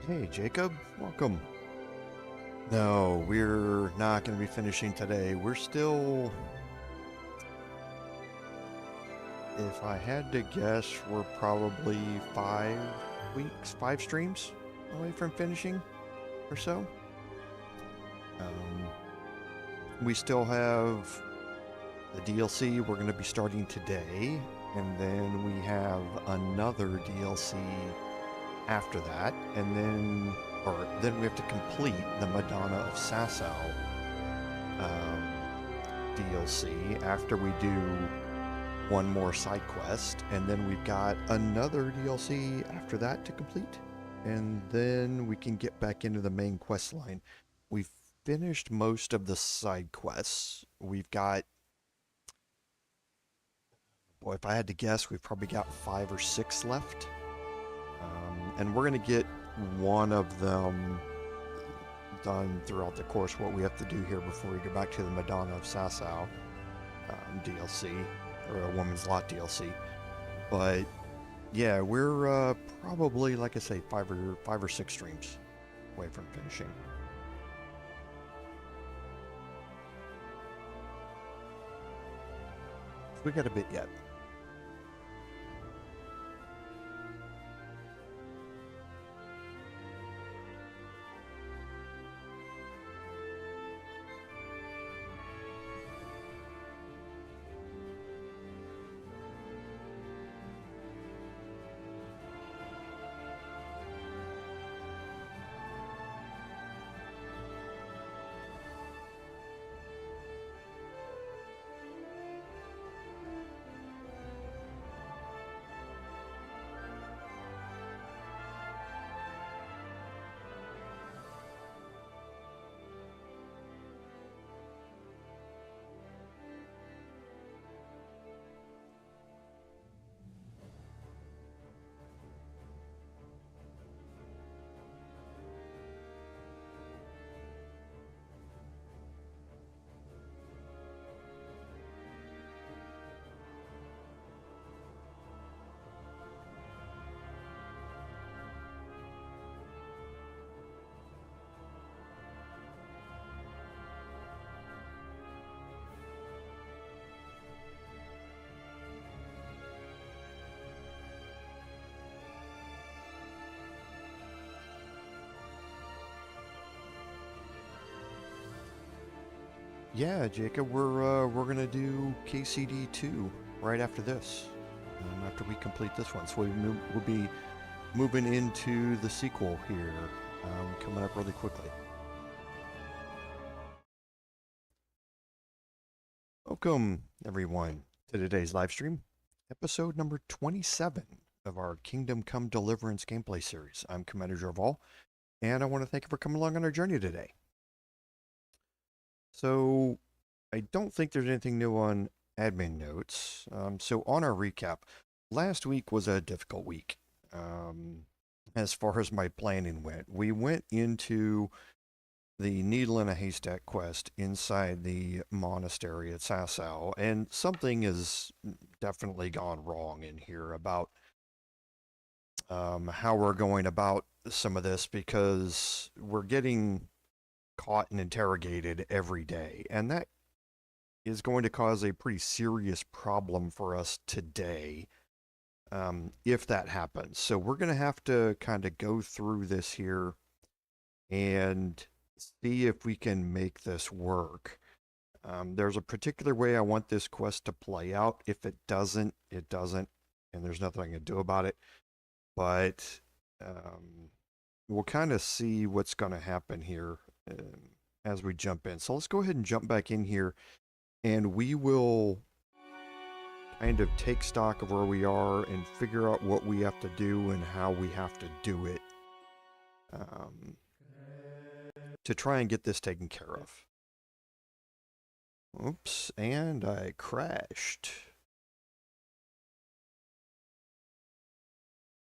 Hey, Jacob, welcome. No, we're not going to be finishing today. We're still, if I had to guess, we're probably 5 weeks, 5 streams away from finishing or so. We still have the DLC we're going to be starting today, and then we have another DLC after that, and then we have to complete the Madonna of Sasau DLC after we do one more side quest, and then we've got another DLC after that to complete, and then we can get back into the main quest line. We've finished most of the side quests. We've got, boy, if I had to guess, we've probably got 5 or 6 left. And we're going to get one of them done throughout the course, what we have to do here before we get back to the Madonna of Sasau DLC, or a Woman's Lot DLC. But yeah, we're probably, like I say, 5 or 6 streams away from finishing. We got a bit yet. Yeah, Jacob, we're gonna do KCD 2 right after this. After we complete this one, so we'll be moving into the sequel here, coming up really quickly. Welcome, everyone, to today's live stream, episode number 27 of our Kingdom Come Deliverance gameplay series. I'm Commander Jorval, and I want to thank you for coming along on our journey today. So, I don't think there's anything new on admin notes. So, on our recap, last week was a difficult week. As far as my planning went, we went into the Needle in a Haystack quest inside the monastery at Sasau, and something has definitely gone wrong in here about how we're going about some of this, because we're getting caught and interrogated every day, and that is going to cause a pretty serious problem for us today if that happens. So we're going to have to kind of go through this here and see if we can make this work. There's a particular way I want this quest to play out. If it doesn't, it doesn't, and there's nothing I can do about it. But we'll kind of see what's going to happen here as we jump in. So let's go ahead and jump back in here, and we will kind of take stock of where we are and figure out what we have to do and how we have to do it to try and get this taken care of. Oops, and I crashed.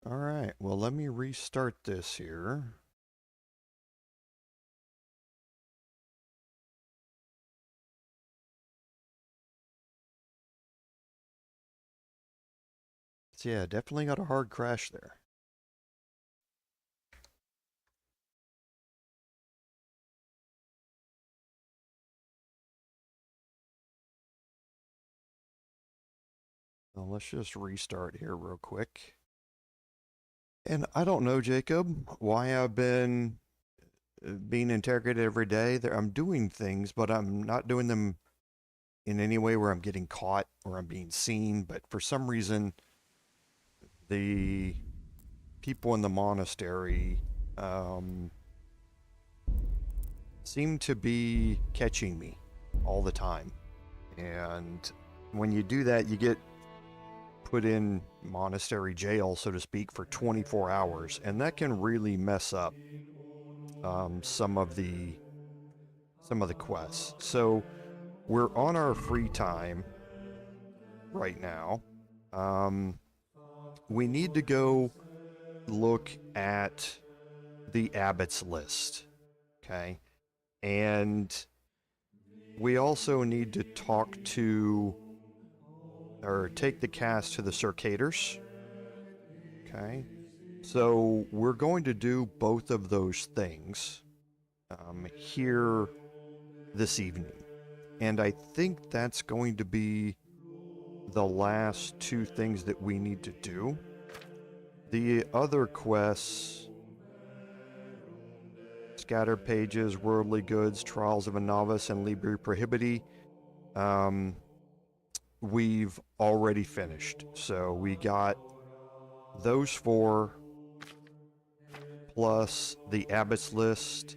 All right, well, let me restart this here. So yeah, definitely got a hard crash there. Well, let's just restart here real quick. And I don't know, Jacob, why I've been being interrogated every day. I'm doing things, but I'm not doing them in any way where I'm getting caught or I'm being seen. But for some reason, the people in the monastery seem to be catching me all the time. And when you do that, you get put in monastery jail, so to speak, for 24 hours. And that can really mess up some of the quests. So we're on our free time right now. We need to go look at the Abbot's list, okay? And we also need to talk to, or take the cast to the Circators, okay? So we're going to do both of those things here this evening. And I think that's going to be the last two things that we need to do. The other quests, Scattered Pages, Worldly Goods, Trials of a Novice, and Libri Prohibiti, we've already finished. So we got those four, plus the Abbot's list,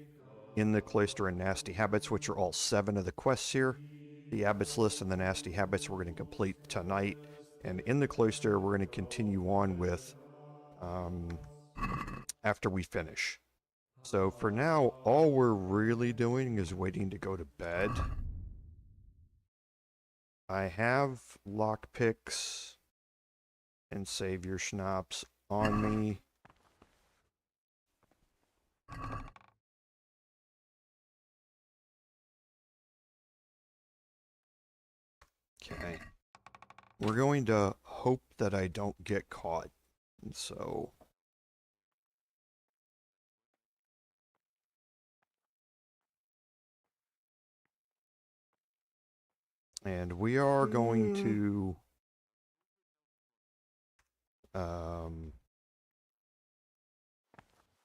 In the Cloister, and Nasty Habits, which are all 7 of the quests here. The Abbot's list and the Nasty Habits we're going to complete tonight. And In the Cloister, we're going to continue on with after we finish. So for now, all we're really doing is waiting to go to bed. I have lockpicks and Savior Schnapps on me. Okay. We're going to hope that I don't get caught. And so... And we are going to...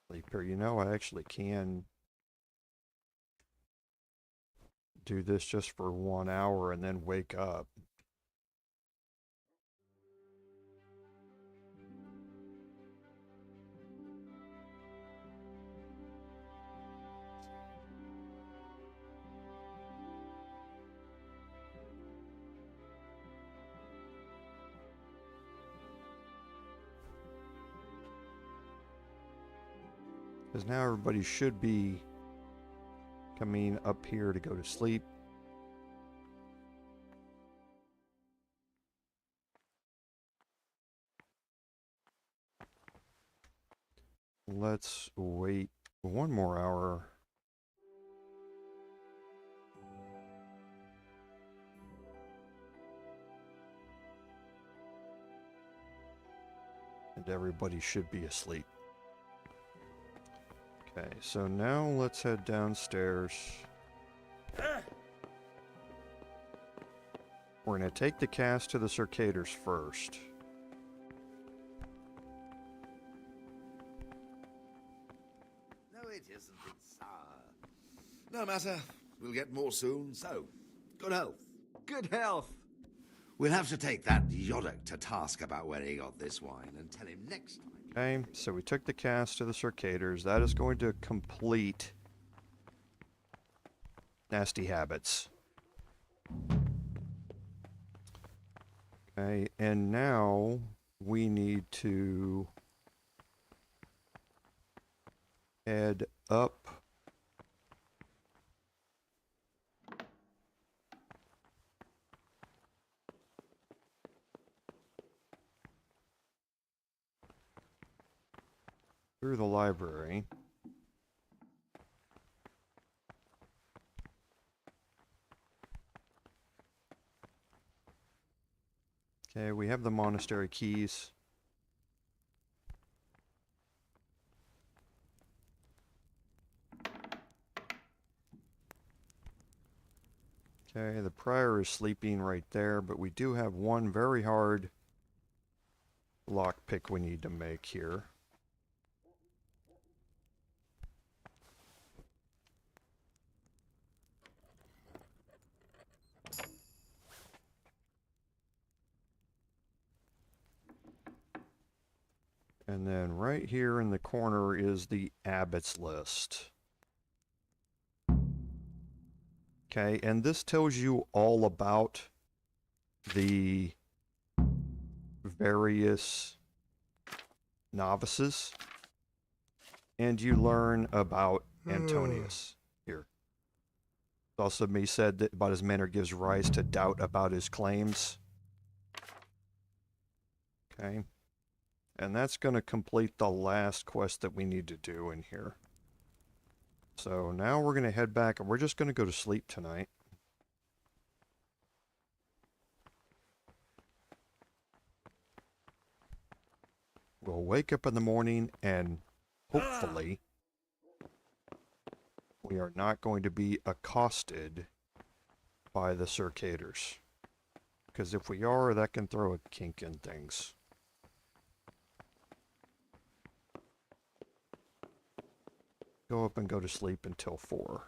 Sleeper, you know, I actually can do this just for 1 hour and then wake up. Because now everybody should be coming up here to go to sleep. Let's wait 1 more hour. And everybody should be asleep. Okay, so now let's head downstairs. We're going to take the cast to the Circators first. No, it isn't. It's no matter. We'll get more soon. So, good health. Good health. We'll have to take that Yodok to task about where he got this wine and tell him next time. Okay, so we took the cast to the Circators. That is going to complete Nasty Habits. Okay, and now we need to head up through the library. Okay, we have the monastery keys. Okay, the prior is sleeping right there, but we do have one very hard lockpick we need to make here. And then right here in the corner is the Abbot's list. Okay, and this tells you all about the various novices, and you learn about Antonius here. It's also me said that about his manner gives rise to doubt about his claims. Okay. And that's going to complete the last quest that we need to do in here. So now we're going to head back, and we're just going to go to sleep tonight. We'll wake up in the morning, and hopefully we are not going to be accosted by the circaders. Because if we are, that can throw a kink in things. Go up and go to sleep until 4.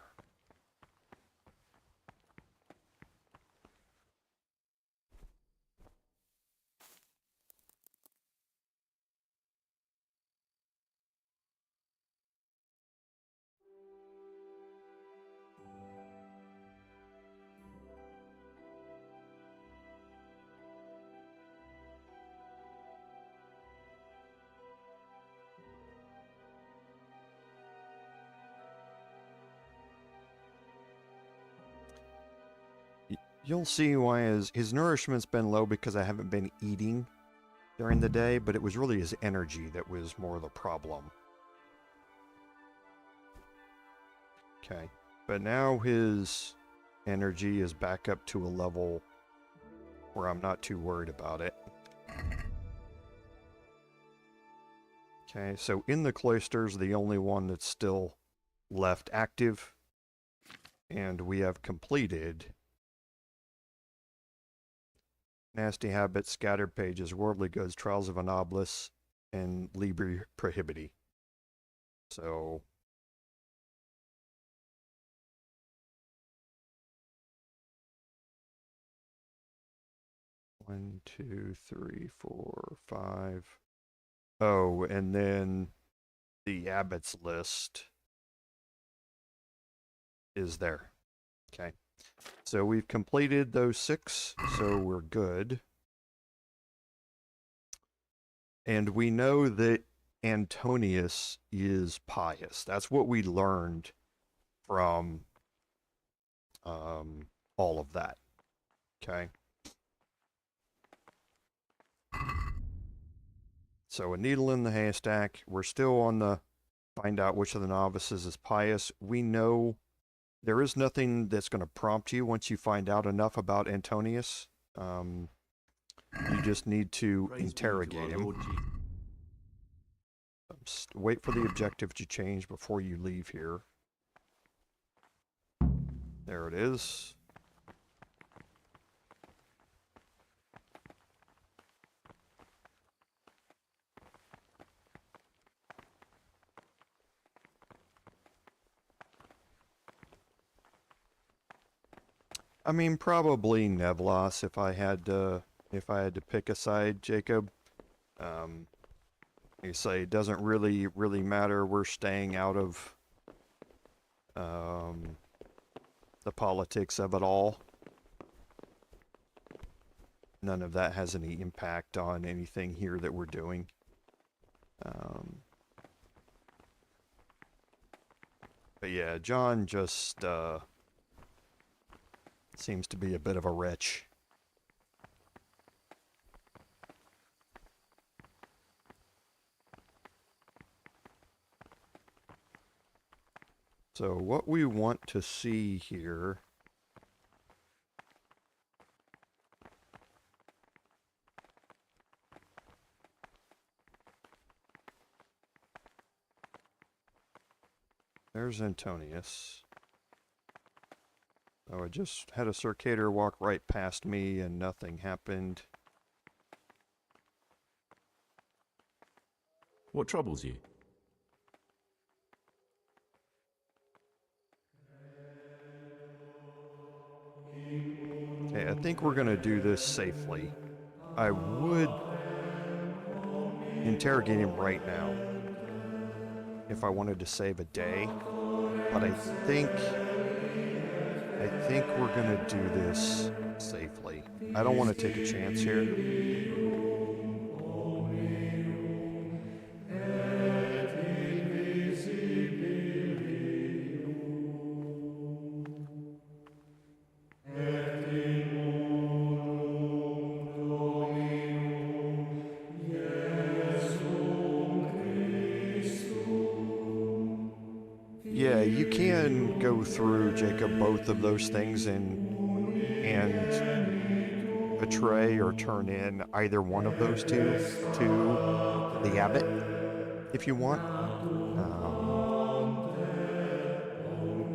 You'll see why his nourishment's been low because I haven't been eating during the day, but it was really his energy that was more the problem. Okay, but now his energy is back up to a level where I'm not too worried about it. Okay, so in the cloisters, the only one that's still left active, and we have completed Nasty Habits, Scattered Pages, Worldly Goods, Trials of an Obelisk, and Libri Prohibiti. So one, two, three, four, 5. Oh, and then the Abbot's list is there. Okay. So we've completed those 6, so we're good. And we know that Antonius is pious. That's what we learned from all of that. Okay. So a needle in the haystack. We're still on the find out which of the novices is pious. We know there is nothing that's going to prompt you once you find out enough about Antonius. You just need to interrogate him. Wait for the objective to change before you leave here. There it is. I mean, probably Nevlos if I had to pick a side, Jacob. You say it doesn't really matter. We're staying out of the politics of it all. None of that has any impact on anything here that we're doing. But yeah, John just seems to be a bit of a wretch. So what we want to see here there's Antonius. Oh, I just had a circader walk right past me and nothing happened. What troubles you? Okay, I think we're gonna do this safely. I would interrogate him right now if I wanted to save a day, but I think we're gonna do this safely. I don't want to take a chance here. Yeah, you can go through, Jacob, both of those things and betray or turn in either one of those two to the abbot if you want,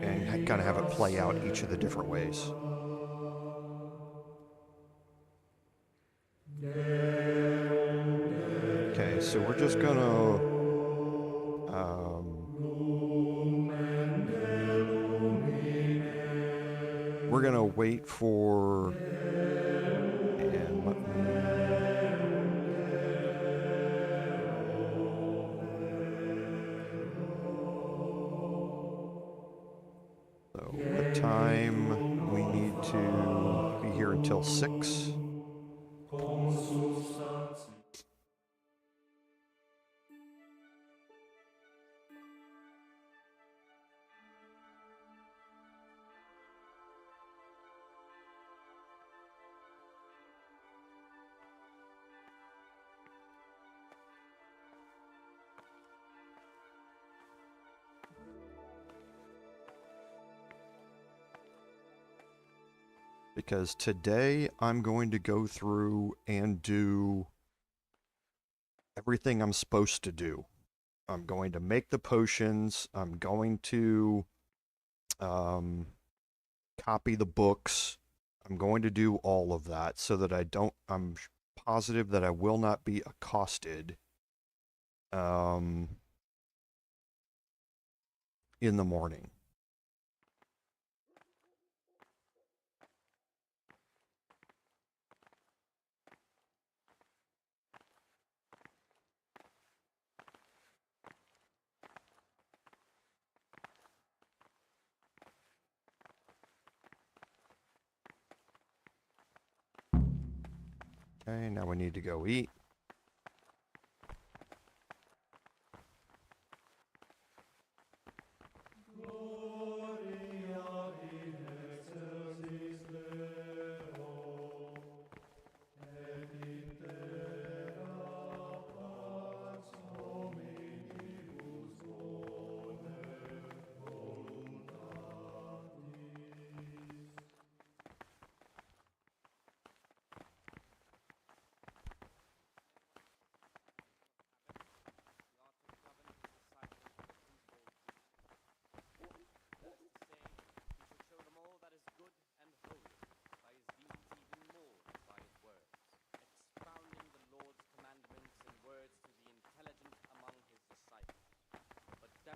and kind of have it play out each of the different ways. Okay, so we're just gonna we're gonna wait for, and let me, so what time we need to be here until 6? Because today I'm going to go through and do everything I'm supposed to do. I'm going to make the potions. I'm going to copy the books. I'm going to do all of that so that I'm positive that I will not be accosted in the morning. Okay, now we need to go eat.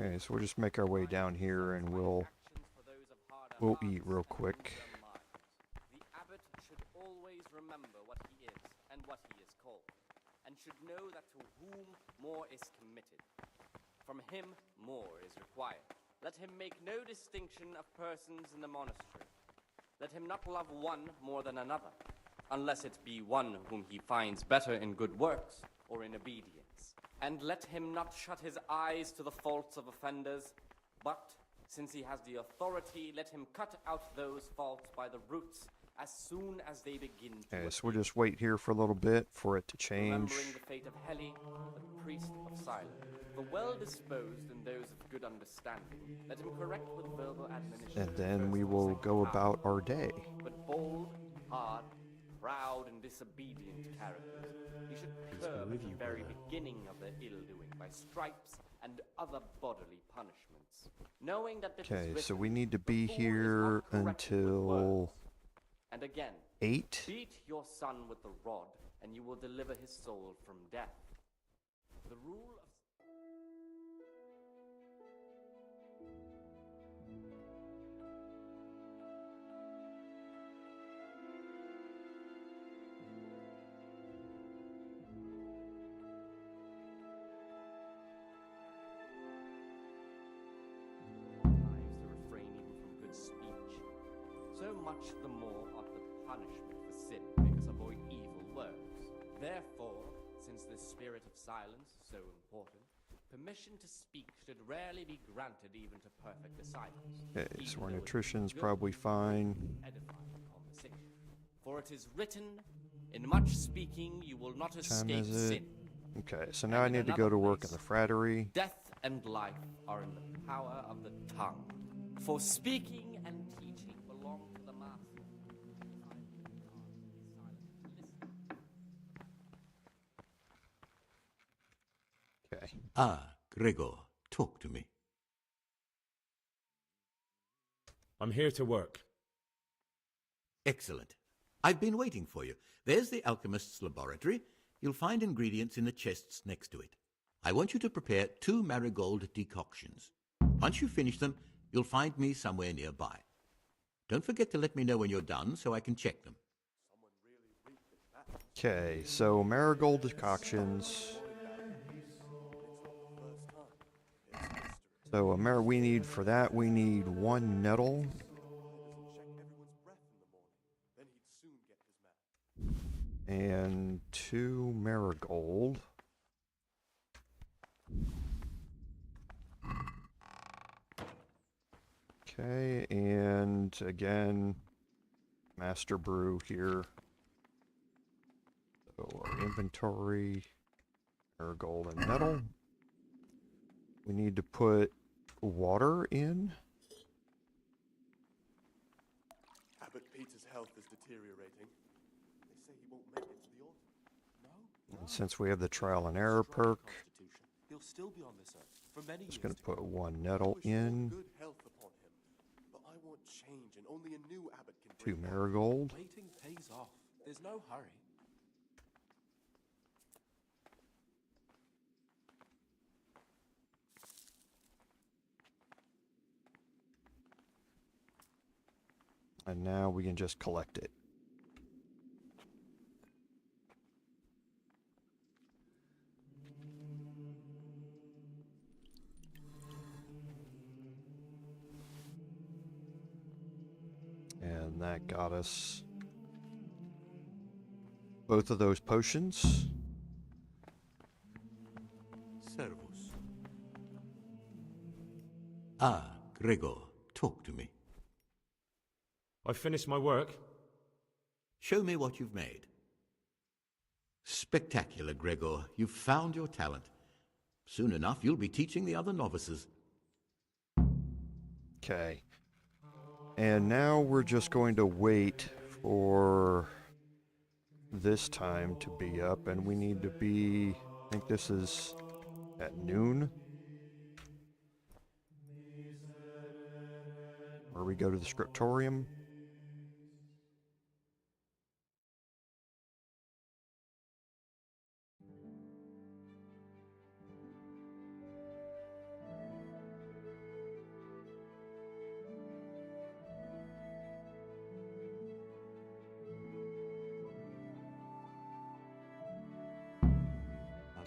Okay, so we'll just make our way down here and we'll eat real quick. The abbot should always remember what he is and what he is called, and should know that to whom more is committed, from him more is required. Let him make no distinction of persons in the monastery. Let him not love one more than another, unless it be one whom he finds better in good works or in obedience. And let him not shut his eyes to the faults of offenders, but, since he has the authority, let him cut out those faults by the roots as soon as they begin to Okay, so we'll just wait here for a little bit for it to change. Remembering the fate of Heli, the priest of silence. The well-disposed and those of good understanding, let him correct with verbal admonition. And then we will go about our day. But bold, hard, proud, and disobedient characters, he should curb at the very beginning of their ill-doing by stripes and other bodily punishments, knowing that this is Okay, written, so we need to be the fool is here not corrected with until words. And again, 8. beat your son with the rod, and you will deliver his soul from death. The rule of much the more ought the punishment for sin make us avoid evil works. Therefore, since the spirit of silence is so important, permission to speak should rarely be granted even to perfect disciples. Okay, even so our though it nutrition's is good, probably fine. edifying conversation. For it is written, in much speaking you will not Time escape is it? sin. Okay, so now I And in need to go another to work in place, the frattery. Death and life are in the power of the tongue. For speaking and teaching belong to the master. Okay. Ah, Gregor, talk to me. I'm here to work. Excellent. I've been waiting for you. There's the alchemist's laboratory. You'll find ingredients in the chests next to it. I want you to prepare 2 marigold decoctions. Once you finish them, you'll find me somewhere nearby. Don't forget to let me know when you're done so I can check them. Okay, so marigold decoctions. So we need for that, we need 1 nettle. And 2 marigold. Okay, and again, master brew here. So our inventory, marigold and nettle. We need to put water in. Abbot Peter's health is deteriorating. They say he won't make it to the autumn. No? And since we have the trial and error perk, He'll still be on this earth for many years. just going to put come. 1 nettle I wish all in, good health upon him, but I want change, and only a new abbot can 2 bring that. marigold. Waiting pays off. There's no hurry. And now we can just collect it. And that got us both of those potions. Servus. Ah, Gregor, talk to me. I've finished my work. Show me what you've made. Spectacular, Gregor. You've found your talent. Soon enough, you'll be teaching the other novices. Okay. And now we're just going to wait for this time to be up, and we need to be, I think this is at noon, where we go to the scriptorium.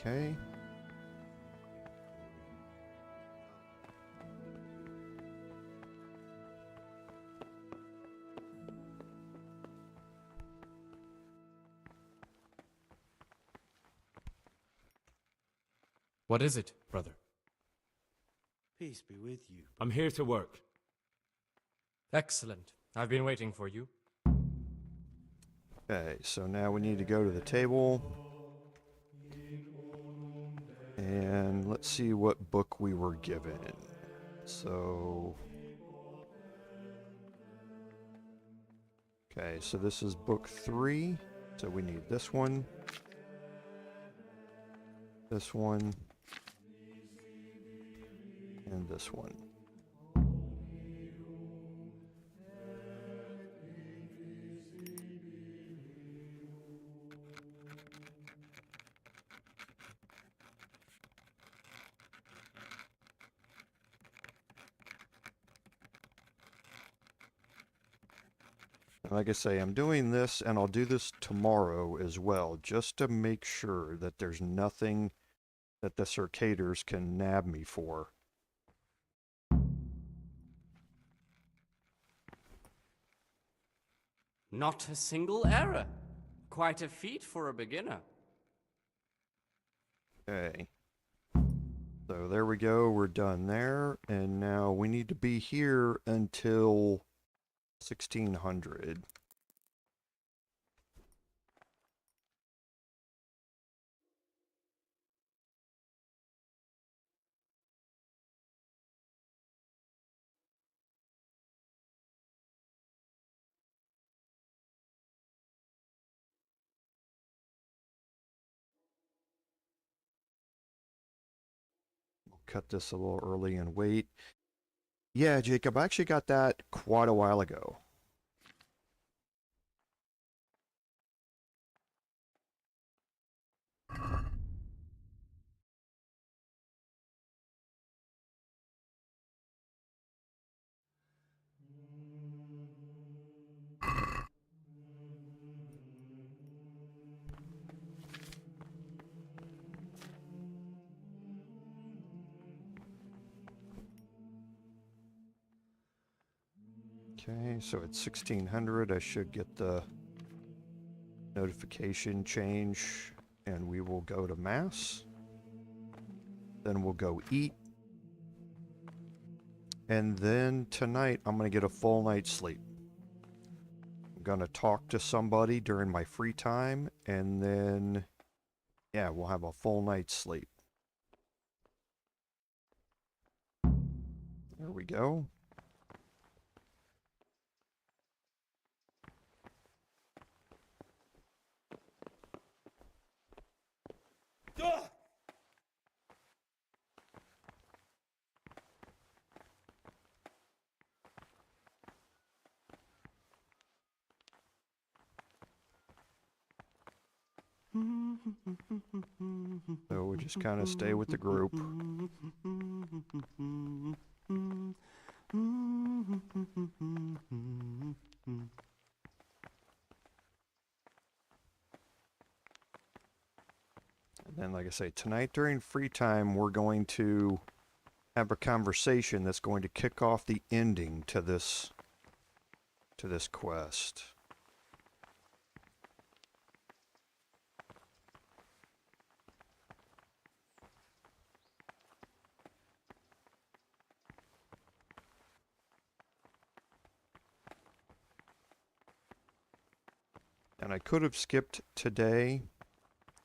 Okay. What is it, brother? Peace be with you. I'm here to work. Excellent. I've been waiting for you. Okay, so now we need to go to the table. And let's see what book we were given. So... Okay, so this is book 3. So we need this one. This one. And this one. Like I say, I'm doing this, and I'll do this tomorrow as well, just to make sure that there's nothing that the Circaders can nab me for. Not a single error. Quite a feat for a beginner. Okay. So there we go, we're done there, and now we need to be here until 1600. Cut this a little early and wait. Yeah, Jacob, I actually got that quite a while ago. Okay, so at 1600 I should get the notification change, and we will go to Mass. Then we'll go eat. And then tonight I'm going to get a full night's sleep. I'm going to talk to somebody during my free time, and then, yeah, we'll have a full night's sleep. There we go. So we just kind of stay with the group. And then, like I say, tonight during free time, we're going to have a conversation that's going to kick off the ending to this quest. And I could have skipped today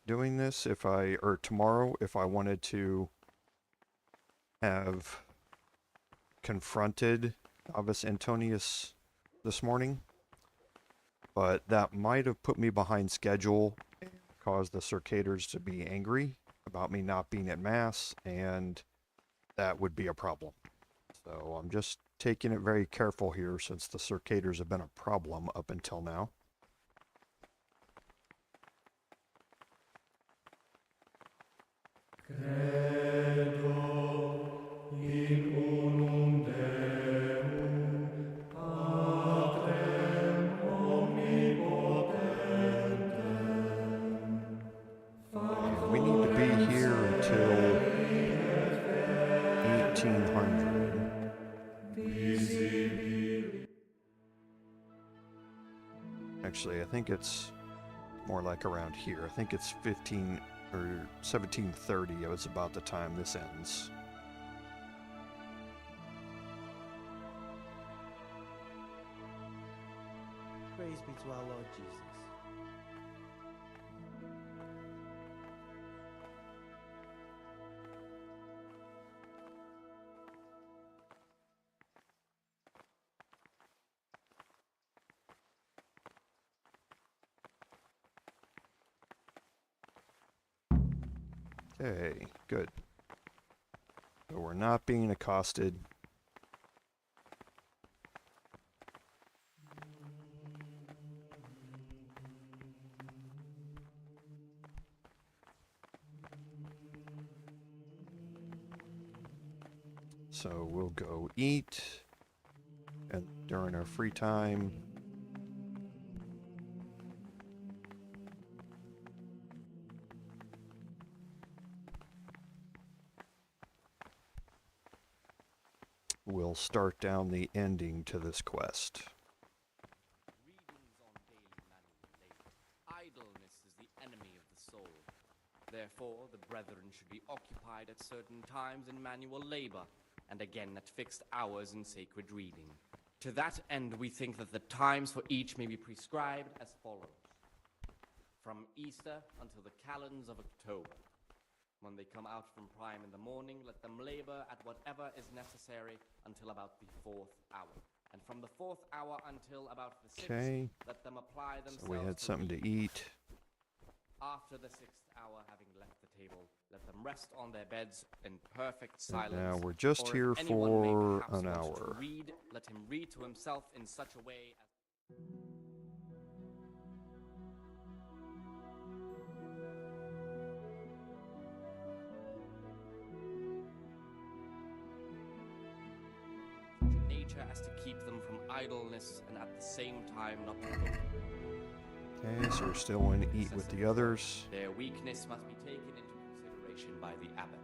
doing this or tomorrow if I wanted to have confronted Abbot Antonius this morning. But that might have put me behind schedule and caused the Circaders to be angry about me not being at Mass, and that would be a problem. So I'm just taking it very careful here since the Circaders have been a problem up until now. We need to be here until 1800. Actually, I think it's more like around here. I think it's 15 or 1730. It was about the time this ends. Praise be to our Lord Jesus. Okay, good. So we're not being accosted. So we'll go eat, and during our free time, we'll start down the ending to this quest. Readings on the brethren should be occupied at certain times in manual labor, and again at fixed hours in sacred reading. To that end, we think that the times for each may be prescribed as follows. From Easter until the calends of October. When they come out from prime in the morning, let them labor at whatever is necessary until about the 4th hour. And from the 4th hour until about the 6th, Okay. let them apply themselves So we had to something to reading. eat. After the 6th hour, having left the table, let them rest on their beds in perfect And silence. now we're just Or if here anyone may for perhaps an want to hour. read, let him read to himself in such a way as... nature as to keep them from idleness and at the same time not provoke. Okay, so we're still going to eat with the others. Their weakness must be taken into consideration by the abbot.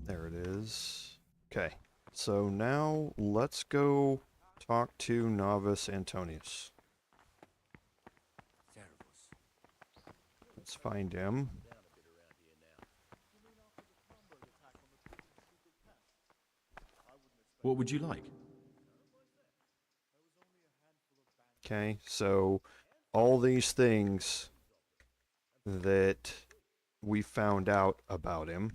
There it is. Okay, so now let's go talk to Novice Antonius. Let's find him. What would you like? Okay, so all these things that we found out about him.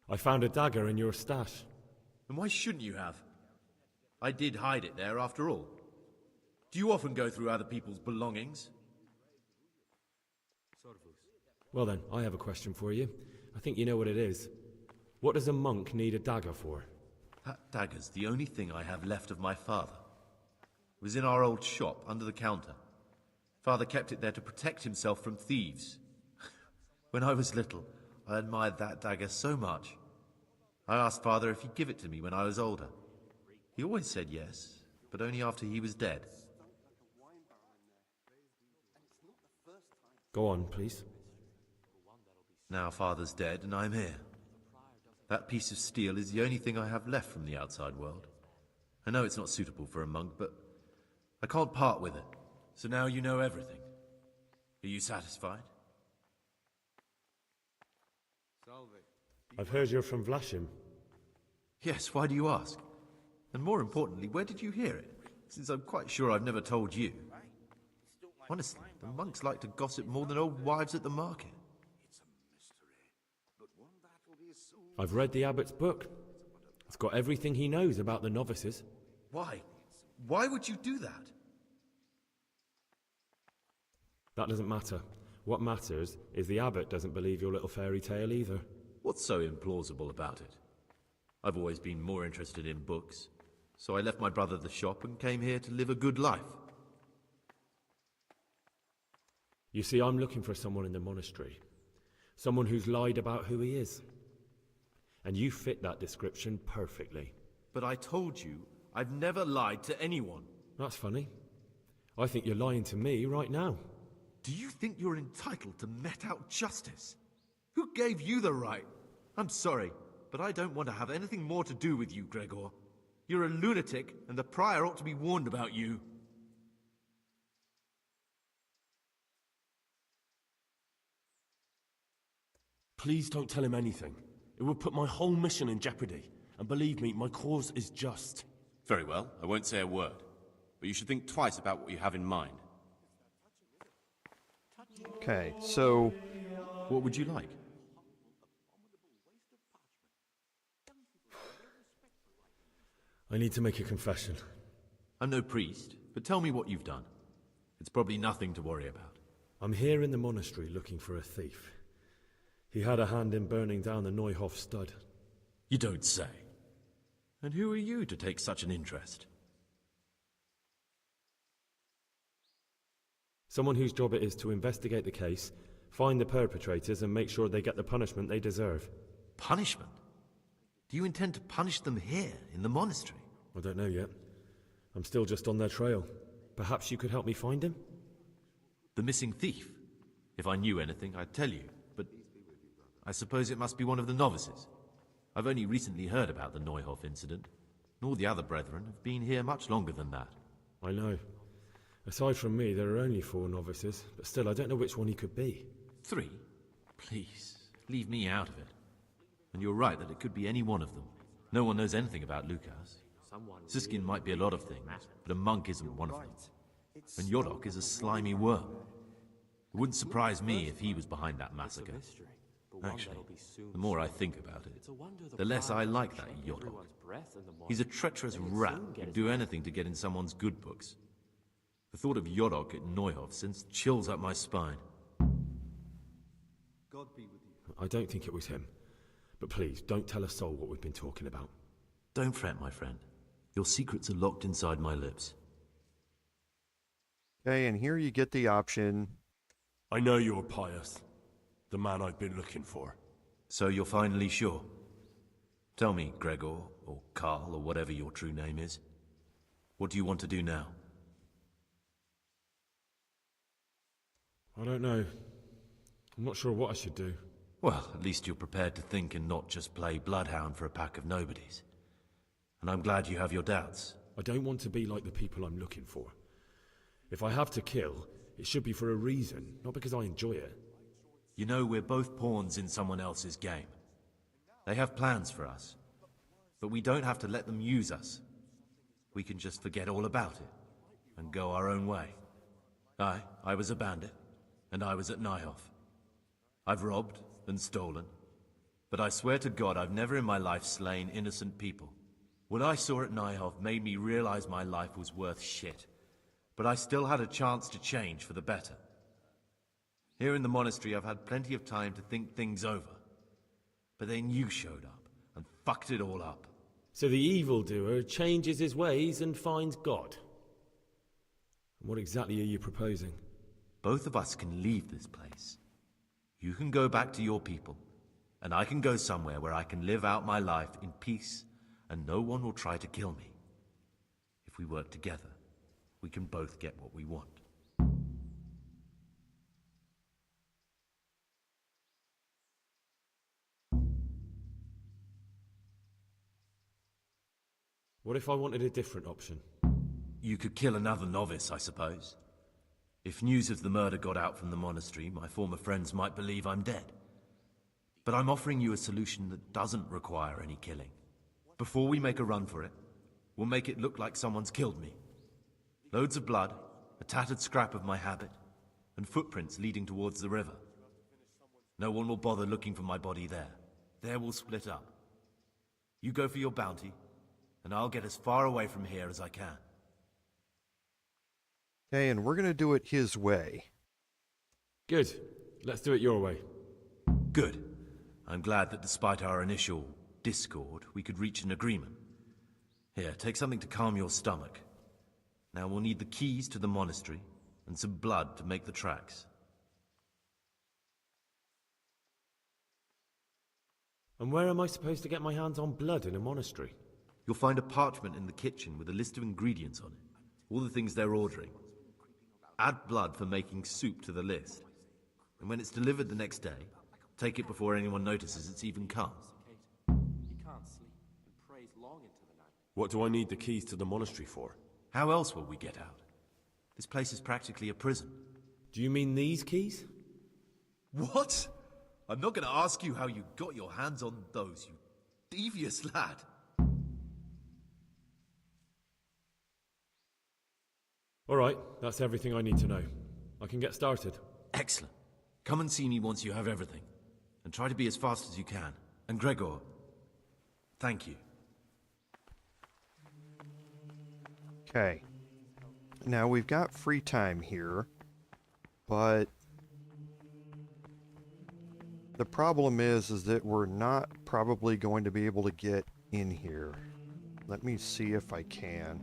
I found a dagger in your stash. And why shouldn't you have? I did hide it there after all. Do you often go through other people's belongings? Well then, I have a question for you. I think you know what it is. What does a monk need a dagger for? That dagger's the only thing I have left of my father. It was in our old shop, under the counter. Father kept it there to protect himself from thieves. When I was little, I admired that dagger so much. I asked Father if he'd give it to me when I was older. He always said yes, but only after he was dead. Go on, please. Now Father's dead and I'm here. That piece of steel is the only thing I have left from the outside world. I know it's not suitable for a monk, but I can't part with it. So now you know everything. Are you satisfied? I've heard you're from Vlashim. Yes, why do you ask? And more importantly, where did you hear it? Since I'm quite sure I've never told you. Honestly, the monks like to gossip more than old wives at the market. I've read the abbot's book. It's got everything he knows about the novices. Why? Why would you do that? That doesn't matter. What matters is the abbot doesn't believe your little fairy tale either. What's so implausible about it? I've always been more interested in books, so I left my brother the shop and came here to live a good life. You see, I'm looking for someone in the monastery. Someone who's lied about who he is. And you fit that description perfectly. But I told you, I've never lied to anyone. That's funny. I think you're lying to me right now. Do you think you're entitled to met out justice? Who gave you the right? I'm sorry, but I don't want to have anything more to do with you, Gregor. You're a lunatic, and the prior ought to be warned about you. Please don't tell him anything. It would put my whole mission in jeopardy. And believe me, my cause is just. Very well, I won't say a word. But you should think twice about what you have in mind. Okay, so what would you like? I need to make a confession. I'm no priest, but tell me what you've done. It's probably nothing to worry about. I'm here in the monastery looking for a thief. He had a hand in burning down the Neuhof stud. You don't say. And who are you to take such an interest? Someone whose job it is to investigate the case, Find the perpetrators and make sure they get the punishment they deserve. Punishment? Do you intend to punish them here, in the monastery? I don't know yet. I'm still just on their trail. Perhaps you could help me find him? The missing thief? If I knew anything, I'd tell you, but I suppose it must be one of the novices. I've only recently heard about the Neuhof incident, and all the other brethren have been here much longer than that. I know. Aside from me, there are only 4 novices, but still, I don't know which one he could be. 3? Please, leave me out of it. And you're right that it could be any one of them. No one knows anything about Lukas. Siskin might be a lot of things, but a monk isn't one of them. And Yodok is a slimy worm. It wouldn't surprise me if he was behind that massacre. Actually, the more I think about it, the less I like that Yodok. He's a treacherous rat who'd do anything to get in someone's good books. The thought of Yodok at Neuhof sends chills up my spine. I don't think it was him. But please, don't tell a soul what we've been talking about. Don't fret, my friend. Your secrets are locked inside my lips. Okay, and here you get the option. I know you're Pious, the man I've been looking for. So you're finally sure? Tell me, Gregor, or Karl, or whatever your true name is. What do you want to do now? I don't know. I'm not sure what I should do. Well, at least you're prepared to think and not just play bloodhound for a pack of nobodies. And I'm glad you have your doubts. I don't want to be like the people I'm looking for. If I have to kill, it should be for a reason, not because I enjoy it. You know, we're both pawns in someone else's game. They have plans for us, but we don't have to let them use us. We can just forget all about it and go our own way. I was a bandit, and I was at Neuhof. I've robbed and stolen, but I swear to God I've never in my life slain innocent people. What I saw at Neuhof made me realize my life was worth shit, but I still had a chance to change for the better. Here in the monastery I've had plenty of time to think things over, but then you showed up and fucked it all up. So the evildoer changes his ways and finds God. And what exactly are you proposing? Both of us can leave this place. You can go back to your people, and I can go somewhere where I can live out my life in peace, and no one will try to kill me. If we work together, we can both get what we want. What if I wanted a different option? You could kill another novice, I suppose. If news of the murder got out from the monastery, my former friends might believe I'm dead. But I'm offering you a solution that doesn't require any killing. Before we make a run for it, we'll make it look like someone's killed me. Loads of blood, a tattered scrap of my habit, and footprints leading towards the river. No one will bother looking for my body there. There we'll split up. You go for your bounty, and I'll get as far away from here as I can. Okay, and we're going to do it his way. Good. Let's do it your way. Good. I'm glad that despite our initial discord, we could reach an agreement. Here, take something to calm your stomach. Now we'll need the keys to the monastery and some blood to make the tracks. And where am I supposed to get my hands on blood in a monastery? You'll find a parchment in the kitchen with a list of ingredients on it. All the things they're ordering. Add blood for making soup to the list. And when it's delivered the next day, take it before anyone notices it's even come. He can't sleep and prays long into the night. What do I need the keys to the monastery for? How else will we get out? This place is practically a prison. Do you mean these keys? What? I'm not going to ask you how you got your hands on those, you devious lad. All right, that's everything I need to know. I can get started. Excellent. Come and see me once you have everything. And try to be as fast as you can. And Gregor, thank you. Okay. Now we've got free time here, but the problem is that we're not probably going to be able to get in here. Let me see if I can.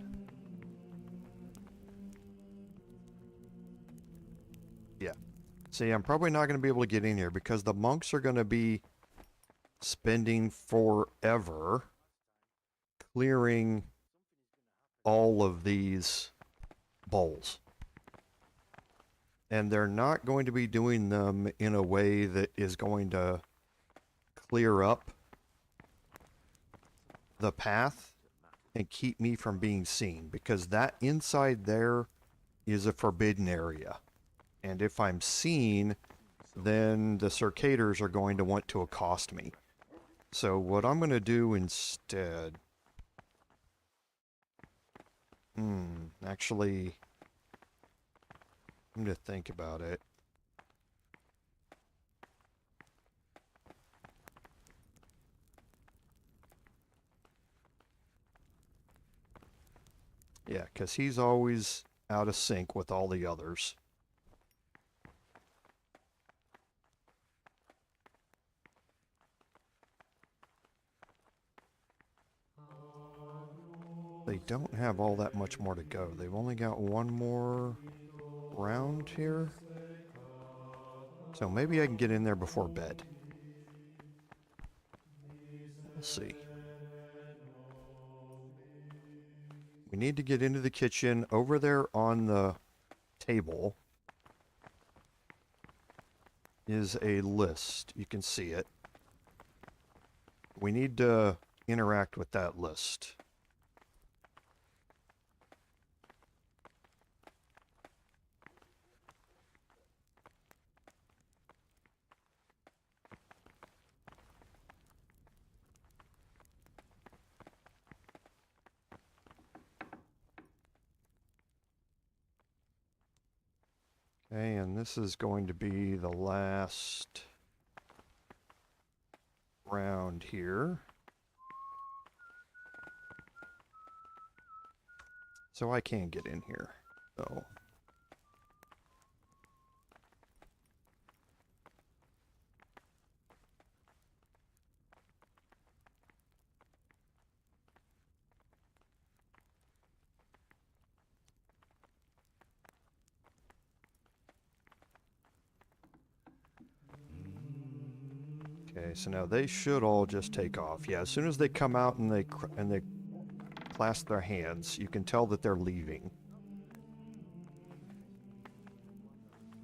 Yeah. See, I'm probably not going to be able to get in here because the monks are going to be spending forever clearing all of these bowls. And they're not going to be doing them in a way that is going to clear up the path and keep me from being seen, because that inside there is a forbidden area. And if I'm seen, then the circators are going to want to accost me. So what I'm going to do instead... actually, I'm going to think about it. Yeah, because he's always out of sync with all the others. They don't have all that much more to go. They've only got one more round here. So maybe I can get in there before bed. We'll see. We need to get into the kitchen. Over there on the table is a list. You can see it. We need to interact with that list. Okay, and this is going to be the last round here. So I can get in here. So okay, so now they should all just take off. Yeah, as soon as they come out and they clasp their hands, you can tell that they're leaving.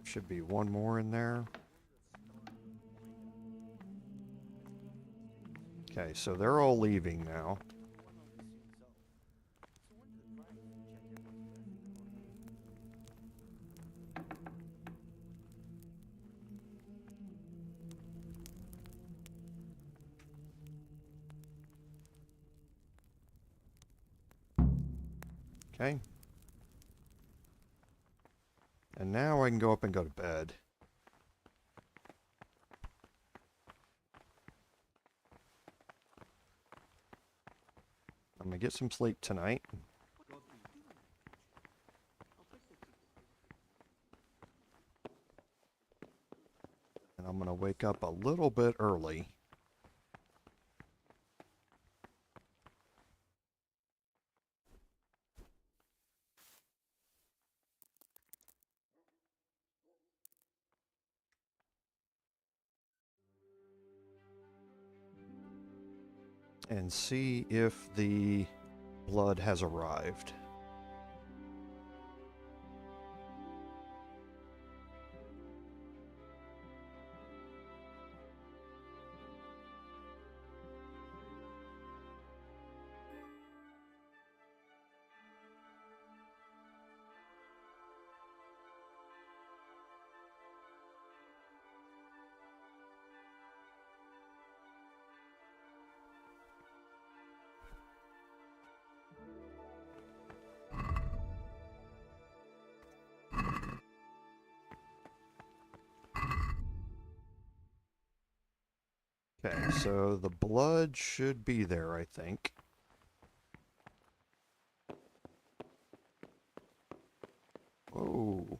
Should be one more in there. Okay, so they're all leaving now. Okay. And now I can go up and go to bed. I'm gonna get some sleep tonight. And I'm gonna wake up a little bit early. And see if the blood has arrived. Okay, so the blood should be there, I think. Whoa.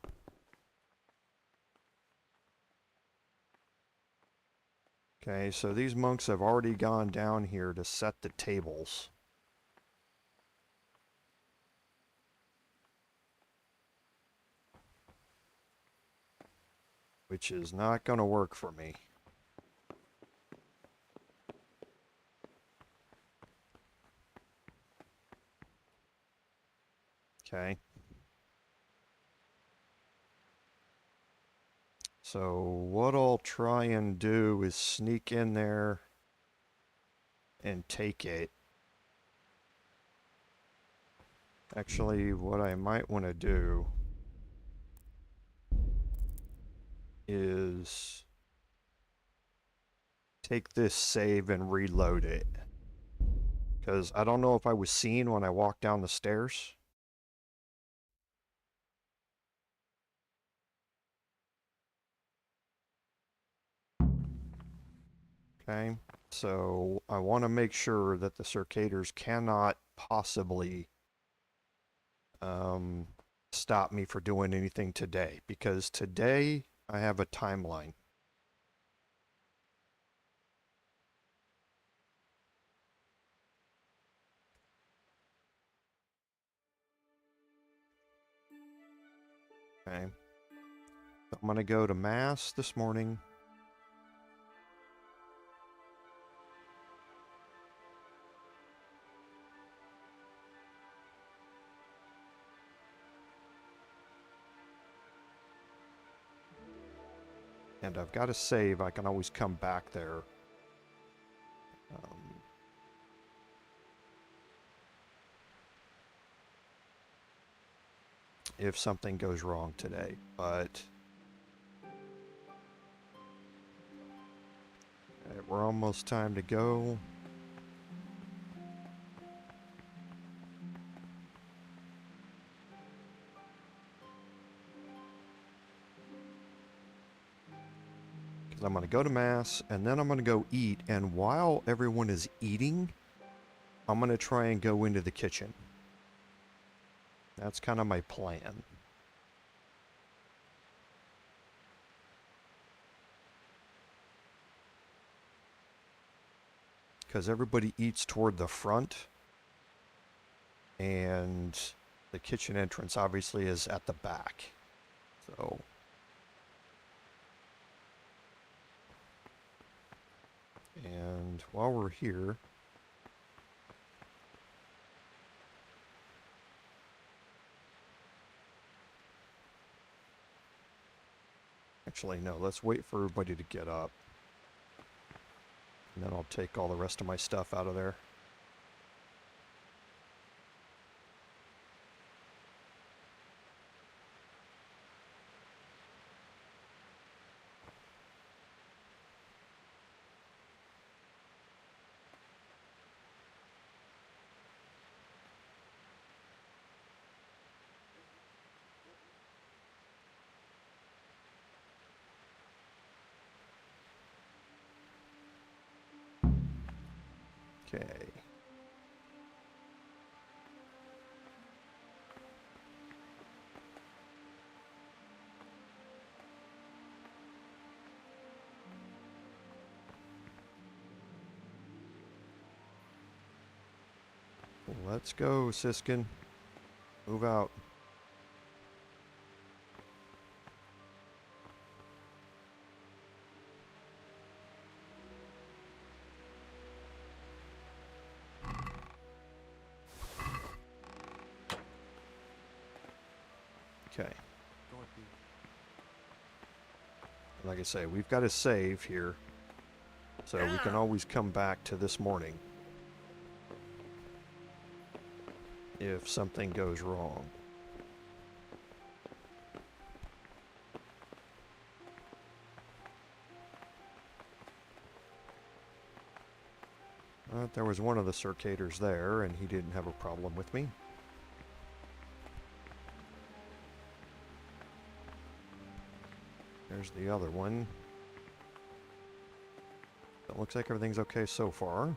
Okay, so these monks have already gone down here to set the tables. which is not going to work for me. Okay. So what I'll try and do is sneak in there and take it. Actually, what I might want to do is take this save and reload it. Because I don't know if I was seen when I walked down the stairs. Okay, so I want to make sure that the circaders cannot possibly stop me for doing anything today, because today I have a timeline. Okay, so I'm going to go to Mass this morning. And I've got to save. I can always come back there. If something goes wrong today, but okay, we're almost time to go. Because I'm going to go to Mass, and then I'm going to go eat, and while everyone is eating, I'm going to try and go into the kitchen. That's kind of my plan. Because everybody eats toward the front, and the kitchen entrance obviously is at the back. So and while we're here, actually no, let's wait for everybody to get up. And then I'll take all the rest of my stuff out of there. Okay. Let's go, Siskin. Move out. Okay. Like I say, we've got a save here, so we can always come back to this morning if something goes wrong. There was one of the circaders there, and he didn't have a problem with me. There's the other one. It looks like everything's okay so far.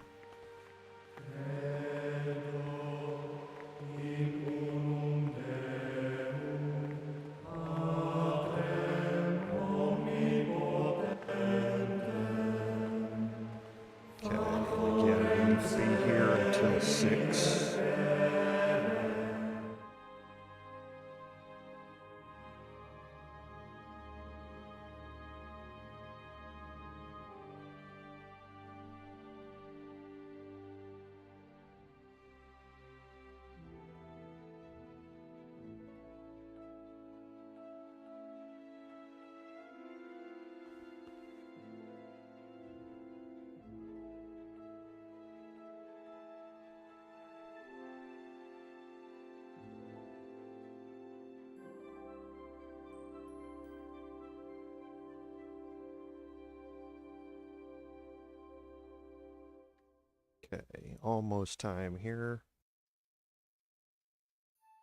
Okay, almost time here.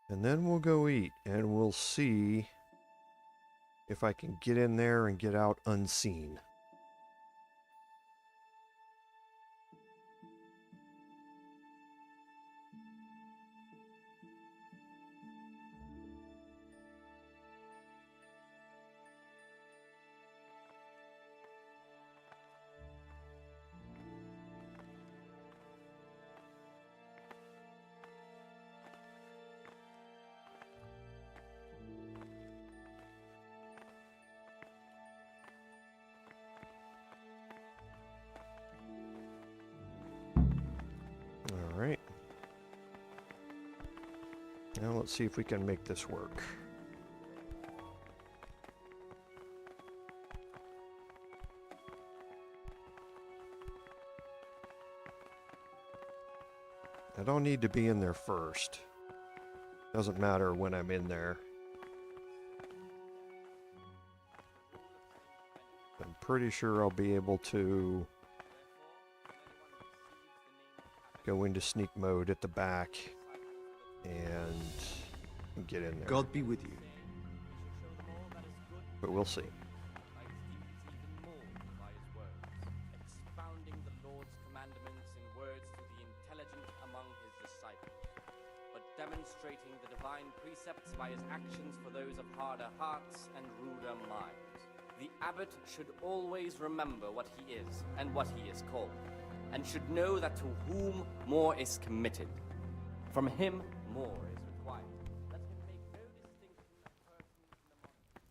And then we'll go eat, and we'll see if I can get in there and get out unseen. Alright. Now let's see if we can make this work. I don't need to be in there first. Doesn't matter when I'm in there. I'm pretty sure I'll be able to go into sneak mode at the back and get in there. God be with you. But we'll see. Expounding the Lord's commandments in words to the intelligent among his disciples, but demonstrating the divine precepts by his actions for those of harder hearts and ruder minds. The abbot should always remember what he is and what he is called, and should know that to whom more is committed, from him more is required. Let him make no distinction of persons in the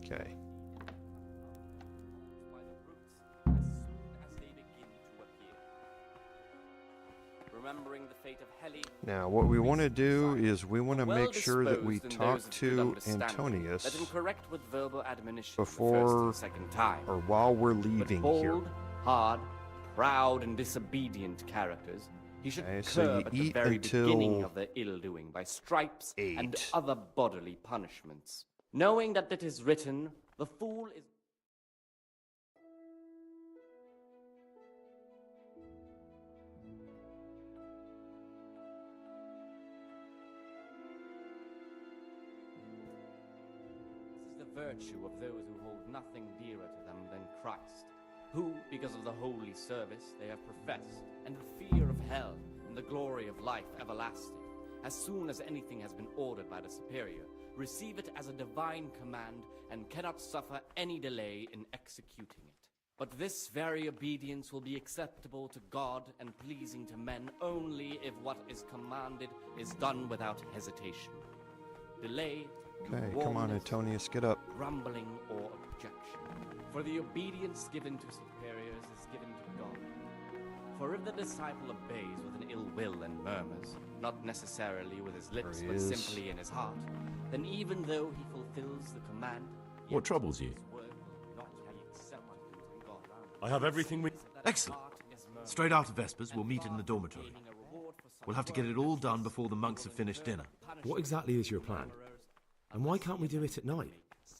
Okay. by the roots as soon as they begin to appear. Remembering the fate of Heli, Now, what we want to do is we want to make sure that we well-disposed in talk those of good to understanding, Antonius let him correct with verbal admonition the first before and second time. or while we're But leaving bold, here. hard, proud, and disobedient characters he should Okay, so you curb at the eat very beginning until of their ill-doing by stripes and 8. other bodily punishments, knowing that it is written, the fool is... This is the virtue of those who hold nothing dearer to them than Christ, who, because of the holy service they have professed, and the fear of hell, and the glory of life everlasting, as soon as anything has been ordered by the superior, receive it as a divine command, and cannot suffer any delay in executing it. But this very obedience will be acceptable to God and pleasing to men only if what is commanded is done without hesitation. Delay, Okay, come on, warmness, Antonius, get up. grumbling, or objection. For the obedience given to superiors is given to God. For if the disciple obeys with an ill will and murmurs, not necessarily with his lips, There but he is. simply in his heart, then even though he fulfills the command, What yet troubles you? his work will not be acceptable to God. I have everything we... That his Excellent. heart is murmuring, Straight after Vespers, we'll and meet in the God dormitory. gaining a reward for such We'll have to get it all done before the monks have finished dinner. What exactly is your plan? And why can't we do it at night?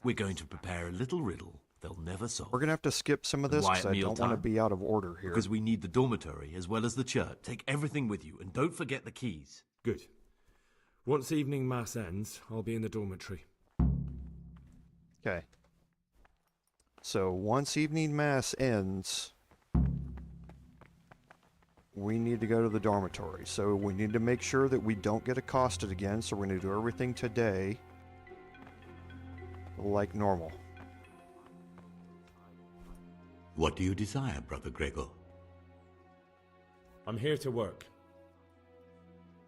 We're going to prepare a little riddle they'll never solve. We're going to have to skip some of this Why because at I don't want to mealtime? be out of order here. Because we need the dormitory as well as the church. Take everything with you and don't forget the keys. Good. Once evening mass ends, I'll be in the dormitory. Okay. So once evening mass ends, we need to go to the dormitory. So we need to make sure that we don't get accosted again. So we're going to do everything today like normal. What do you desire, Brother Gregor? I'm here to work.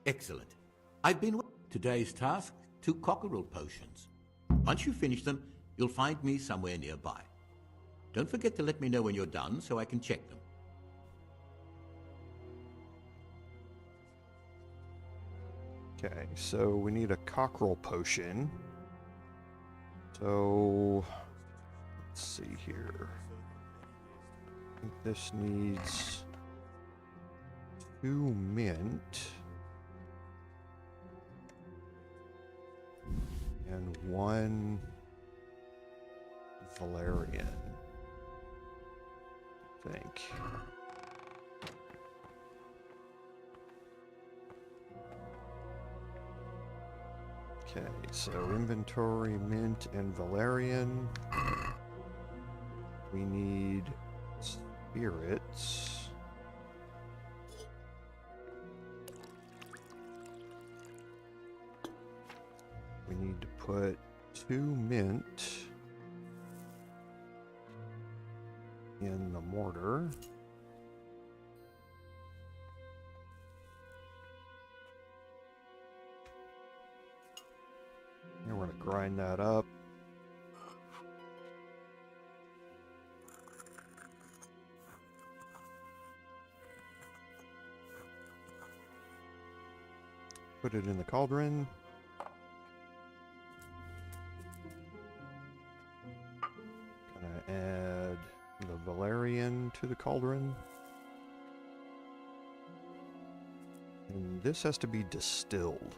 Excellent. I've been... Today's task, 2 cockerel potions. Once you finish them, you'll find me somewhere nearby. Don't forget to let me know when you're done so I can check them. Okay, so we need a cockerel potion. So let's see here. I think this needs 2 mint. one Valerian, I think. Okay, so inventory, mint, and Valerian. We need spirits. We need to put 2 mint in the mortar. And we're going to grind that up. Put it in the cauldron. Gonna add the Valerian to the cauldron. And this has to be distilled.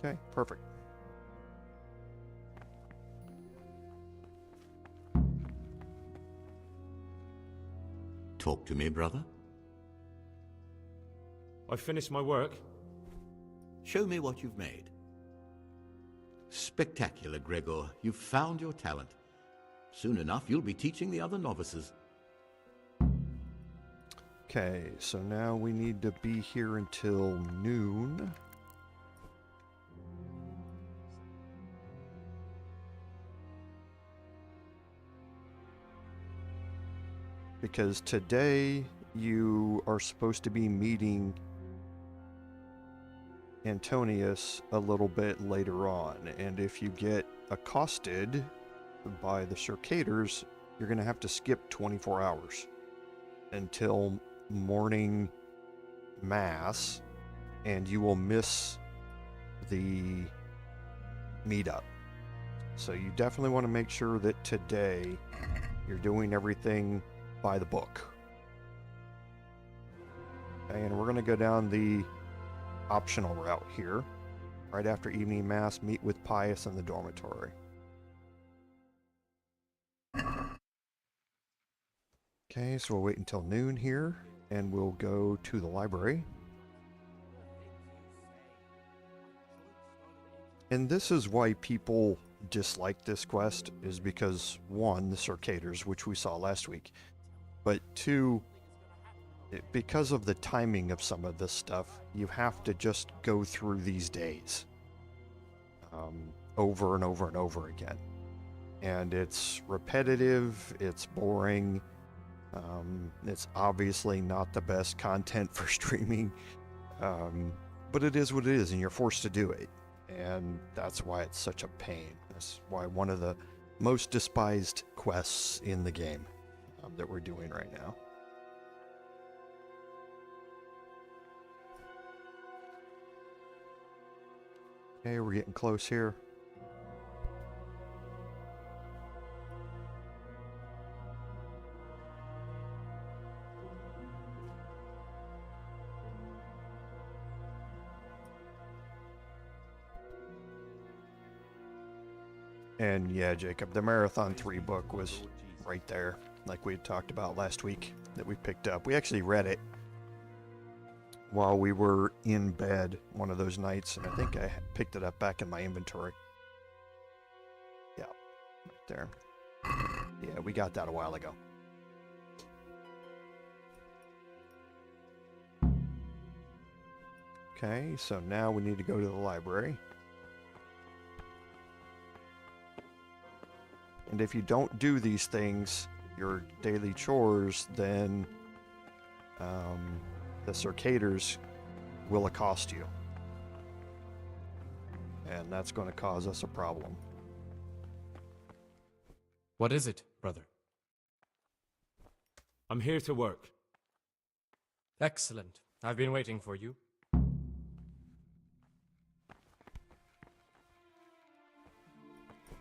Okay, perfect. Talk to me, brother. I've finished my work. Show me what you've made. Spectacular, Gregor. You've found your talent. Soon enough, you'll be teaching the other novices. Okay, so now we need to be here until noon. Because today you are supposed to be meeting Antonius a little bit later on, and if you get accosted by the Circaders, you're going to have to skip 24 hours until morning mass, and you will miss the meetup. So you definitely want to make sure that today you're doing everything by the book. Okay, and we're going to go down the optional route here. Right after evening mass, meet with Pious in the dormitory. Okay, so we'll wait until noon here, and we'll go to the library. And this is why people dislike this quest, is because, one, the Circaders, which we saw last week, but two, because of the timing of some of this stuff, you have to just go through these days over and over and over again. And it's repetitive, it's boring, it's obviously not the best content for streaming, but it is what it is, and you're forced to do it. And that's why it's such a pain. That's why one of the most despised quests in the game that we're doing right now. Okay, we're getting close here. And yeah, Jacob, the Marathon 3 book was right there, like we had talked about last week, that we picked up. We actually read it while we were in bed one of those nights, and I think I picked it up back in my inventory. Yeah, right there. Yeah, we got that a while ago. Okay, so now we need to go to the library. And if you don't do these things, your daily chores, then the Circaders will accost you. And that's going to cause us a problem. What is it, brother? I'm here to work. Excellent. I've been waiting for you.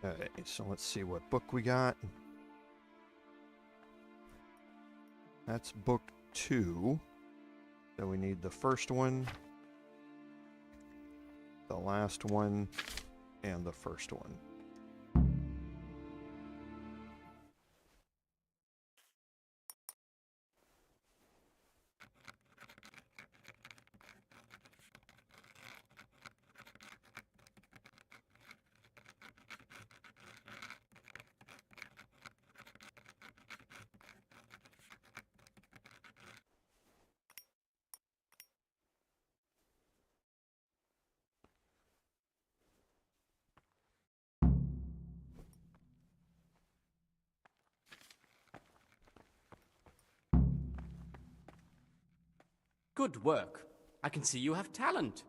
Okay, so let's see what book we got. That's book 2. So we need the first one, the last one, and the first one. Good work. I can see you have talent.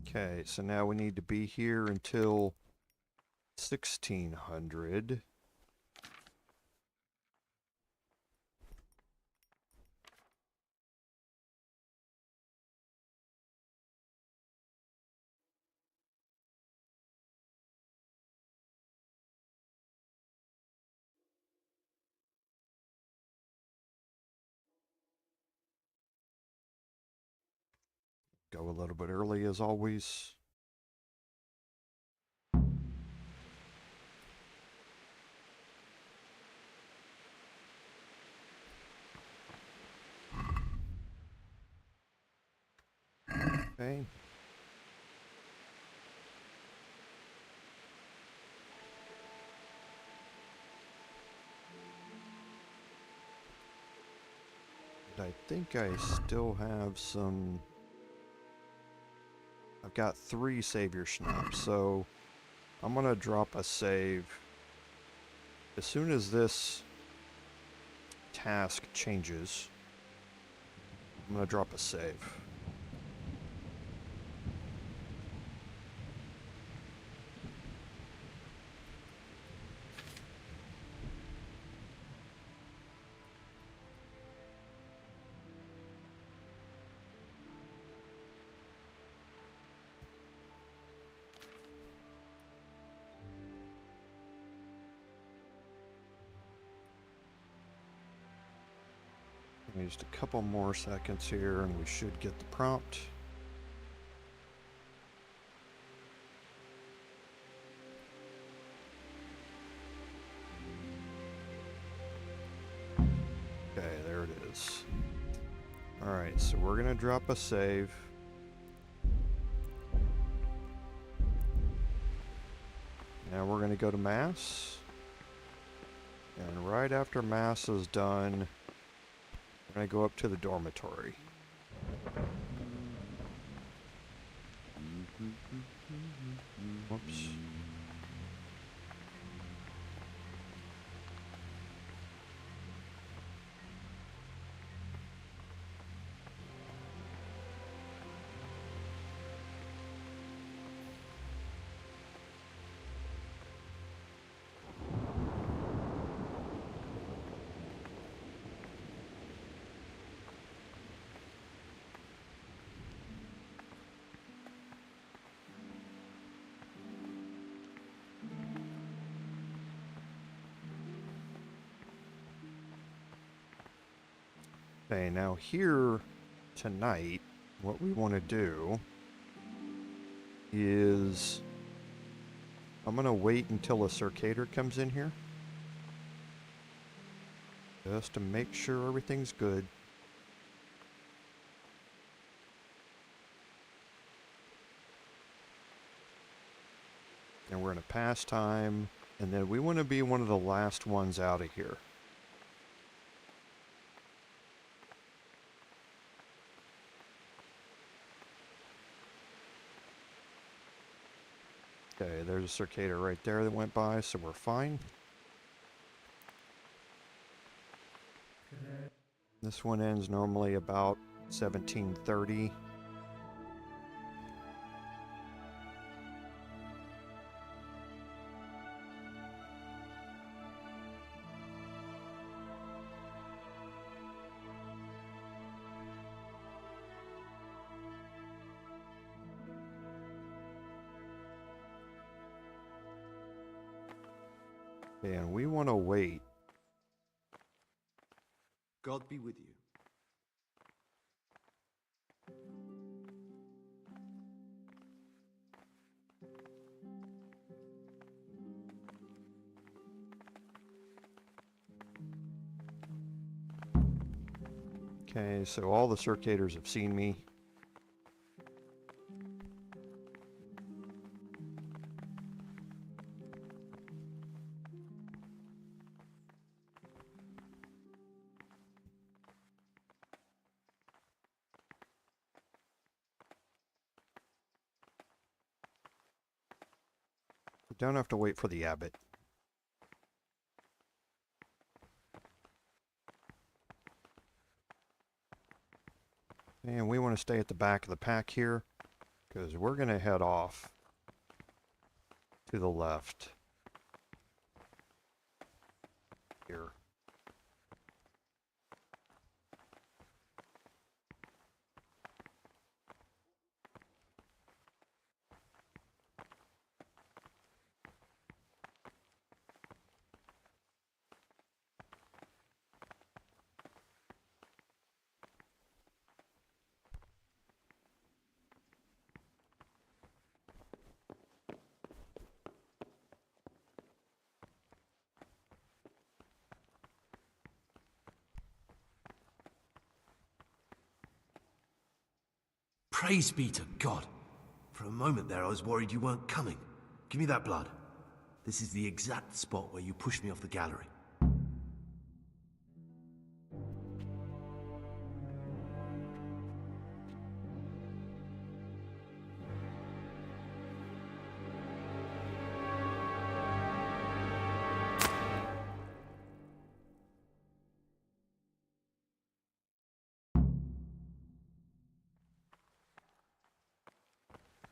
Okay, so now we need to be here until 1600. Go a little bit early as always. Okay. I think I still have some... I've got 3 savior schnapps, so I'm gonna drop a save. As soon as this task changes, I'm gonna drop a save. Just a couple more seconds here and we should get the prompt. Okay, there it is. Alright, so we're gonna drop a save. Now we're gonna go to Mass. And right after Mass is done, we're going to go up to the dormitory. Whoops. Okay, now here tonight, what we want to do is I'm going to wait until a circator comes in here. Just to make sure everything's good. And we're in a pastime, and then we want to be one of the last ones out of here. Okay, there's a circator right there that went by, so we're fine. This one ends normally about 17:30. And we want to wait. God be with you. Okay, so all the circators have seen me. We don't have to wait for the abbot. And we want to stay at the back of the pack here, because we're going to head off to the left here. Praise be to God. For a moment there I was worried you weren't coming. Give me that blood. This is the exact spot where you pushed me off the gallery.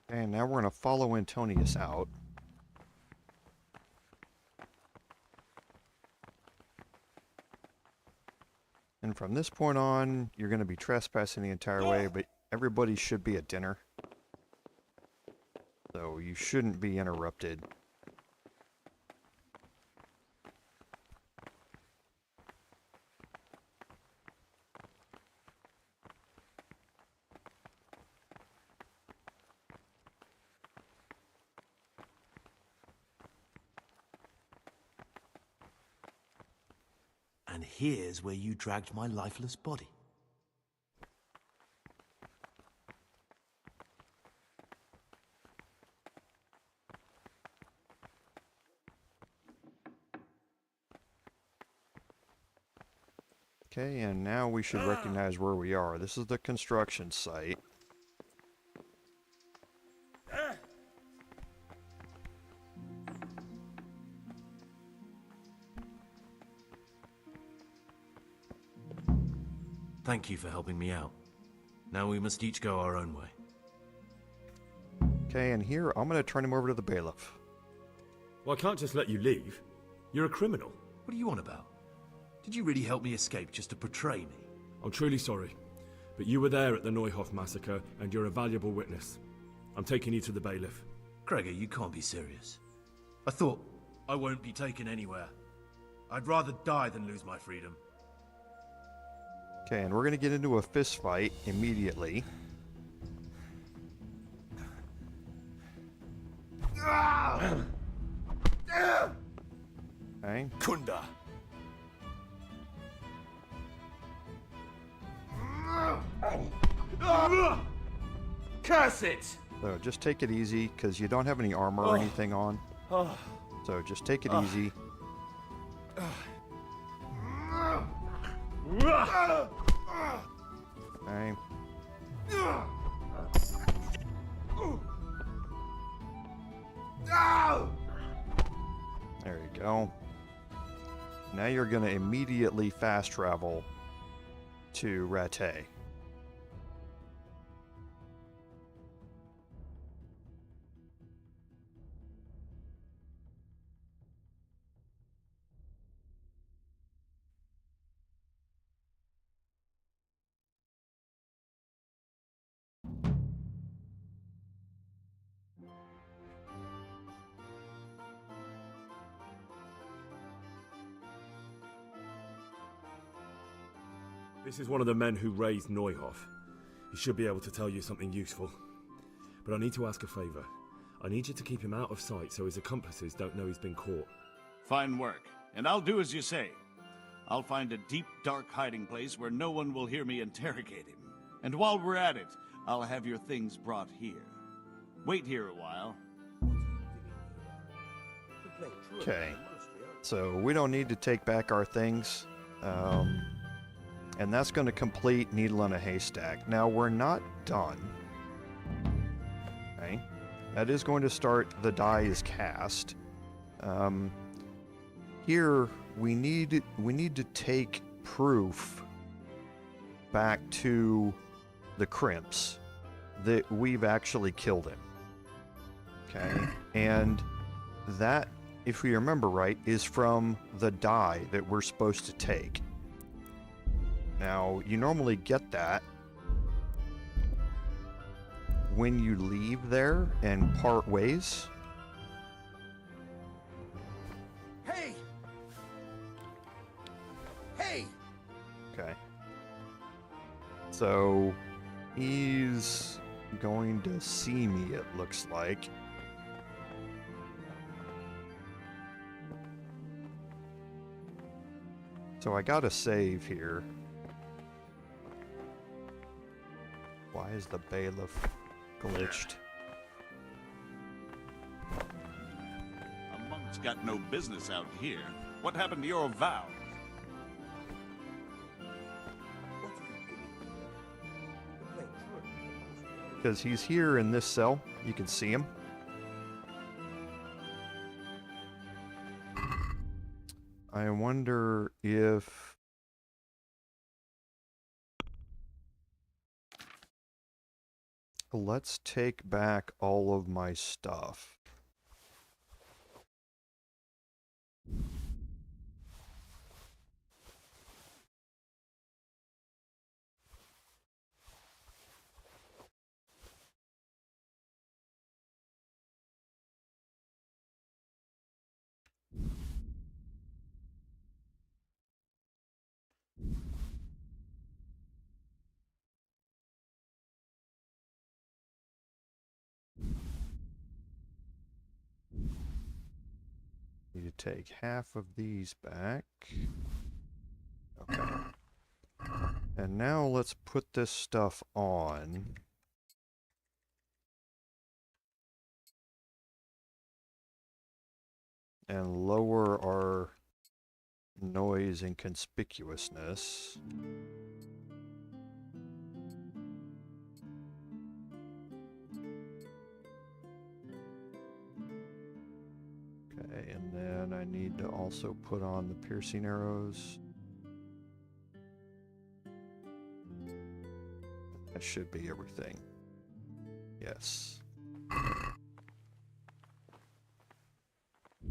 And now we're going to follow Antonius out. And from this point on, you're going to be trespassing the entire way, but everybody should be at dinner. So you shouldn't be interrupted. And here's where you dragged my lifeless body. Okay, and now we should recognize where we are. This is the construction site. Thank you for helping me out. Now we must each go our own way. Okay, and here I'm going to turn him over to the bailiff. Well, I can't just let you leave. You're a criminal. What are you on about? Did you really help me escape just to betray me? I'm truly sorry, but you were there at the Neuhof massacre, and you're a valuable witness. I'm taking you to the bailiff. Gregor, you can't be serious. I thought I won't be taken anywhere. I'd rather die than lose my freedom. Okay, and we're going to get into a fist fight immediately. Okay. Kunda! Curse it! So just take it easy, because you don't have any armor or anything on. So just take it easy. Okay. There you go. Now you're going to immediately fast travel to Rattay. This is one of the men who raised Neuhoff. He should be able to tell you something useful. But I need to ask a favor. I need you to keep him out of sight so his accomplices don't know he's been caught. Fine work, and I'll do as you say. I'll find a deep, dark hiding place where no one will hear me interrogate him. And while we're at it, I'll have your things brought here. Wait here a while. Okay, so we don't need to take back our things. And that's going to complete Needle in a Haystack. Now, we're not done. Okay. That is going to start the die is cast. Here, we need to take proof back to the Crimps that we've actually killed him. Okay. And that, if we remember right, is from the die that we're supposed to take. Now, you normally get that when you leave there and part ways. Hey! Hey! Okay. So, he's going to see me, it looks like. So I gotta save here. Why is the bailiff glitched? A monk's got no business out here. What happened to your vows? Because he's here in this cell. You can see him. I wonder if... Let's take back all of my stuff. Need to take half of these back. Okay. And now let's put this stuff on. And lower our noise and conspicuousness. Okay, and then I need to also put on the piercing arrows. That should be everything. Yes.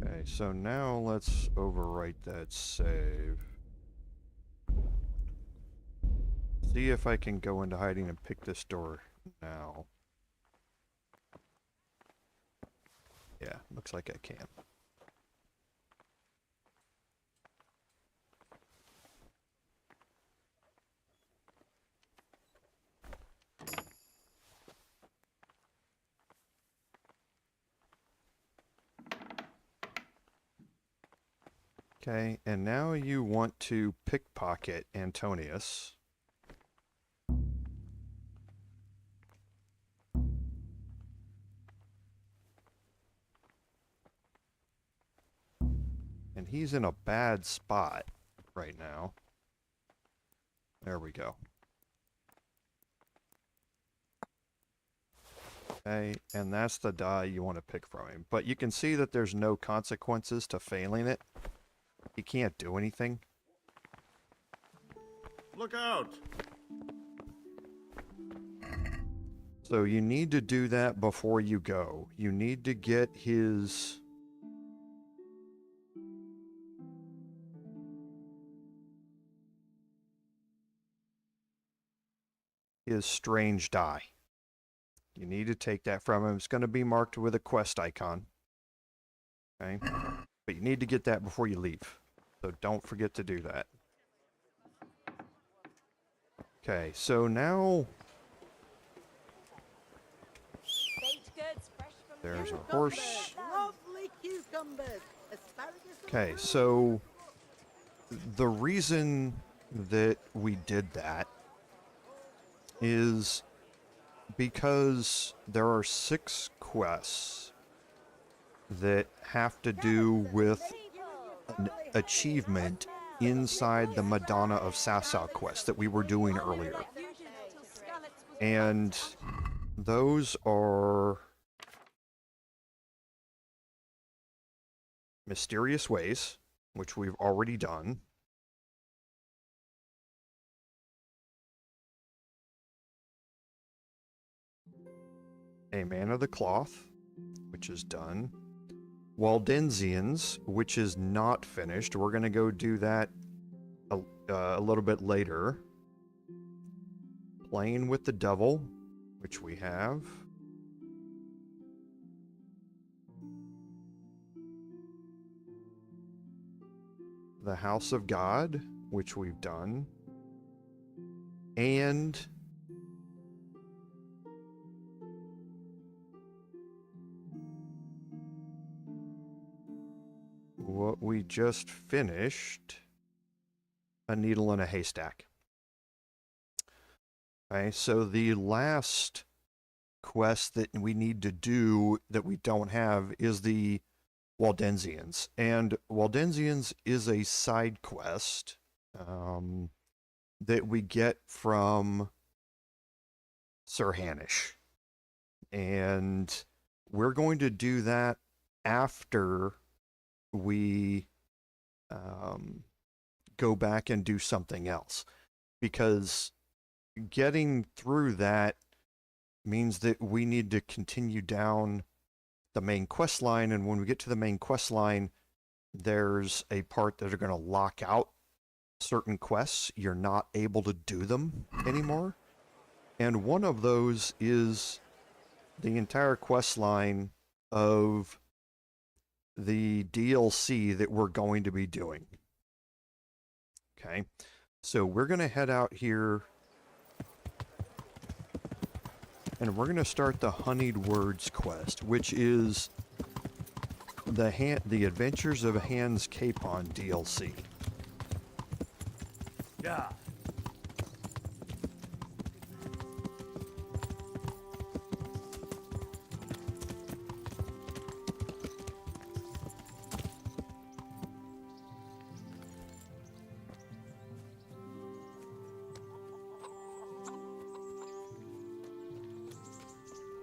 Okay, so now let's overwrite that save. See if I can go into hiding and pick this door now. Yeah, looks like I can. Okay, and now you want to pickpocket Antonius. And he's in a bad spot right now. There we go. Okay, and that's the die you want to pick from him. But you can see that there's no consequences to failing it. He can't do anything. Look out! So you need to do that before you go. You need to get his... strange die. You need to take that from him. It's going to be marked with a quest icon. Okay? But you need to get that before you leave. So don't forget to do that. Okay, so now there's our horse. Lovely cucumbers. Okay, so the reason that we did that is because there are 6 quests that have to do with an achievement inside the Madonna of Sasau quest that we were doing earlier. And those are Mysterious Ways, which we've already done. A Man of the Cloth, which is done. Waldensians, which is not finished. We're going to go do that a little bit later. Playing with the Devil, which we have. The House of God, which we've done. And what we just finished, A Needle in a Haystack. Okay, so the last quest that we need to do that we don't have is the Waldensians. And Waldensians is a side quest that we get from Sir Hanish. And we're going to do that after we go back and do something else, because getting through that means that we need to continue down the main quest line, and when we get to the main quest line, there's a part that are going to lock out certain quests. You're not able to do them anymore, and one of those is the entire quest line of the DLC that we're going to be doing. Okay, so we're going to head out here and we're going to start the Honeyed Words quest, which is the Adventures of Hans Capon DLC. Yeah.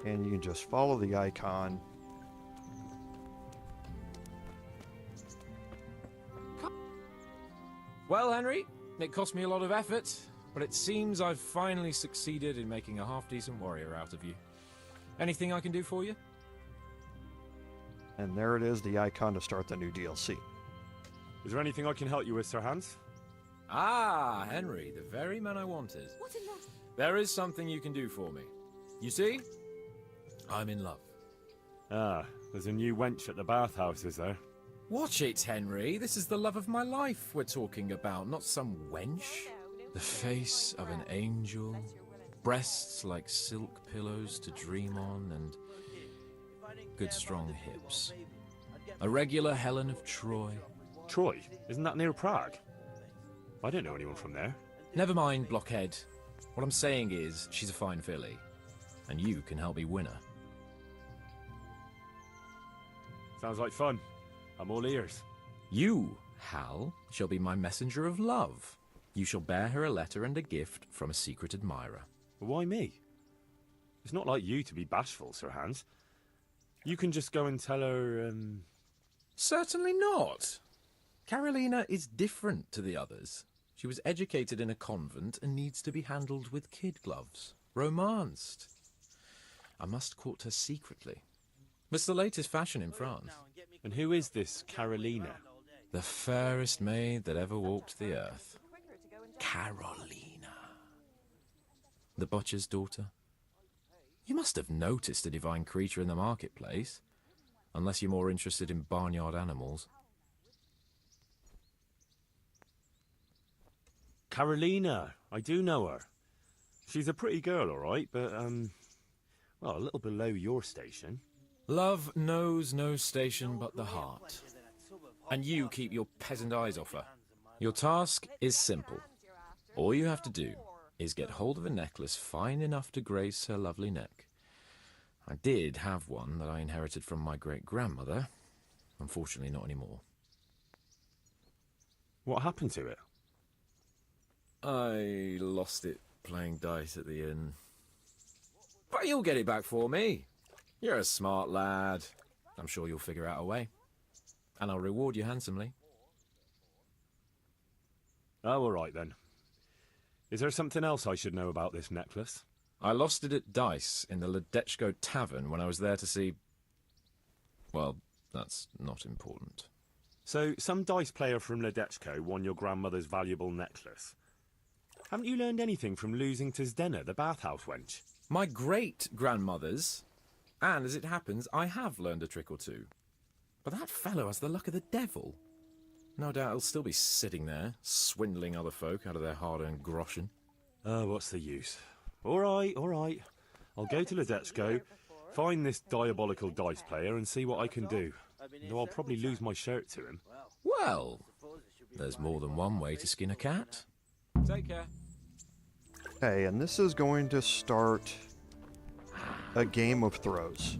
And you can just follow the icon. Well, Henry, it cost me a lot of effort, but it seems I've finally succeeded in making a half-decent warrior out of you. Anything I can do for you? And there it is, the icon to start the new DLC. Is there anything I can help you with, Sir Hans? Ah, Henry, the very man I wanted. There is something you can do for me. You see? I'm in love. Ah, there's a new wench at the bathhouse, is there? Watch it, Henry. This is the love of my life we're talking about, not some wench. The face of an angel, breasts like silk pillows to dream on, and good strong hips. A regular Helen of Troy. Troy? Isn't that near Prague? I don't know anyone from there. Never mind, blockhead. What I'm saying is, she's a fine filly, and you can help me win her. Sounds like fun. I'm all ears. You, Hal, shall be my messenger of love. You shall bear her a letter and a gift from a secret admirer. Why me? It's not like you to be bashful, Sir Hans. You can just go and tell her, Certainly not. Carolina is different to the others. She was educated in a convent and needs to be handled with kid gloves. Romanced. I must court her secretly. It's the latest fashion in France. And who is this Carolina? The fairest maid that ever walked the earth. Carolina. The butcher's daughter. You must have noticed a divine creature in the marketplace. Unless you're more interested in barnyard animals. Carolina. I do know her. She's a pretty girl, all right, but, well, a little below your station. Love knows no station but the heart. And you keep your peasant eyes off her. Your task is simple. All you have to do is get hold of a necklace fine enough to grace her lovely neck. I did have one that I inherited from my great-grandmother. Unfortunately, not anymore. What happened to it? I lost it playing dice at the inn. But you'll get it back for me. You're a smart lad. I'm sure you'll figure out a way. And I'll reward you handsomely. Oh, all right then. Is there something else I should know about this necklace? I lost it at dice in the Ledechko tavern when I was there to see... Well, that's not important. So, some dice player from Ledechko won your grandmother's valuable necklace. Haven't you learned anything from losing to Zdena, the bathhouse wench? My great-grandmother's. And, as it happens, I have learned a trick or two. But that fellow has the luck of the devil. No doubt he'll still be sitting there, swindling other folk out of their hard-earned groschen. Oh, what's the use? All right, all right. I'll go to Ledechko, find this diabolical dice player and see what I can do. Though I'll probably lose my shirt to him. Well, there's more than one way to skin a cat. Take care. Okay, and this is going to start a game of throws.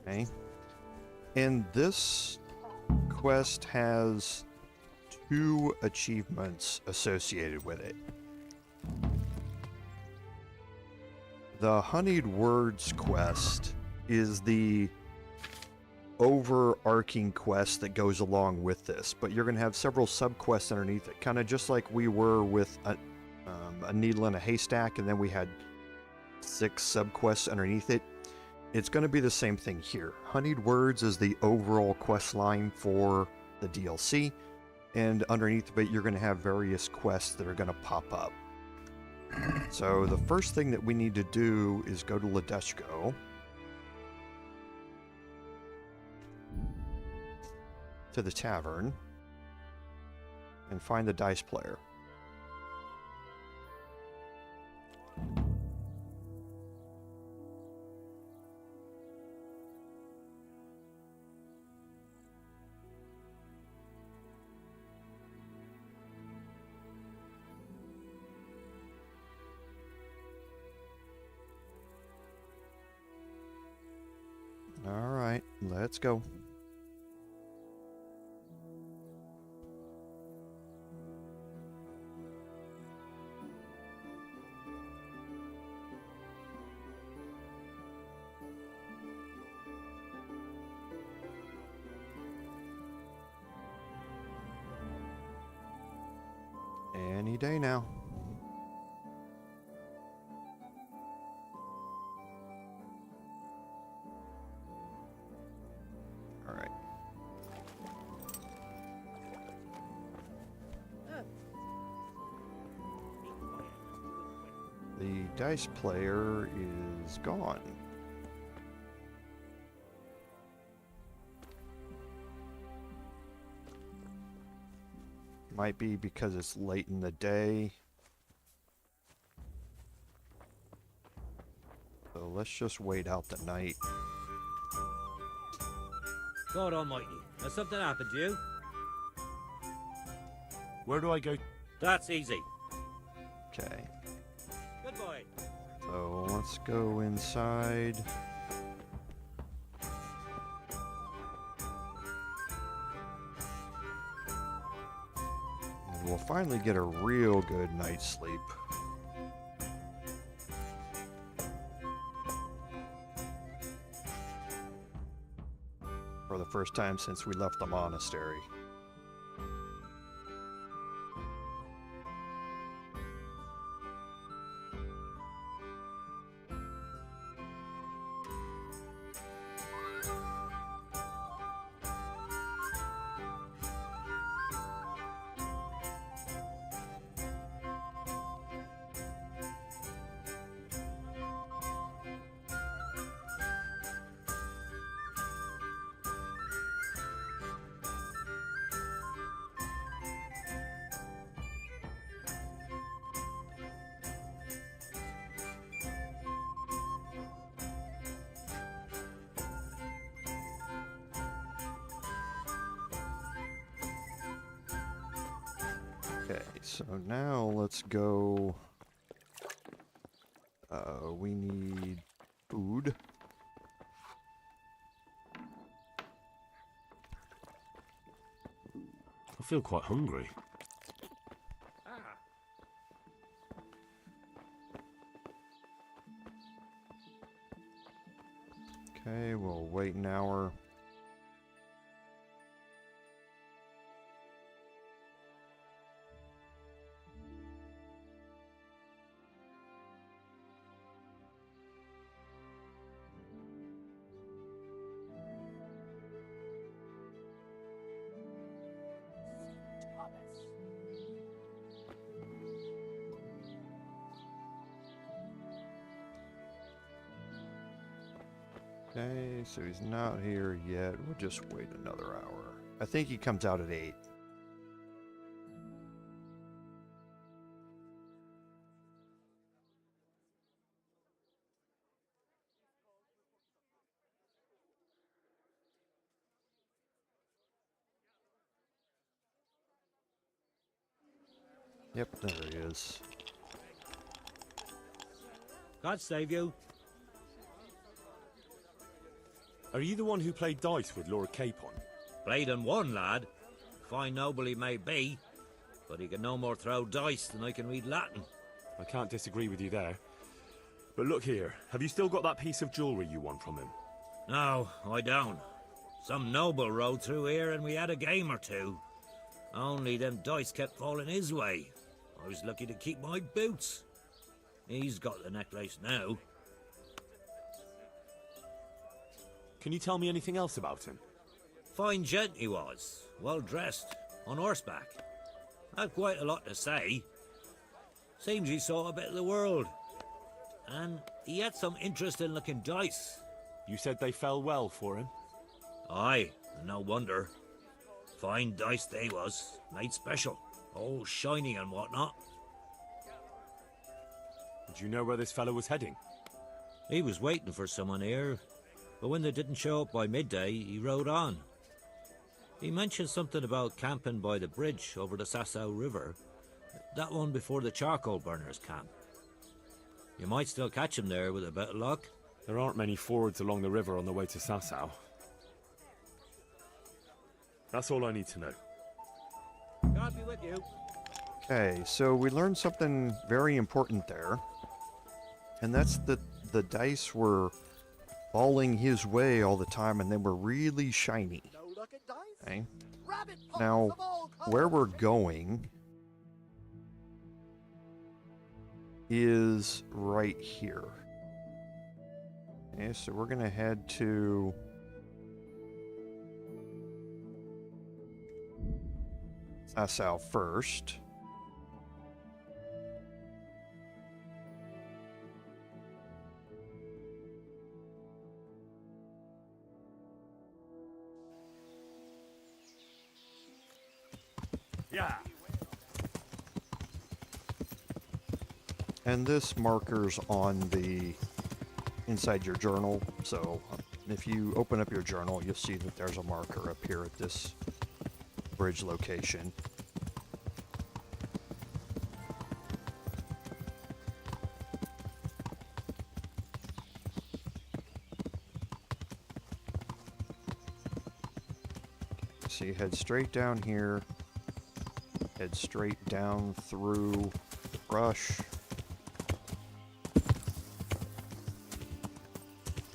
Okay. And this quest has 2 achievements associated with it. The Honeyed Words quest is the overarching quest that goes along with this, but you're going to have several subquests underneath it, kind of just like we were with a needle in a haystack, and then we had 6 subquests underneath it. It's going to be the same thing here. Honeyed Words is the overall quest line for the DLC, and underneath of it you're going to have various quests that are going to pop up. So the first thing that we need to do is go to Ledechko, to the tavern, and find the dice player. All right, let's go. Any day now. All right. The dice player is gone. Might be because it's late in the day. So let's just wait out the night. God almighty, has something happened to you? Where do I go? That's easy. Okay. Good boy. So let's go inside. And we'll finally get a real good night's sleep. For the first time since we left the monastery. Okay, so now let's go. We need food. I feel quite hungry. Okay, we'll wait an hour. Okay, so he's not here yet. We'll just wait another hour. I think he comes out at 8. Yep, there he is. God save you. Are you the one who played dice with Lord Capon? Played and won, lad. Fine noble he may be, but he can no more throw dice than I can read Latin. I can't disagree with you there. But look here, have you still got that piece of jewellery you won from him? No, I don't. Some noble rode through here and we had a game or two. Only them dice kept falling his way. I was lucky to keep my boots. He's got the necklace now. Can you tell me anything else about him? Fine gent he was, well dressed, on horseback. Had quite a lot to say. Seems he saw a bit of the world. And he had some interesting looking dice. You said they fell well for him? Aye, and no wonder. Fine dice they was, made special. All shiny and whatnot. Did you know where this fellow was heading? He was waiting for someone here, but when they didn't show up by midday, he rode on. He mentioned something about camping by the bridge over the Sasau River. That one before the charcoal burners camp. You might still catch him there with a bit of luck. There aren't many fords along the river on the way to Sasau. That's all I need to know. God be with you. Okay, so we learned something very important there. And that's that the dice were falling his way all the time and they were really shiny. Okay. Now, where we're going is right here. Okay, so we're going to head to Sasau first. Yeah. And this marker's on the inside your journal, so if you open up your journal, you'll see that there's a marker up here at this bridge location. So you head straight down here, head straight down through the brush.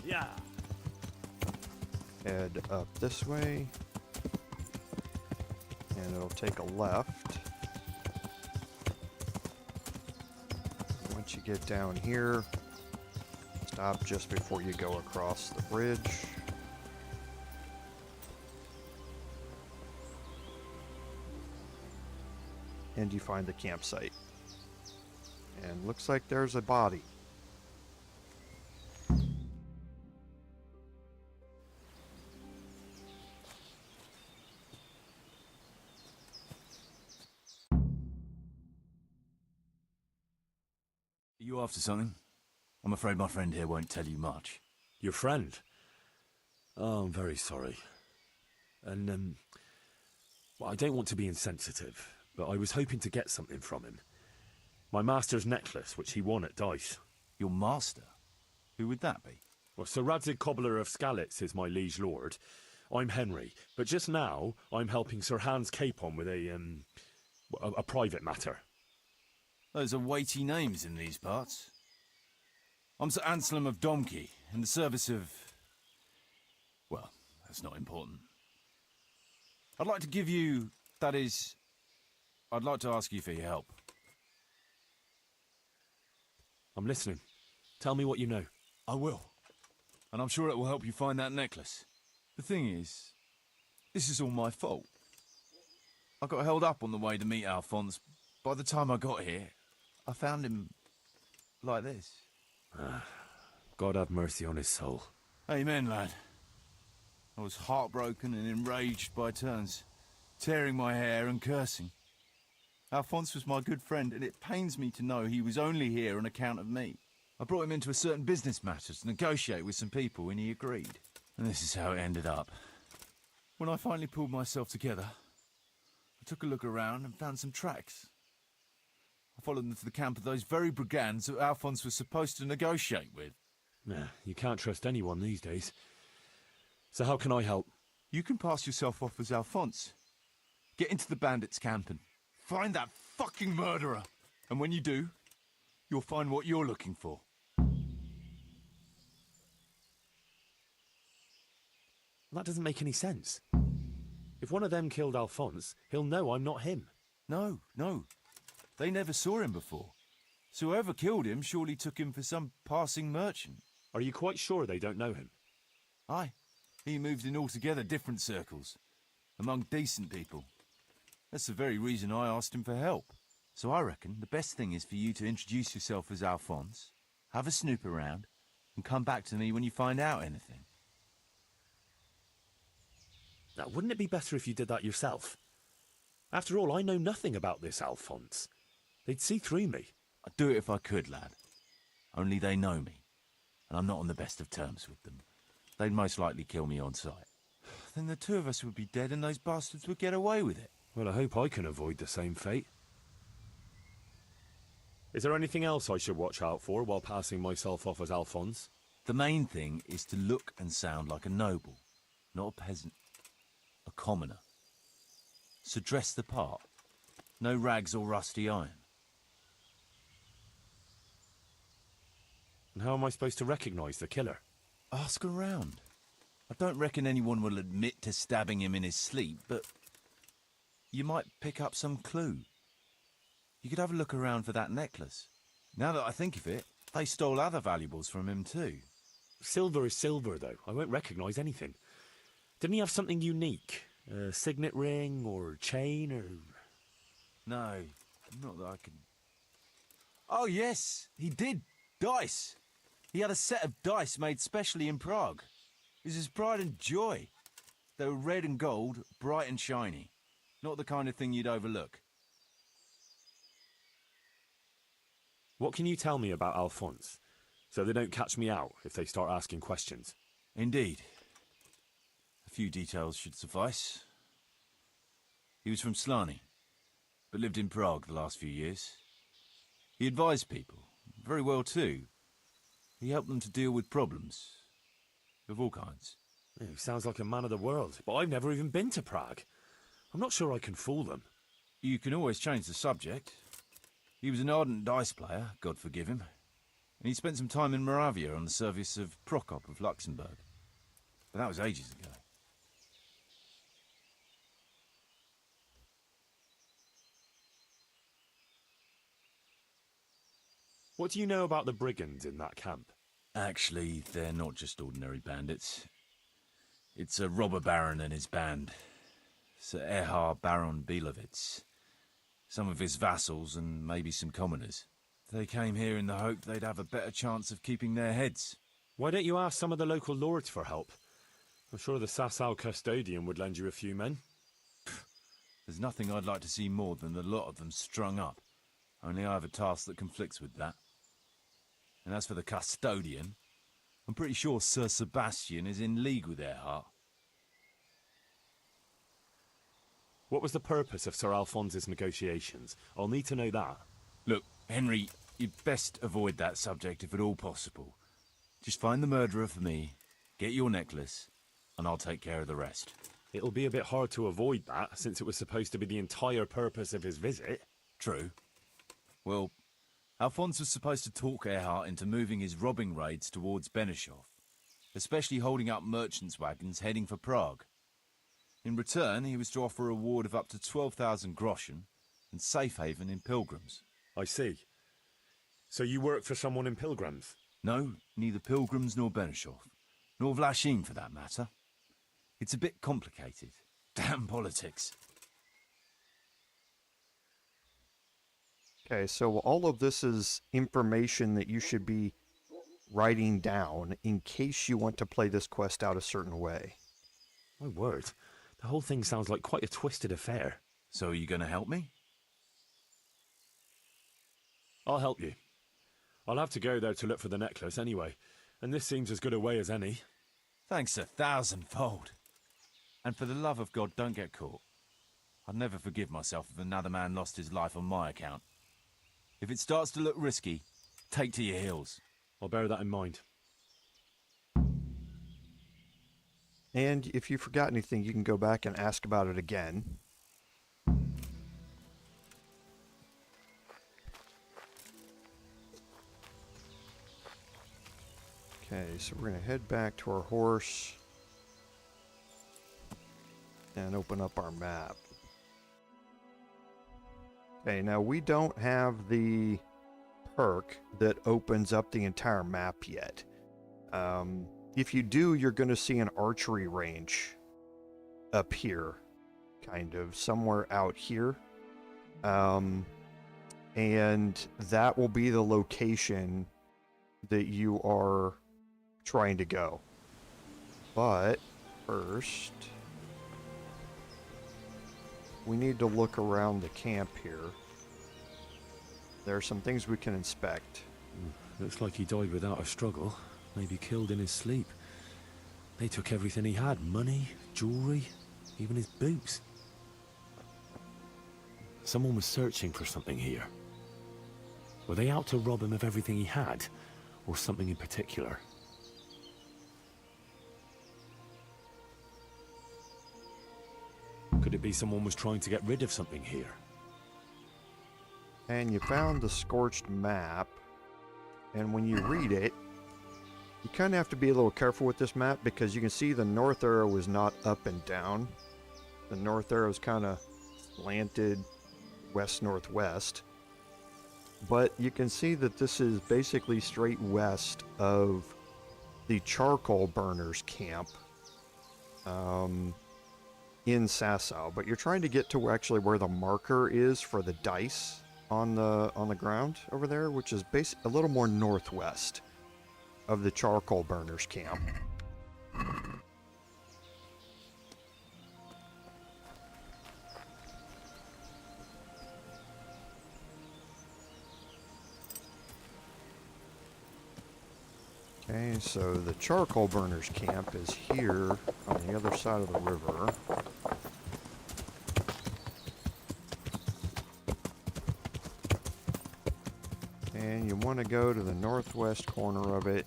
Yeah. Head up this way, and it'll take a left. Once you get down here, stop just before you go across the bridge. And you find the campsite. And looks like there's a body. Are you after something? I'm afraid my friend here won't tell you much. Your friend? Oh, I'm very sorry. And, well, I don't want to be insensitive, but I was hoping to get something from him. My master's necklace, which he won at dice. Your master? Who would that be? Well, Sir Radzig Cobbler of Skalitz is my liege lord. I'm Henry, but just now I'm helping Sir Hans Capon with a private matter. Those are weighty names in these parts. I'm Sir Anselm of Domkey, in the service of... well, that's not important. I'd like to give you... that is... I'd like to ask you for your help. I'm listening. Tell me what you know. I will. And I'm sure it will help you find that necklace. The thing is, this is all my fault. I got held up on the way to meet Alphonse. By the time I got here, I found him like this. God have mercy on his soul. Amen, lad. I was heartbroken and enraged by turns, tearing my hair and cursing. Alphonse was my good friend, and it pains me to know he was only here on account of me. I brought him into a certain business matter to negotiate with some people, and he agreed. And this is how it ended up. When I finally pulled myself together, I took a look around and found some tracks. I followed them to the camp of those very brigands that Alphonse was supposed to negotiate with. Nah, you can't trust anyone these days. So how can I help? You can pass yourself off as Alphonse. Get into the bandits' camp and find that fucking murderer. And when you do, you'll find what you're looking for. That doesn't make any sense. If one of them killed Alphonse, he'll know I'm not him. No. They never saw him before. So whoever killed him surely took him for some passing merchant. Are you quite sure they don't know him? Aye. He moved in altogether different circles, among decent people. That's the very reason I asked him for help. So I reckon the best thing is for you to introduce yourself as Alphonse, have a snoop around, and come back to me when you find out anything. Now, wouldn't it be better if you did that yourself? After all, I know nothing about this Alphonse. They'd see through me. I'd do it if I could, lad. Only they know me, and I'm not on the best of terms with them. They'd most likely kill me on sight. Then the two of us would be dead and those bastards would get away with it. Well, I hope I can avoid the same fate. Is there anything else I should watch out for while passing myself off as Alphonse? The main thing is to look and sound like a noble, not a peasant. A commoner. So dress the part. No rags or rusty iron. And how am I supposed to recognise the killer? Ask around. I don't reckon anyone will admit to stabbing him in his sleep, but you might pick up some clue. You could have a look around for that necklace. Now that I think of it, they stole other valuables from him too. Silver is silver, though. I won't recognise anything. Didn't he have something unique? A signet ring or chain or... No, not that I can... Oh yes, he did. Dice. He had a set of dice made specially in Prague. It was his pride and joy. They were red and gold, bright and shiny. Not the kind of thing you'd overlook. What can you tell me about Alphonse, so they don't catch me out if they start asking questions? Indeed. A few details should suffice. He was from Slani, but lived in Prague the last few years. He advised people, very well too. He helped them to deal with problems, of all kinds. Yeah, he sounds like a man of the world, but I've never even been to Prague. I'm not sure I can fool them. You can always change the subject. He was an ardent dice player, God forgive him, and he spent some time in Moravia on the service of Prokop of Luxembourg. But that was ages ago. What do you know about the brigands in that camp? Actually, they're not just ordinary bandits. It's a robber baron and his band. Sir Erhard Baron Bielowitz. Some of his vassals and maybe some commoners. They came here in the hope they'd have a better chance of keeping their heads. Why don't you ask some of the local lords for help? I'm sure the Sasau custodian would lend you a few men. There's nothing I'd like to see more than the lot of them strung up. Only I have a task that conflicts with that. And as for the custodian, I'm pretty sure Sir Sebastian is in league with Erhard. What was the purpose of Sir Alphonse's negotiations? I'll need to know that. Look, Henry, you'd best avoid that subject if at all possible. Just find the murderer for me, get your necklace, and I'll take care of the rest. It'll be a bit hard to avoid that, since it was supposed to be the entire purpose of his visit. True. Well, Alphonse was supposed to talk Erhard into moving his robbing raids towards Benešov, especially holding up merchants' wagons heading for Prague. In return, he was to offer a reward of up to 12,000 groschen and safe haven in Pilgrims. I see. So you work for someone in Pilgrims? No, neither Pilgrims nor Benešov, nor Vlachin for that matter. It's a bit complicated. Damn politics. Okay, so all of this is information that you should be writing down in case you want to play this quest out a certain way. My word, the whole thing sounds like quite a twisted affair. So are you going to help me? I'll help you. I'll have to go there to look for the necklace anyway, and this seems as good a way as any. Thanks 1,000-fold. And for the love of God, don't get caught. I'd never forgive myself if another man lost his life on my account. If it starts to look risky, take to your heels. I'll bear that in mind. And if you forgot anything, you can go back and ask about it again. Okay, so we're going to head back to our horse and open up our map. Okay, now we don't have the perk that opens up the entire map yet. If you do, you're going to see an archery range up here, kind of somewhere out here. And that will be the location that you are trying to go. But first, we need to look around the camp here. There are some things we can inspect. Looks like he died without a struggle. Maybe killed in his sleep. They took everything he had. Money, jewelry, even his boots. Someone was searching for something here. Were they out to rob him of everything he had? Or something in particular? Could it be someone was trying to get rid of something here? And you found the scorched map. And when you read it, you kind of have to be a little careful with this map because you can see the north arrow is not up and down. The north arrow is kind of slanted west-northwest. But you can see that this is basically straight west of the charcoal burners camp in Sasau. But you're trying to get to actually where the marker is for the dice on the ground over there, which is a little more northwest of the charcoal burners camp. Okay, so the charcoal burners camp is here on the other side of the river. And you want to go to the northwest corner of it.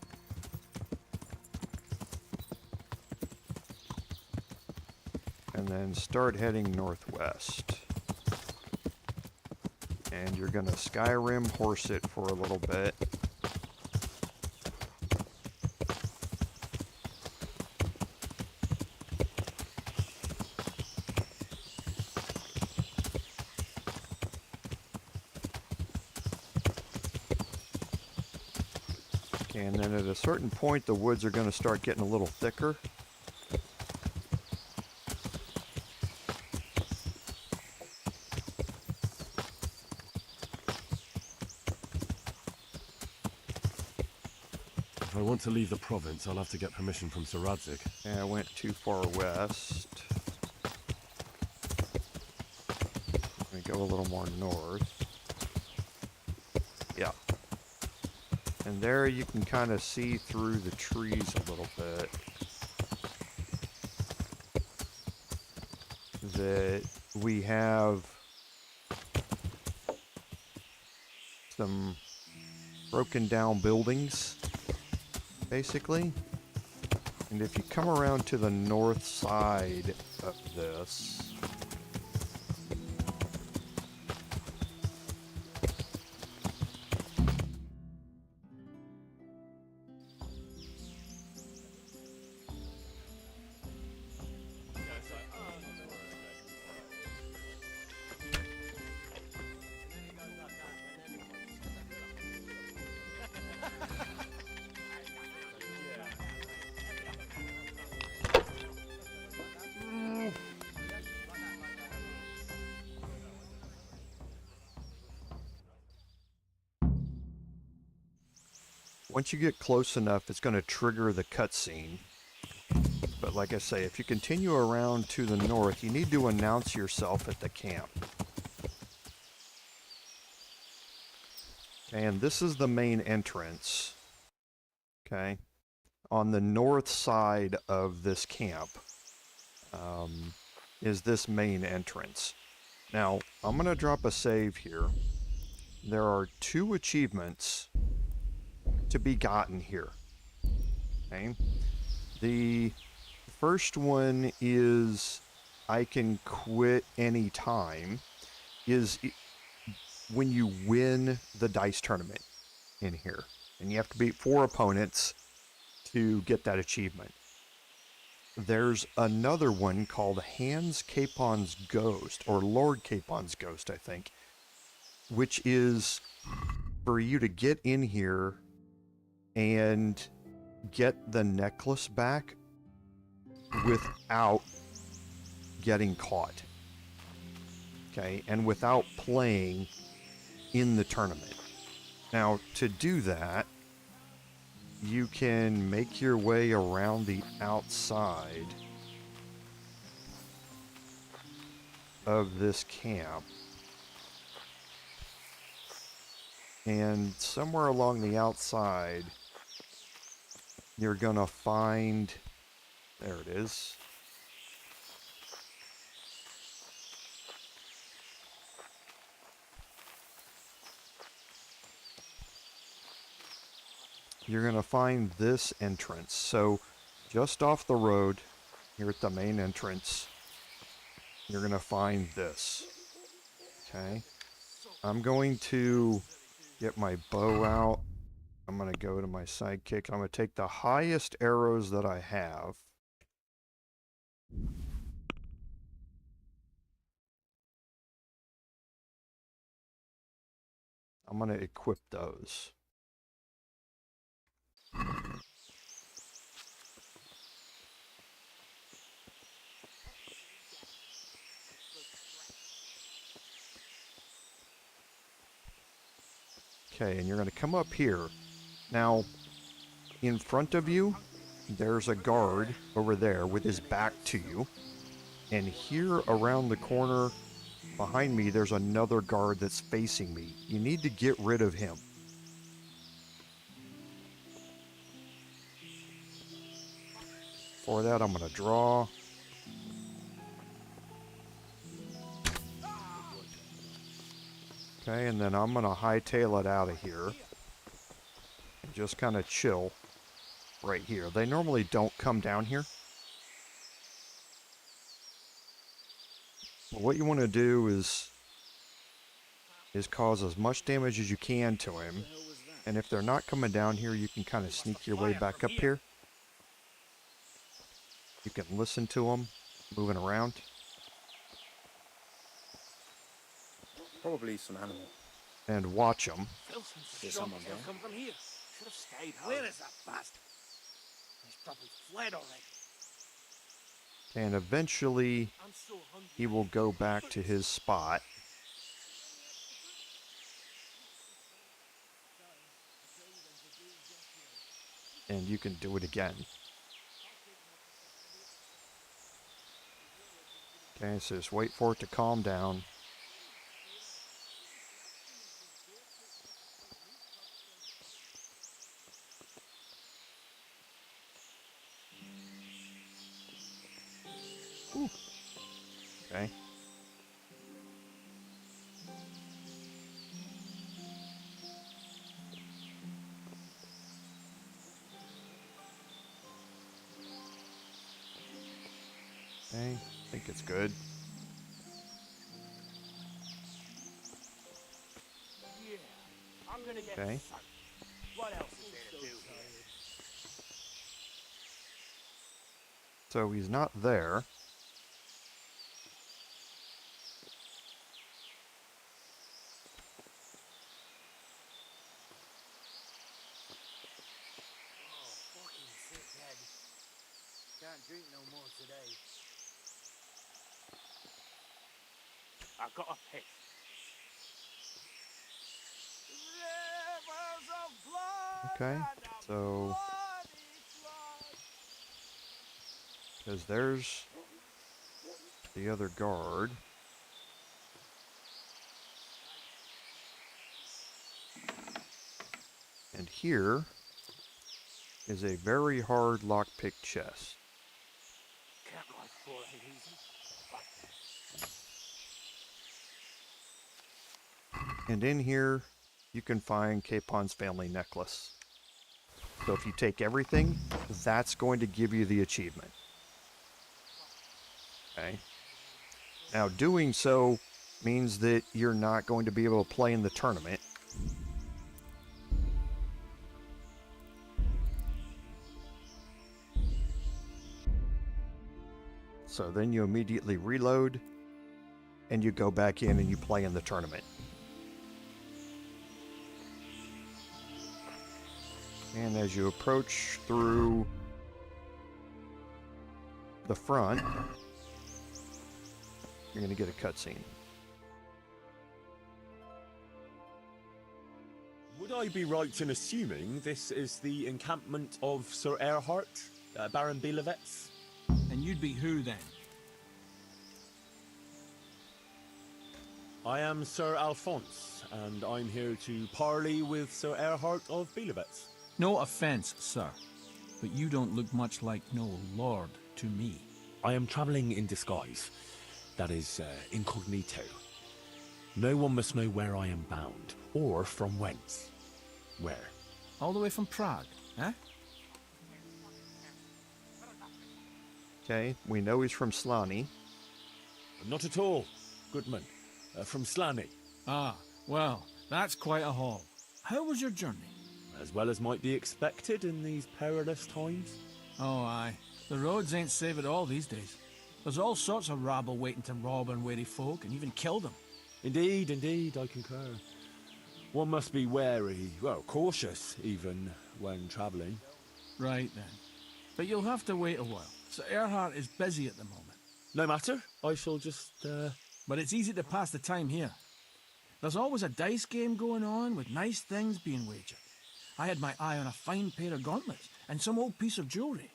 And then start heading northwest. And you're going to Skyrim horse it for a little bit. And then at a certain point, the woods are going to start getting a little thicker. If I want to leave the province, I'll have to get permission from Sir Radzig. Yeah, I went too far west. Let me go a little more north. Yeah. And there you can kind of see through the trees a little bit that we have some broken down buildings, basically. And if you come around to the north side of this, once you get close enough, it's going to trigger the cutscene. But like I say, if you continue around to the north, you need to announce yourself at the camp. And this is the main entrance. Okay. On the north side of this camp is this main entrance. Now, I'm going to drop a save here. There are 2 achievements to be gotten here. Okay. The first one is I can quit any time, is when you win the dice tournament in here. And you have to beat 4 opponents to get that achievement. There's another one called Hans Capon's Ghost, or Lord Capon's Ghost, I think, which is for you to get in here and get the necklace back without getting caught. Okay, and without playing in the tournament. Now, to do that, you can make your way around the outside of this camp. And somewhere along the outside, you're gonna find, there it is. You're going to find this entrance. So just off the road, here at the main entrance, you're going to find this. Okay. I'm going to get my bow out. I'm going to go to my sidekick. I'm going to take the highest arrows that I have. I'm going to equip those. Okay, and you're going to come up here. Now, in front of you, there's a guard over there with his back to you. And here around the corner behind me, there's another guard that's facing me. You need to get rid of him. For that, I'm going to draw. Okay, and then I'm going to hightail it out of here. And just kind of chill right here. They normally don't come down here. But what you want to do is cause as much damage as you can to him. And if they're not coming down here, you can kind of sneak your way back up here. You can listen to them moving around. Probably some animal. And watch them. There's someone there. Come from here. Should have stayed home. Where is that bastard? He's probably fled already. And eventually, he will go back to his spot. And you can do it again. Okay, so just wait for it to calm down. Ooh. Okay. Okay, I think it's good. Yeah, I'm gonna get Okay. soaked. What else is there to do here? So he's not there. Oh, fucking sick head. Can't drink no more today. I've got a piss. Rivers of blood. Okay, so because there's the other guard. And here is a very hard lockpick chest. Can't my forehead easy. And in here, you can find Capon's family necklace. So if you take everything, that's going to give you the achievement. Okay. Now doing so means that you're not going to be able to play in the tournament. So then you immediately reload and you go back in and you play in the tournament. And as you approach through the front, you're going to get a cutscene. Would I be right in assuming this is the encampment of Sir Erhard, Baron Bielewitz? And you'd be who then? I am Sir Alphonse, and I'm here to parley with Sir Erhard of Bielewitz. No offence, sir, but you don't look much like no lord to me. I am travelling in disguise. That is, incognito. No one must know where I am bound, or from whence. Where? All the way from Prague, eh? Okay, we know he's from Slani. Not at all, Goodman. From Slani. Ah, well, that's quite a haul. How was your journey? As well as might be expected in these perilous times. Oh, aye. The roads ain't safe at all these days. There's all sorts of rabble waiting to rob unwary folk and even kill them. Indeed, indeed, I concur. One must be wary, well, cautious even, when travelling. Right then. But you'll have to wait a while. Sir Erhard is busy at the moment. No matter, I shall just, But it's easy to pass the time here. There's always a dice game going on with nice things being wagered. I had my eye on a fine pair of gauntlets and some old piece of jewellery.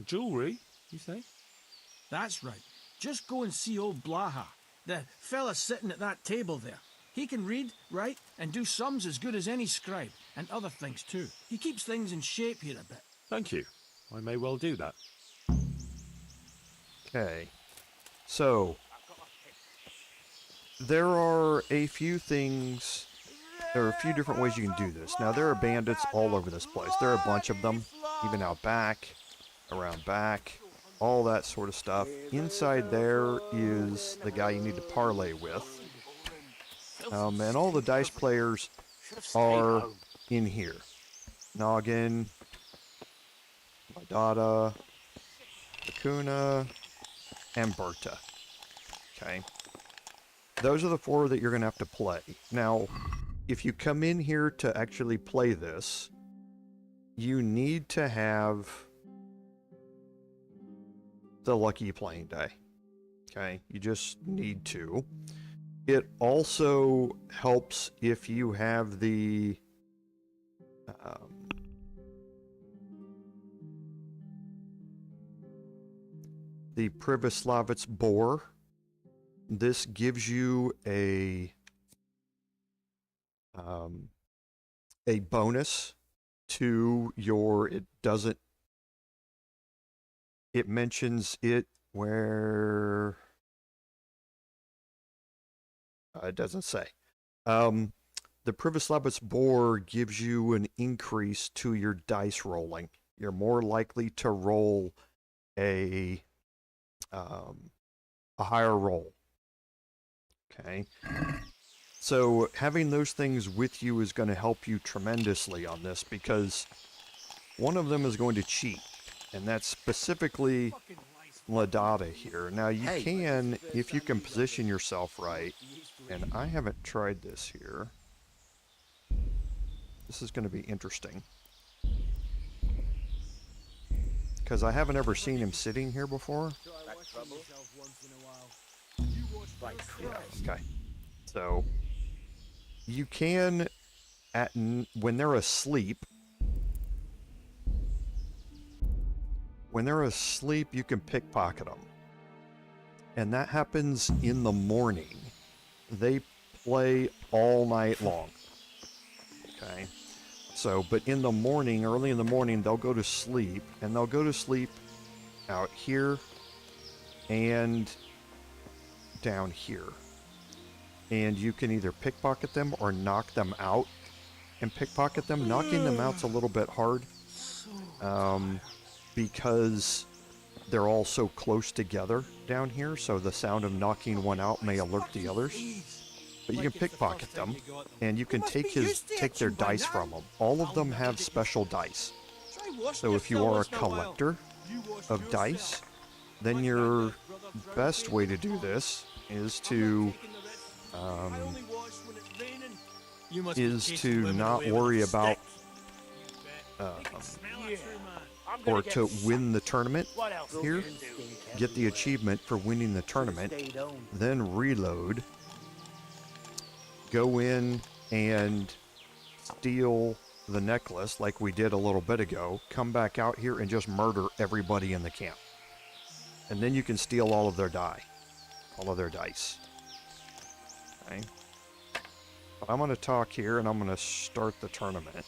Jewellery, you say? That's right. Just go and see old Blaha, the fella sitting at that table there. He can read, write, and do sums as good as any scribe, and other things too. He keeps things in shape here a bit. Thank you. I may well do that. Okay, so there are a few things, there are a few different ways you can do this. Now there are bandits all over this place. There are a bunch of them, even out back, around back, all that sort of stuff. Inside there is the guy you need to parlay with. And all the dice players are in here. Noggin, Madada, Lacuna, and Berta. Okay. Those are the four that you're going to have to play. Now, if you come in here to actually play this, you need to have the lucky playing day. Okay, you just need to. It also helps if you have the Privoslavets boar. This gives you a bonus to your, it mentions it where, it doesn't say. The Privoslavets boar gives you an increase to your dice rolling. You're more likely to roll a a higher roll. Okay. So having those things with you is going to help you tremendously on this, because one of them is going to cheat, and that's specifically Ladada here. Now you can, if you can position yourself right, and I haven't tried this here. This is going to be interesting, because I haven't ever seen him sitting here before. Yeah, okay. So you can, when they're asleep, you can pickpocket them. And that happens in the morning. They play all night long. Okay. So, but in the morning, early in the morning, they'll go to sleep, and they'll go to sleep out here and down here. And you can either pickpocket them or knock them out and pickpocket them. Knocking them out's a little bit hard, because they're all so close together down here, so the sound of knocking one out may alert the others. But you can pickpocket them, and you can take their dice from them. All of them have special dice. So if you are a collector of dice, then your best way to do this is to not worry about or to win the tournament here, get the achievement for winning the tournament, then reload, go in and steal the necklace like we did a little bit ago, come back out here and just murder everybody in the camp. And then you can steal all of their dice. Okay. But I'm going to talk here, and I'm going to start the tournament.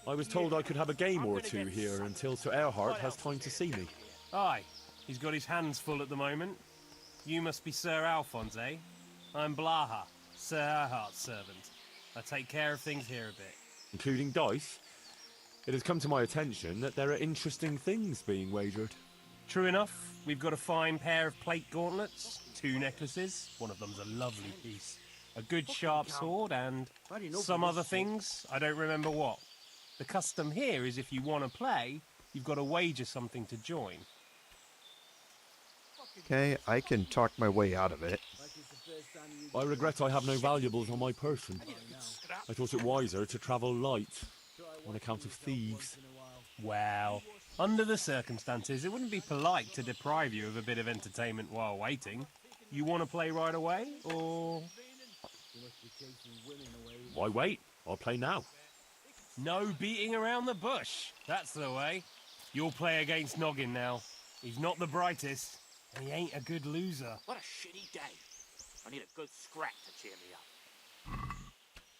I was told I could have a game or two here until Sir Erhard has time to see me. Aye, he's got his hands full at the moment. You must be Sir Alphonse, eh? I'm Blaha, Sir Erhard's servant. I take care of things here a bit. Including dice? It has come to my attention that there are interesting things being wagered. True enough. We've got a fine pair of plate gauntlets, 2 necklaces, one of them's a lovely piece, a good sharp sword, and some other things, I don't remember what. The custom here is if you want to play, you've got to wager something to join. Okay, I can talk my way out of it. I regret I have no valuables on my person. I thought it wiser to travel light, on account of thieves. Well, under the circumstances, it wouldn't be polite to deprive you of a bit of entertainment while waiting. You want to play right away, or...? Why wait? I'll play now. No beating around the bush. That's the way. You'll play against Noggin now. He's not the brightest, and he ain't a good loser. What a shitty day. I need a good scrap to cheer me up.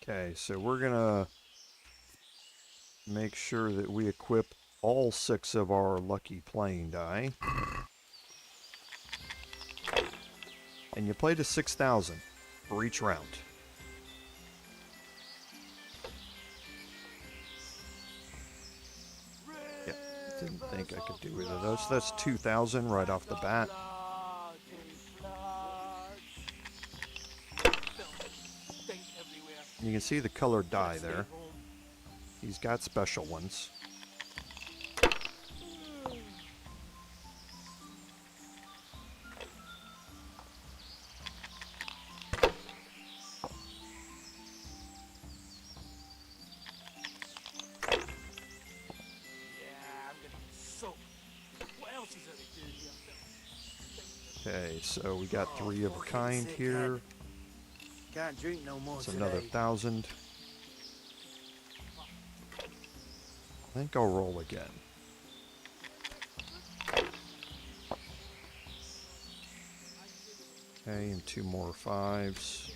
Okay, so we're gonna make sure that we equip all 6 of our lucky playing die. And you play to 6,000 for each round. Yeah, didn't think I could do either of those. So that's 2,000 right off the bat. You can see the colored die there. He's got special ones. Okay, so we got 3 of a kind here. Can't drink no more. It's another 1,000. I think I'll roll again. Okay, and 2 more 5s.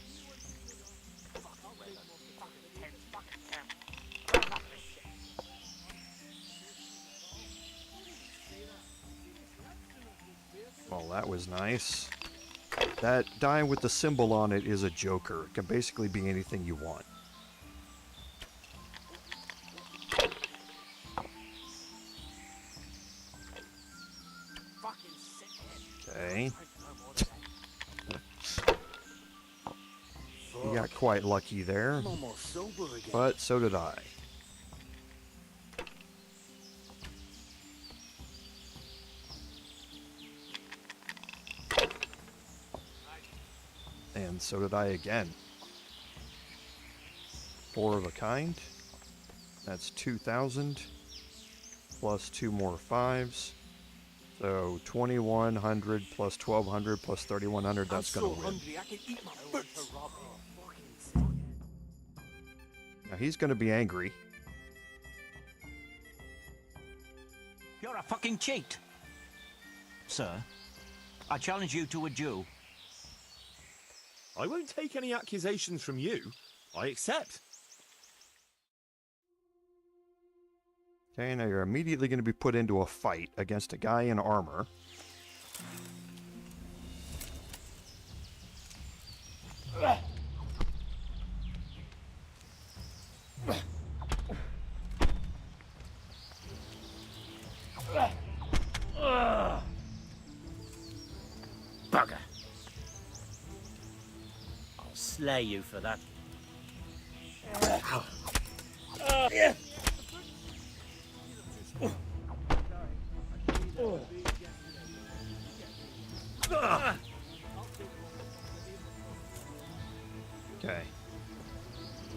Well, that was nice. That die with the symbol on it is a joker. It can basically be anything you want. Okay. You got quite lucky there. I'm almost sober again. But so did I. And so did I again. 4 of a kind. That's 2,000. Plus 2 more 5s. So 2,100 plus 1,200 plus 3,100. That's going to win. Hungry, I can eat my boots. Now he's going to be angry. You're a fucking cheat. Sir, I challenge you to a duel. I won't take any accusations from you. I accept. Okay, now you're immediately going to be put into a fight against a guy in armor. Bugger. I'll slay you for that. Okay.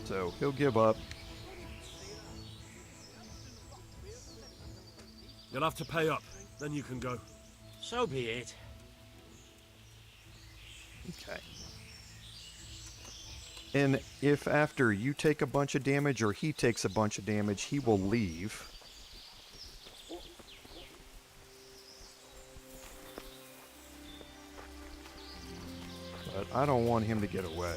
So he'll give up. You'll have to pay up, then you can go. So be it. Okay. And if after you take a bunch of damage or he takes a bunch of damage, he will leave. But I don't want him to get away.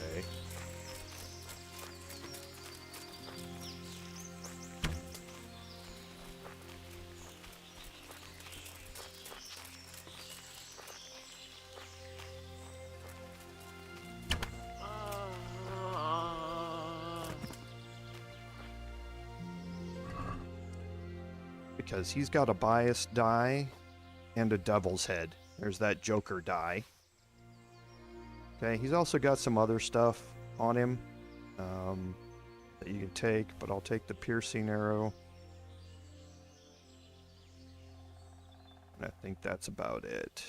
Because he's got a bias die and a devil's head. There's that Joker die. Okay, he's also got some other stuff on him that you can take, but I'll take the piercing arrow. And I think that's about it.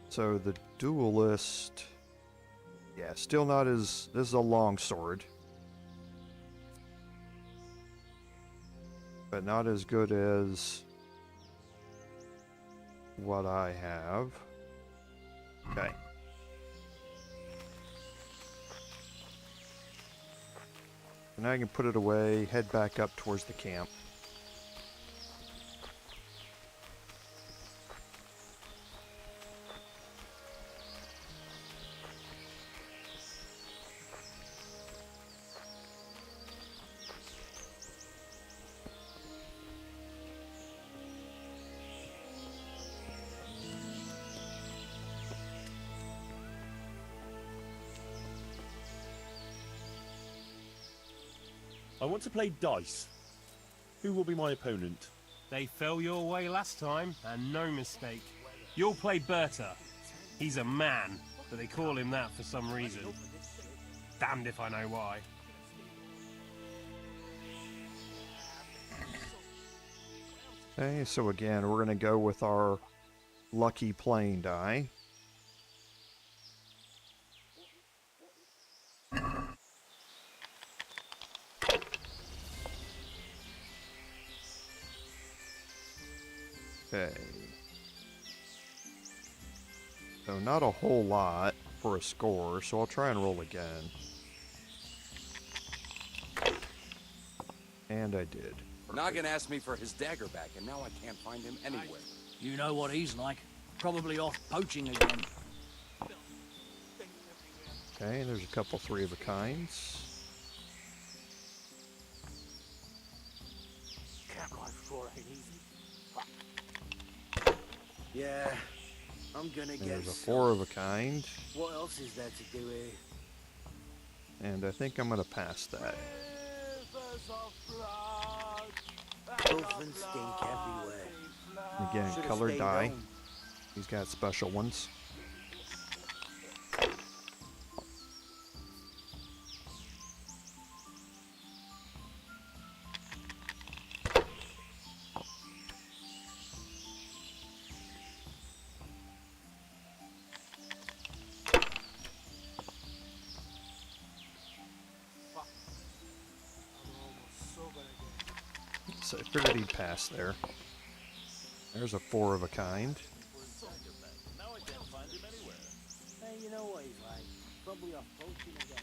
So the duelist, yeah, still not as, this is a long sword. But not as good as what I have. Okay. And now I can put it away, head back up towards the camp. I want to play dice. Who will be my opponent? They fell your way last time, and no mistake. You'll play Berta. He's a man, but they call him that for some reason. Damned if I know why. Okay, so again, we're going to go with our lucky playing die. Okay. So not a whole lot for a score, so I'll try and roll again. And I did. Noggin asked me for his dagger back, and now I can't find him anywhere. You know what he's like. Probably off poaching again. Okay, there's a couple 3 of a kinds. Camp life sure ain't easy. Yeah, I'm gonna get There's a 4 of a kind. What else is there to do here? And I think I'm gonna pass that. Filth and stink everywhere. Again, Should've colored stayed dye. home. He's got special ones. So I figured he'd pass there. There's a 4 of a kind. Hey, you know what he's like. Probably off poaching again.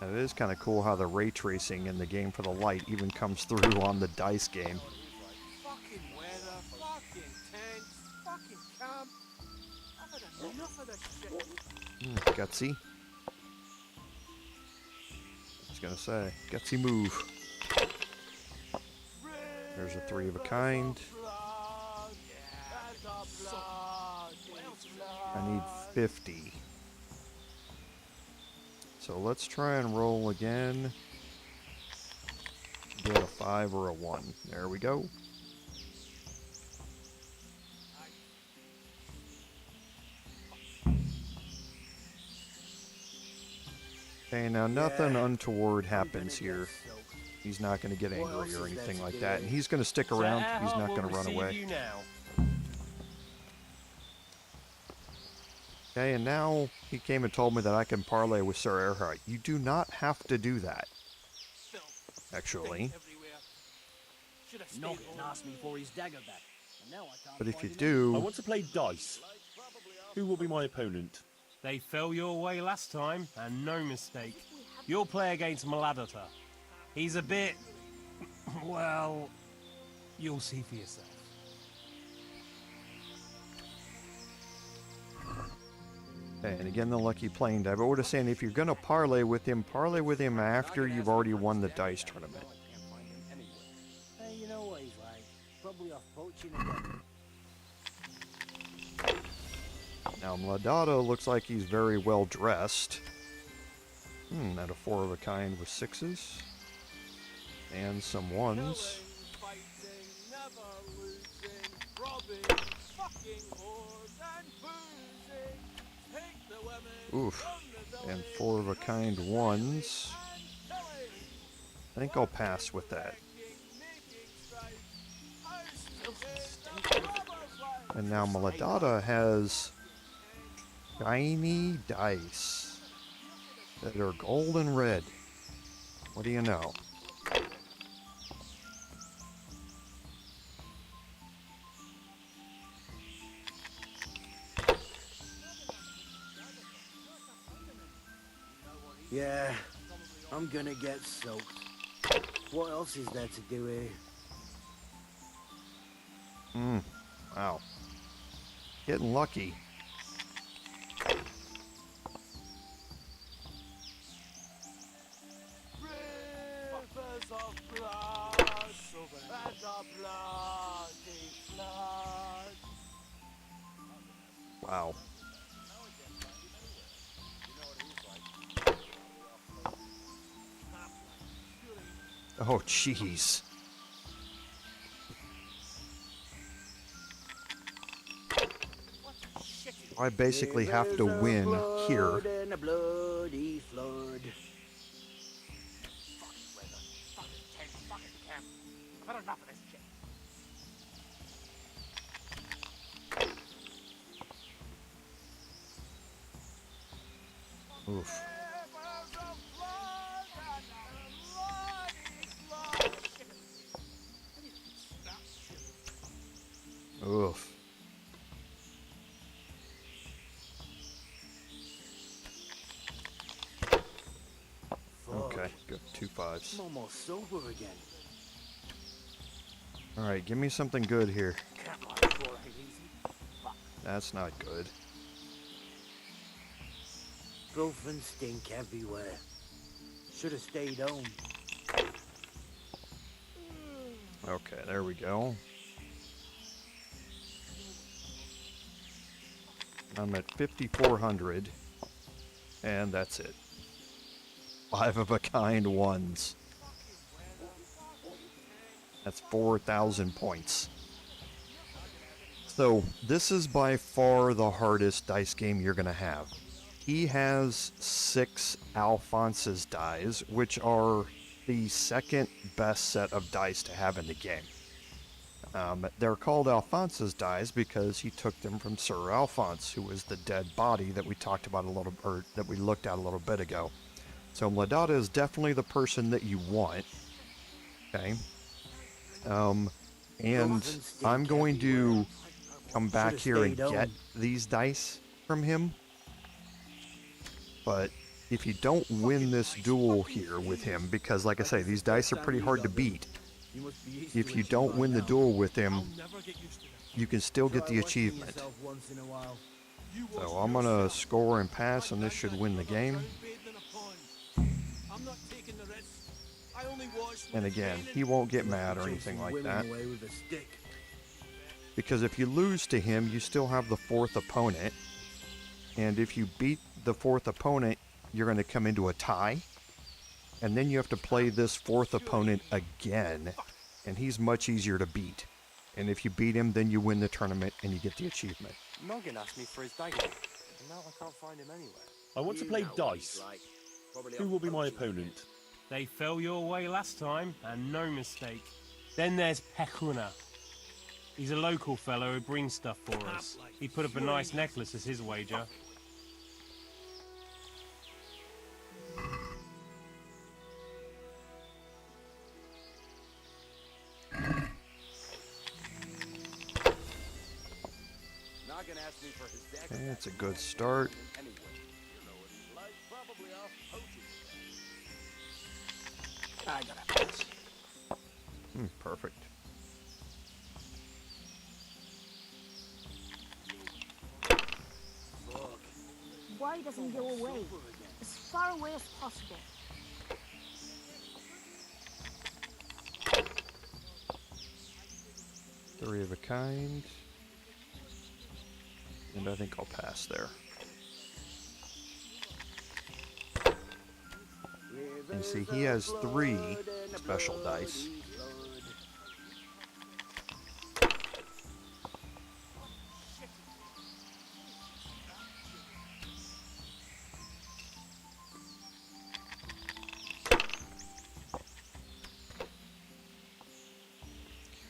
And it is kind of cool how the ray tracing in the game for the light even comes through on the dice game. Fucking weather, fucking tents, fucking camp. I've had enough of this shit. Gutsy. I was gonna say, gutsy move. There's a 3 of a kind. I need 50. So let's try and roll again. Get a 5 or a 1. There we go. Okay, now nothing untoward happens here. He's not going to get angry or anything like that, and he's going to stick around. He's not going to run away. Okay, and now he came and told me that I can parlay with Sir Erhard. You do not have to do that, actually. Noggin asked me for his dagger back, and now I can't But if you find it. do... I want to play dice. Who will be my opponent? They fell your way last time, and no mistake. You'll play against Maladata. He's a bit... well... you'll see for yourself. Okay, and again, the lucky playing die. But what I'm saying, if you're going to parlay with him after you've already won the dice tournament. Hey, you know what he's like. Probably off poaching again. Now, Mladado looks like he's very well dressed. At a 4 of a kind with 6s. And some 1s. Oof. And 4 of a kind 1s. I think I'll pass with that. And now Maladata has shiny dice that are gold and red. What do you know? Yeah, I'm gonna get soaked. What else is there to do here? Wow. Getting lucky. Rivers of blood, and a bloody flood. Wow. Oh, jeez. I basically have to win here. And a bloody flood. I've had enough of this shit. Oof. Oof. Okay, good. 2 5s. I'm almost sober again. Alright, give me something good here. Can't lie for it easy. That's not good. Filth and stink everywhere. Should have stayed home. Okay, there we go. I'm at 5,400. And that's it. 5 of a kind ones. That's 4,000 points. So, this is by far the hardest dice game you're going to have. He has 6 Alphonse's dice, which are the second best set of dice to have in the game. They're called Alphonse's dice because he took them from Sir Alphonse, who was the dead body that we talked about that we looked at a little bit ago. So Mladada is definitely the person that you want. Okay. And I'm going to come back here and get these dice from him. But if you don't win this duel here with him, because like I say, these dice are pretty hard to beat. If you don't win the duel with him, you can still get the achievement. So I'm going to score and pass, and this should win the game. And again, he won't get mad or anything like that. Because if you lose to him, you still have the 4th opponent. And if you beat the 4th opponent, you're going to come into a tie. And then you have to play this 4th opponent again. And he's much easier to beat. And if you beat him, then you win the tournament and you get the achievement. Noggin asked me for his dagger, and now I can't find him anywhere. I want to play dice. Who will be my opponent? They fell your way last time, and no mistake. Then there's Pekuna. He's a local fellow who brings stuff for us. He put up a nice necklace as his wager. Okay, that's a good start. Perfect. Why doesn't he go away? As far away as possible. Three of a kind. And I think I'll pass there. And see, he has 3 special dice.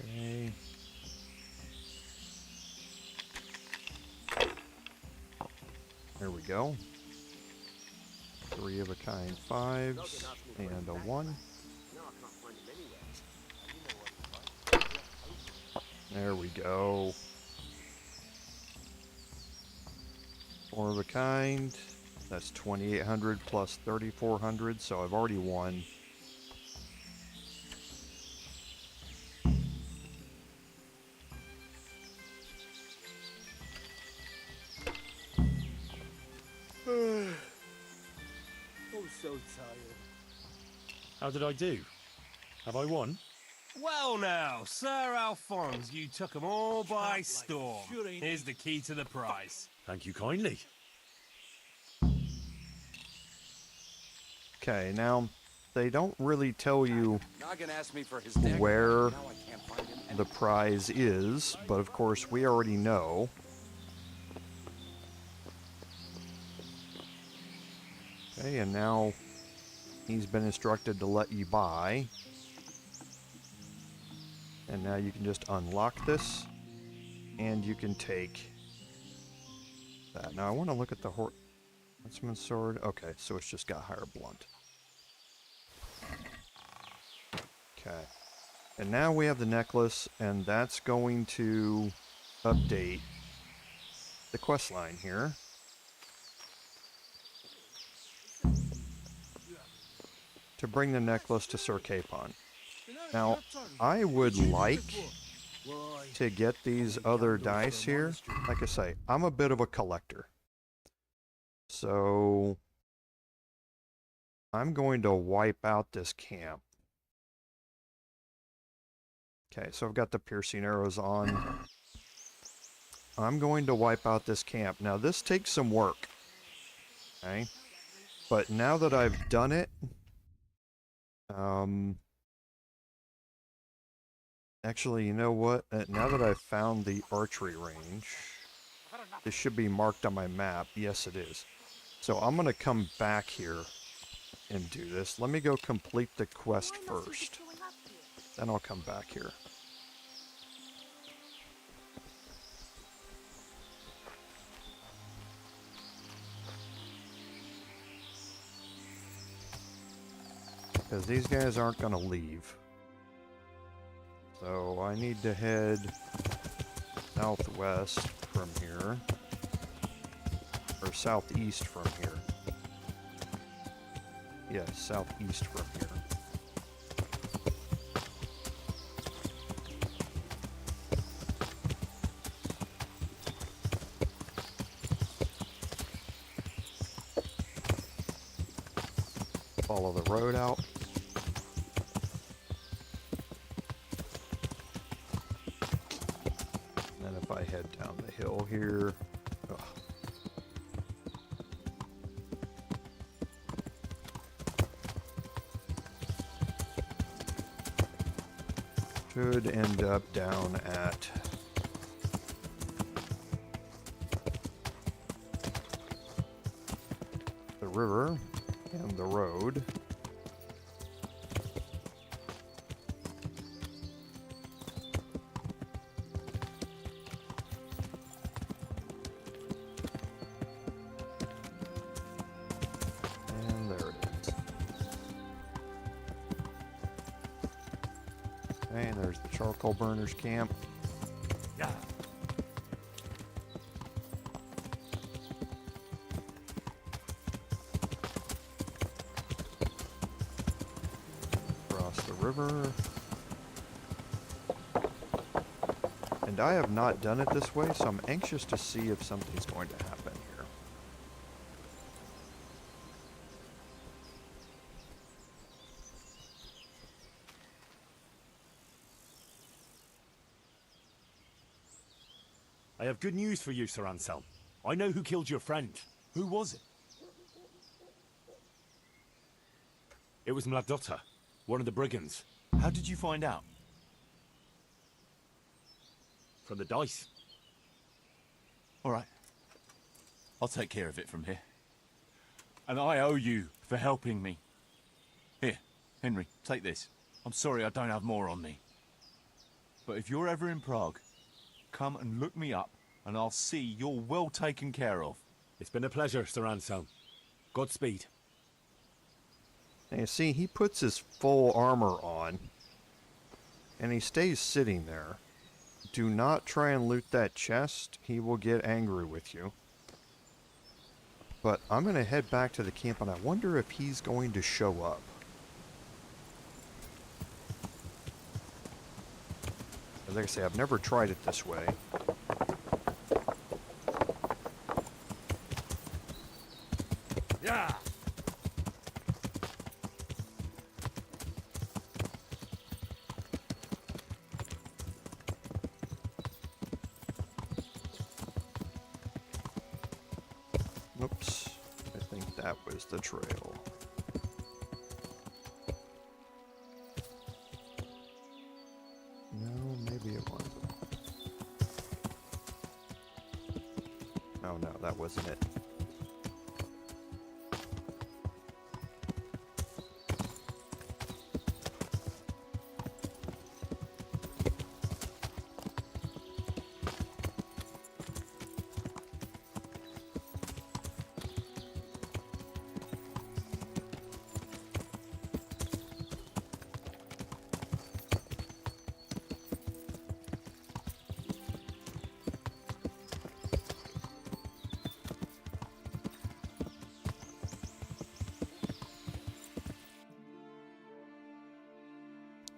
Okay. There we go. 3 of a kind 5s and a 1. There we go. 4 of a kind. That's 2,800 plus 3,400, so I've already won. I'm so tired. How did I do? Have I won? Well now, Sir Alphonse, you took them all by storm. Here's the key to the prize. Thank you kindly. Okay, now they don't really tell you Noggin asked me for his dagger, where now I can't find him the prize is, but of course we already know. Okay, and now he's been instructed to let you buy. And now you can just unlock this, and you can take that. Now I want to look at the Huntsman's sword. Okay, so it's just got higher blunt. Okay. And now we have the necklace, and that's going to update the quest line here. To bring the necklace to Sir Capon. Now, I would like to get these other dice here. Like I say, I'm a bit of a collector. So, I'm going to wipe out this camp. Okay, so I've got the piercing arrows on. I'm going to wipe out this camp. Now, this takes some work. Okay? But now that I've done it, actually, you know what? Now that I've found the archery range, this should be marked on my map. Yes, it is. So I'm going to come back here and do this. Let me go complete the quest first. Then I'll come back here. Because these guys aren't going to leave. So I need to head southwest from here. Or southeast from here. Yeah, southeast from here. Follow the road out. And then if I head down the hill here. Ugh. Should end up down at the river and the road. And there it is. Okay, and there's the charcoal burners camp. Yeah. Across the river. And I have not done it this way, so I'm anxious to see if something's going to happen here. I have good news for you, Sir Anselm. I know who killed your friend. Who was it? It was Mladotta, one of the brigands. How did you find out? From the dice. All right. I'll take care of it from here. And I owe you for helping me. Here, Henry, take this. I'm sorry I don't have more on me. But if you're ever in Prague, come and look me up, and I'll see you're well taken care of. It's been a pleasure, Sir Anselm. Godspeed. And you see, he puts his full armor on, and he stays sitting there. Do not try and loot that chest. He will get angry with you. But I'm going to head back to the camp, and I wonder if he's going to show up. As I say, I've never tried it this way. Yeah. Oops. I think that was the trail. No, maybe it wasn't. Oh no, that wasn't it.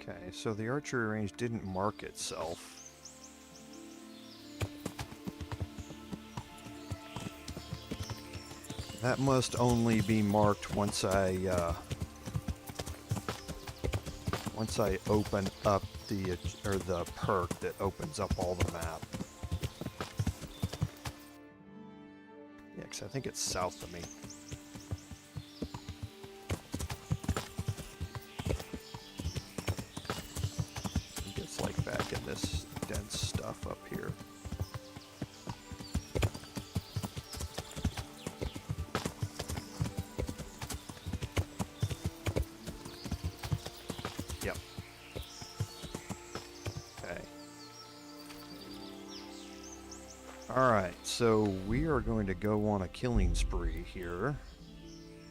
Okay, so the archery range didn't mark itself. That must only be marked once I open up the perk that opens up all the map. Yeah, 'cause I think it's south of me. I think it's like back in this dense stuff up here. Yep. Okay. Alright, so we are going to go on a killing spree here.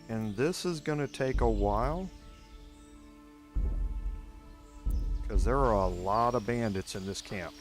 And this is going to take a while. Because there are a lot of bandits in this camp.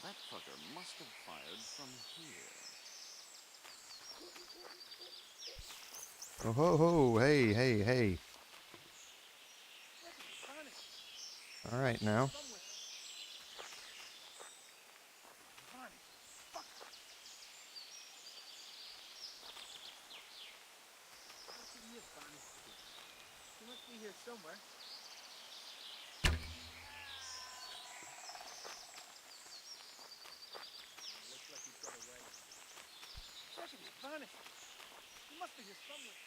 That fucker must have fired from here. Oh ho ho, hey, hey, hey. Alright now. He must be here somewhere. Looks like he's got away. Second, he's vanished. He must be here somewhere.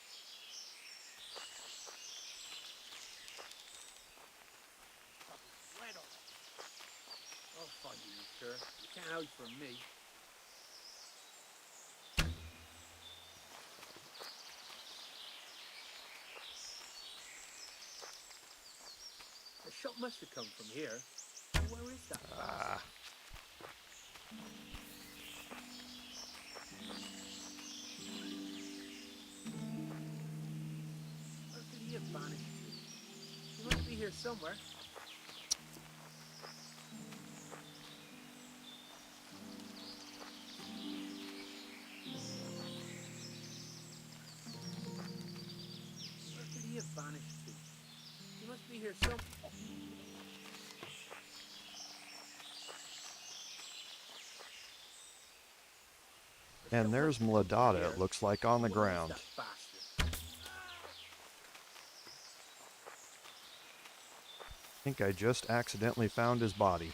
Red on it. I'll find you, sir. You can't hide from me. The shot must have come from here. Where is that? Ah. Where could he have vanished? He must be here somewhere. Where could he have vanished to? He must be here somewhere. And there's Mladada, it looks like, on the ground. I think I just accidentally found his body.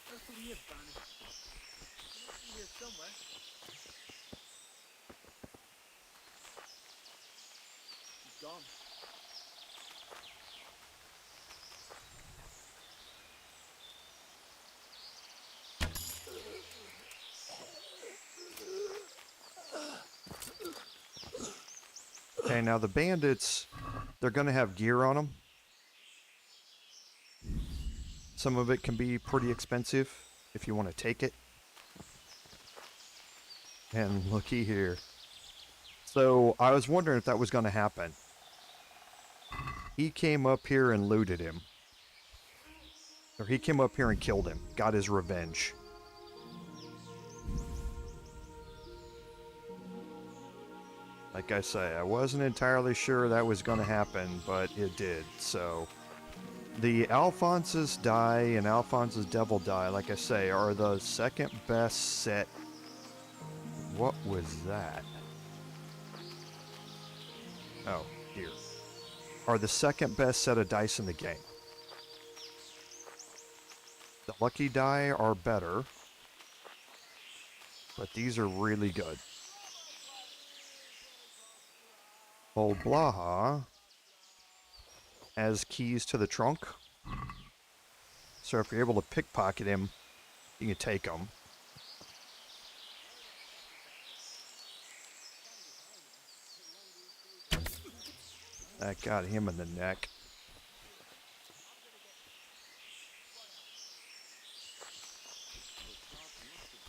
Where could he have vanished? He must be here somewhere. He's gone. Okay, now the bandits, they're going to have gear on them. Some of it can be pretty expensive if you want to take it. And looky here. So I was wondering if that was going to happen. He came up here and looted him. Or he came up here and killed him. Got his revenge. Like I say, I wasn't entirely sure that was going to happen, but it did, so... The Alphonse's Die and Alphonse's Devil Die, like I say, are the second best set. What was that? Oh, dear. Are the second best set of dice in the game. The Lucky Die are better, but these are really good. Old Blaha has keys to the trunk, so if you're able to pickpocket him, you can take him. That got him in the neck.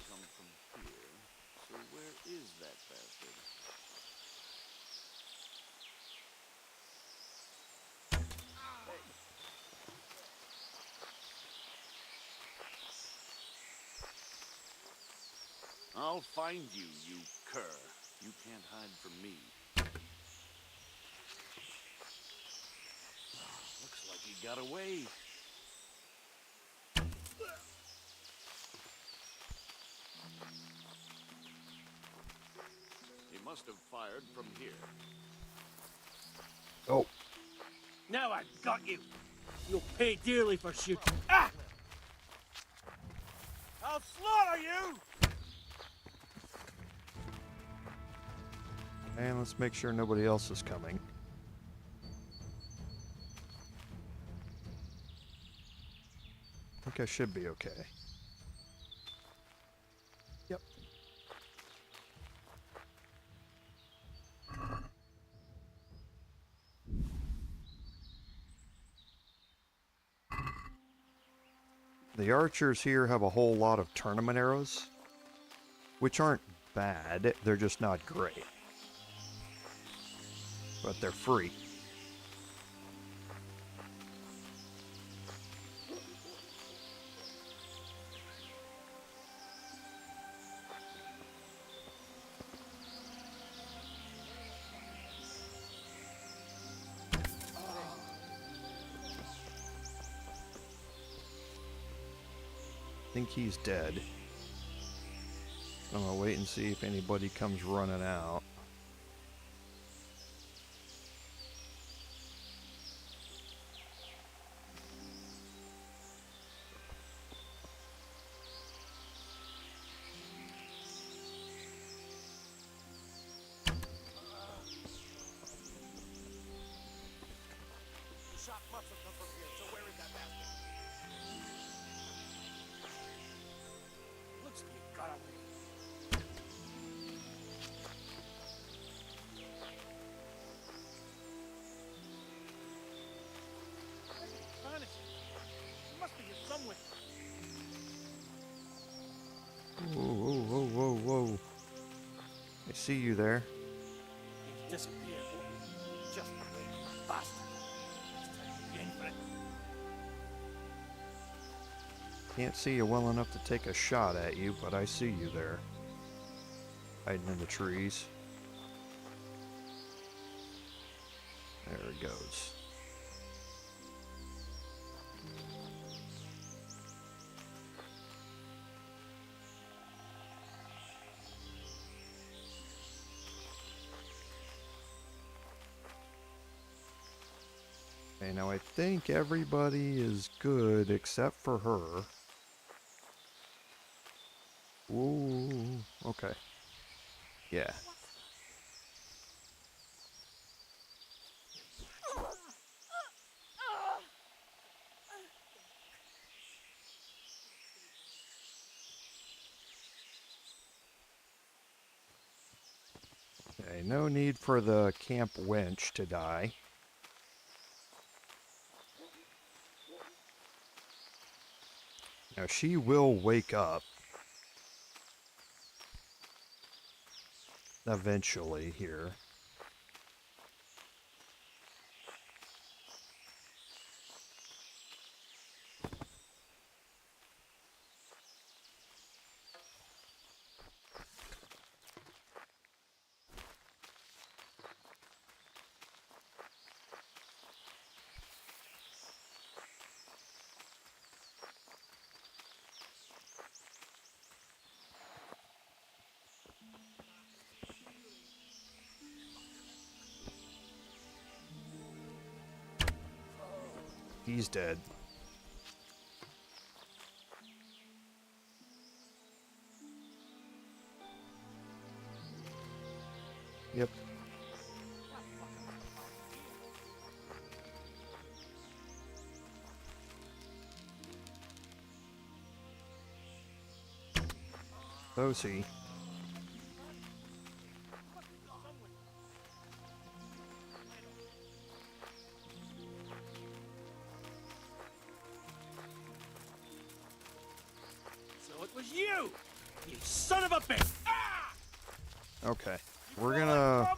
Come from here. So where is that bastard? I'll find you, you cur. You can't hide from me. Looks like he got away. He must have fired from here. Oh. Now I've got you. You'll pay dearly for shooting. Ah! I'll slaughter you! And let's make sure nobody else is coming. I think I should be okay. Yep. The archers here have a whole lot of tournament arrows, which aren't bad, they're just not great. But they're free. I think he's dead. I'm gonna wait and see if anybody comes running out. Whoa, whoa, whoa, whoa, whoa. I see you there. He's disappeared. Just bastard. Can't see you well enough to take a shot at you, but I see you there. Hiding in the trees. There it goes. Okay, now I think everybody is good except for her. Ooh, okay. Yeah. Okay, no need for the camp wench to die. Now she will wake up eventually here. He's dead. Yep. So's he. So it was you! You son of a bitch! Ah! Okay. We're gonna...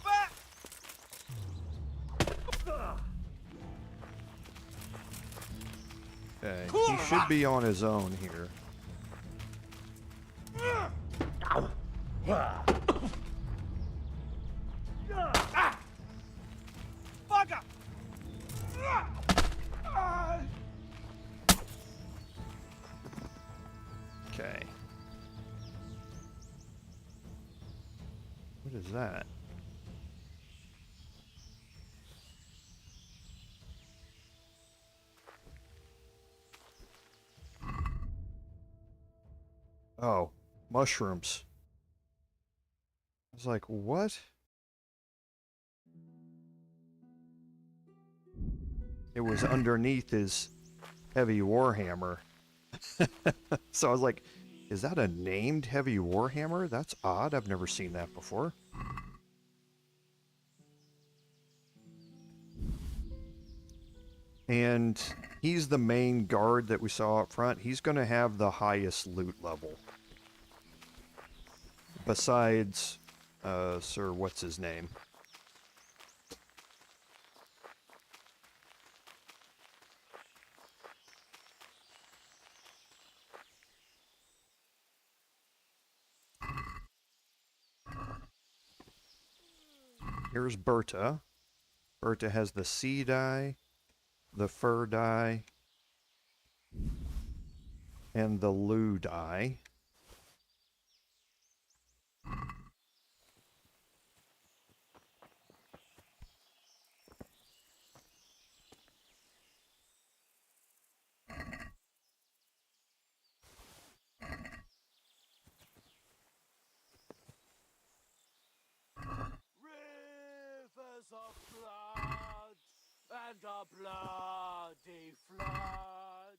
Okay, he should be on his own here. Bugger! Okay. What is that? Oh, mushrooms. I was like, what? It was underneath his heavy warhammer. So I was like, is that a named heavy warhammer? That's odd. I've never seen that before. And he's the main guard that we saw up front. He's going to have the highest loot level. Besides, Sir, what's his name? Here's Berta. Berta has the sea dye, the fur dye, and the loo dye. Rivers of blood and a bloody flood.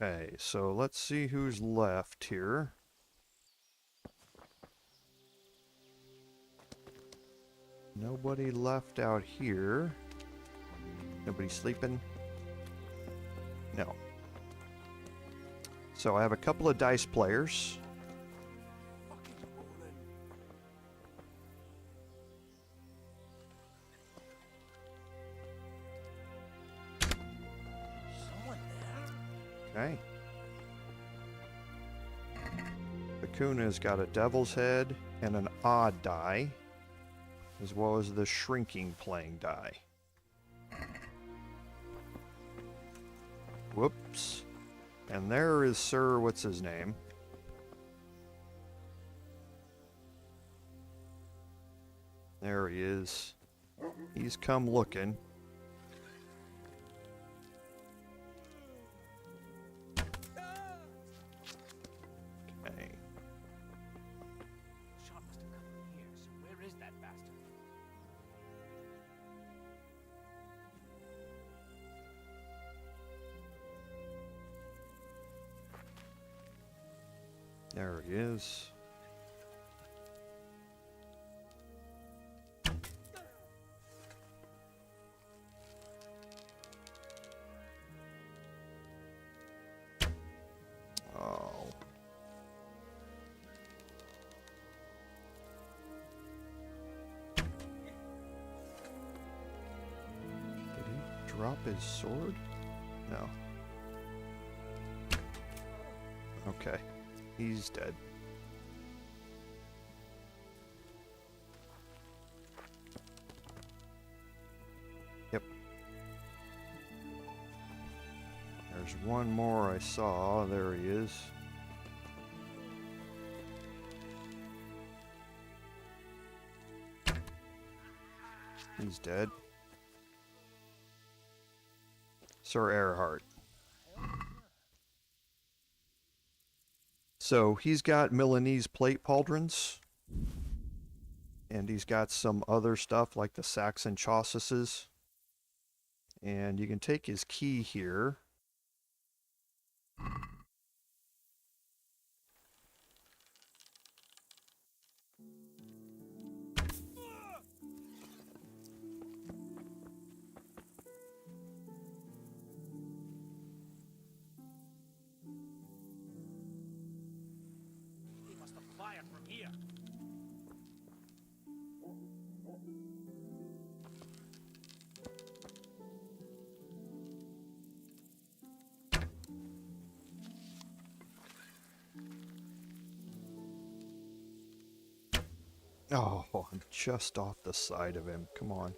Okay, so let's see who's left here. Nobody left out here. Nobody sleeping? No. So I have a couple of dice players. Okay. Akuna's got a devil's head and an odd die, as well as the shrinking playing die. Whoops. And there is Sir, what's his name? There he is. He's come looking. Okay. Shot must have come from here, so where is that bastard? There he is. Oh. Did he drop his sword? No. Okay. He's dead. Yep. There's one more I saw. There he is. He's dead. Sir Earhart. So he's got Milanese plate pauldrons, and he's got some other stuff like the Saxon chaucises. And you can take his key here. He must have fired from here. Oh, I'm just off the side of him. Come on.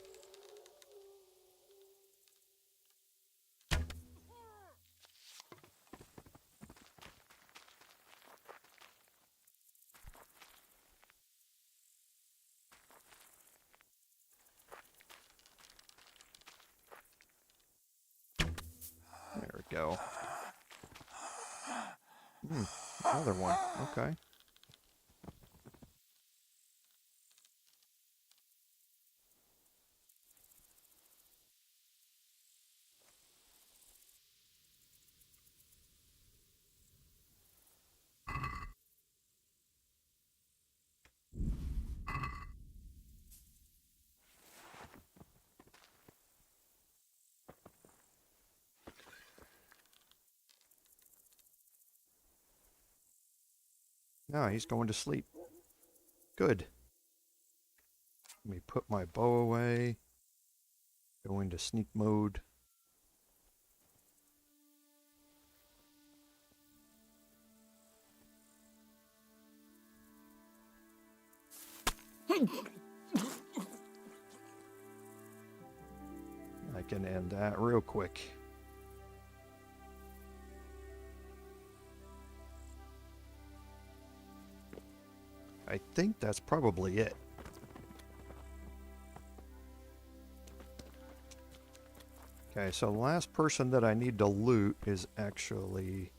There we go. Another one. Okay. No, he's going to sleep. Good. Let me put my bow away. Go into sneak mode. I can end that real quick. I think that's probably it. Okay, so the last person that I need to loot is actually...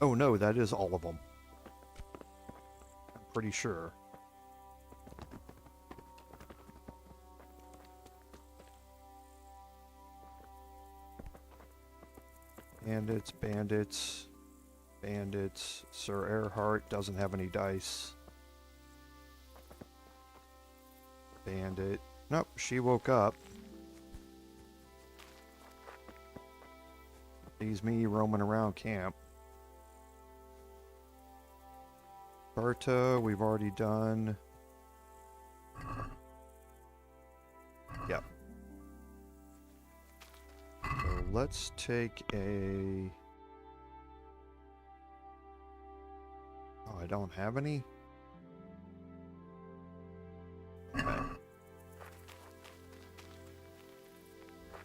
Oh no, that is all of them. I'm pretty sure. Bandits, bandits, bandits. Sir Earhart doesn't have any dice. Bandit. Nope, she woke up. Sees me roaming around camp. Berta, we've already done. Yep. So let's take a... Oh, I don't have any? Okay.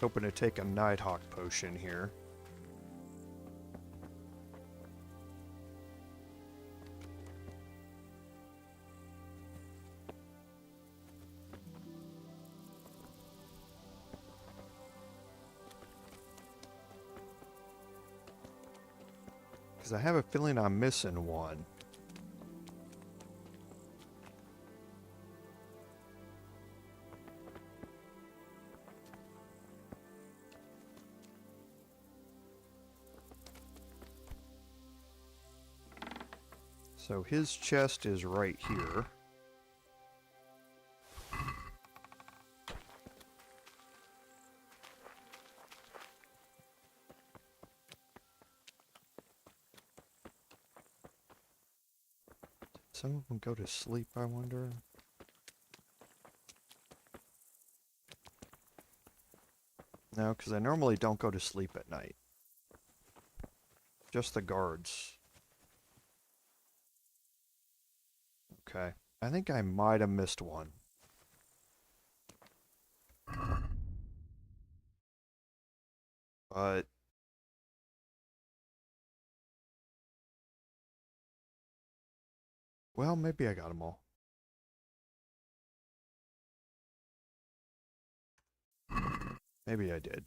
Hoping to take a Nighthawk potion here. Because I have a feeling I'm missing one. So his chest is right here. Did some of them go to sleep, I wonder? No, because I normally don't go to sleep at night. Just the guards. Okay. I think I might have missed one. But... well, maybe I got them all. Maybe I did.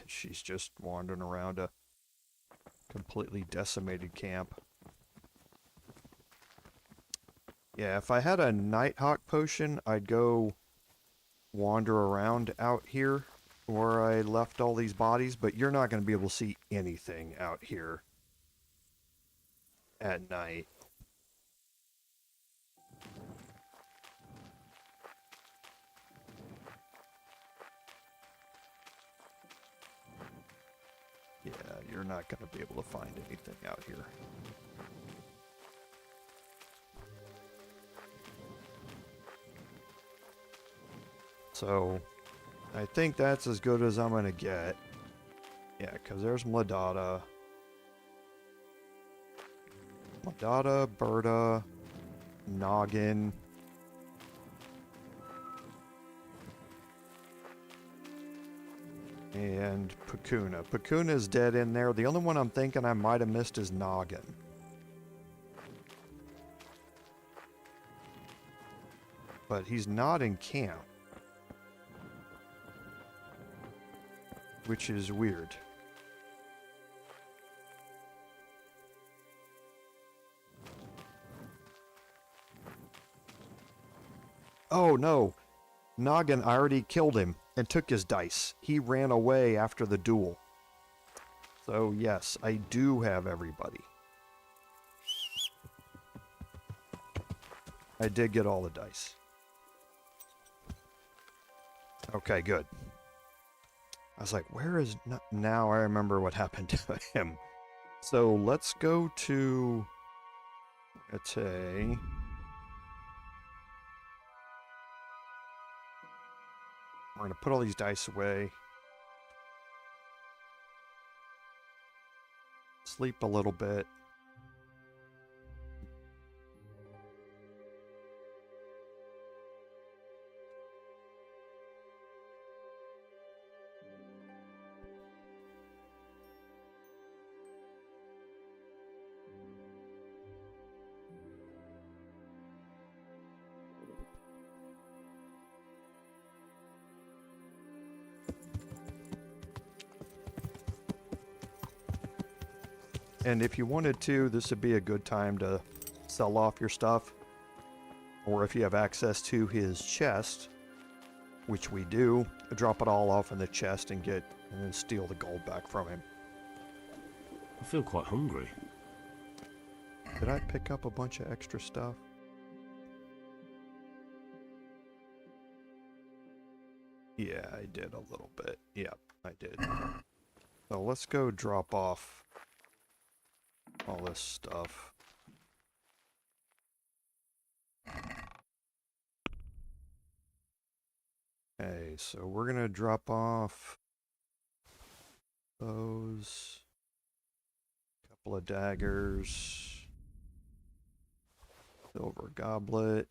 She's just wandering around a completely decimated camp. Yeah, if I had a Nighthawk potion, I'd go wander around out here where I left all these bodies, but you're not going to be able to see anything out here at night. Yeah, you're not going to be able to find anything out here. So, I think that's as good as I'm going to get. Yeah, because there's Mladada. Madata, Berta, Noggin. And Pakuna. Pakuna's dead in there. The only one I'm thinking I might have missed is Noggin. But he's not in camp. Which is weird. Oh no! Noggin, I already killed him and took his dice. He ran away after the duel. So yes, I do have everybody. I did get all the dice. Okay, good. I was like, where is... Now I remember what happened to him. So let's go to... We're going to put all these dice away. Sleep a little bit. And if you wanted to, this would be a good time to sell off your stuff. Or if you have access to his chest, which we do, drop it all off in the chest and then steal the gold back from him. I feel quite hungry. Did I pick up a bunch of extra stuff? Yeah, I did a little bit. Yep, I did. So let's go drop off all this stuff. Okay, so we're gonna drop off those, couple of daggers, silver goblet.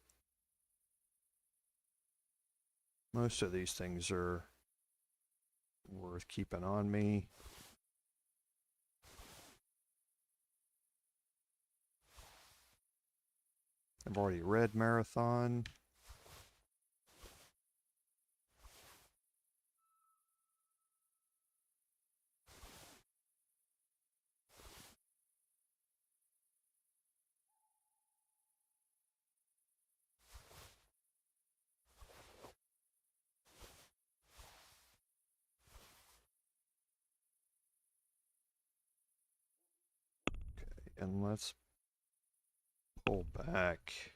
Most of these things are worth keeping on me. I've already read Marathon. And let's pull back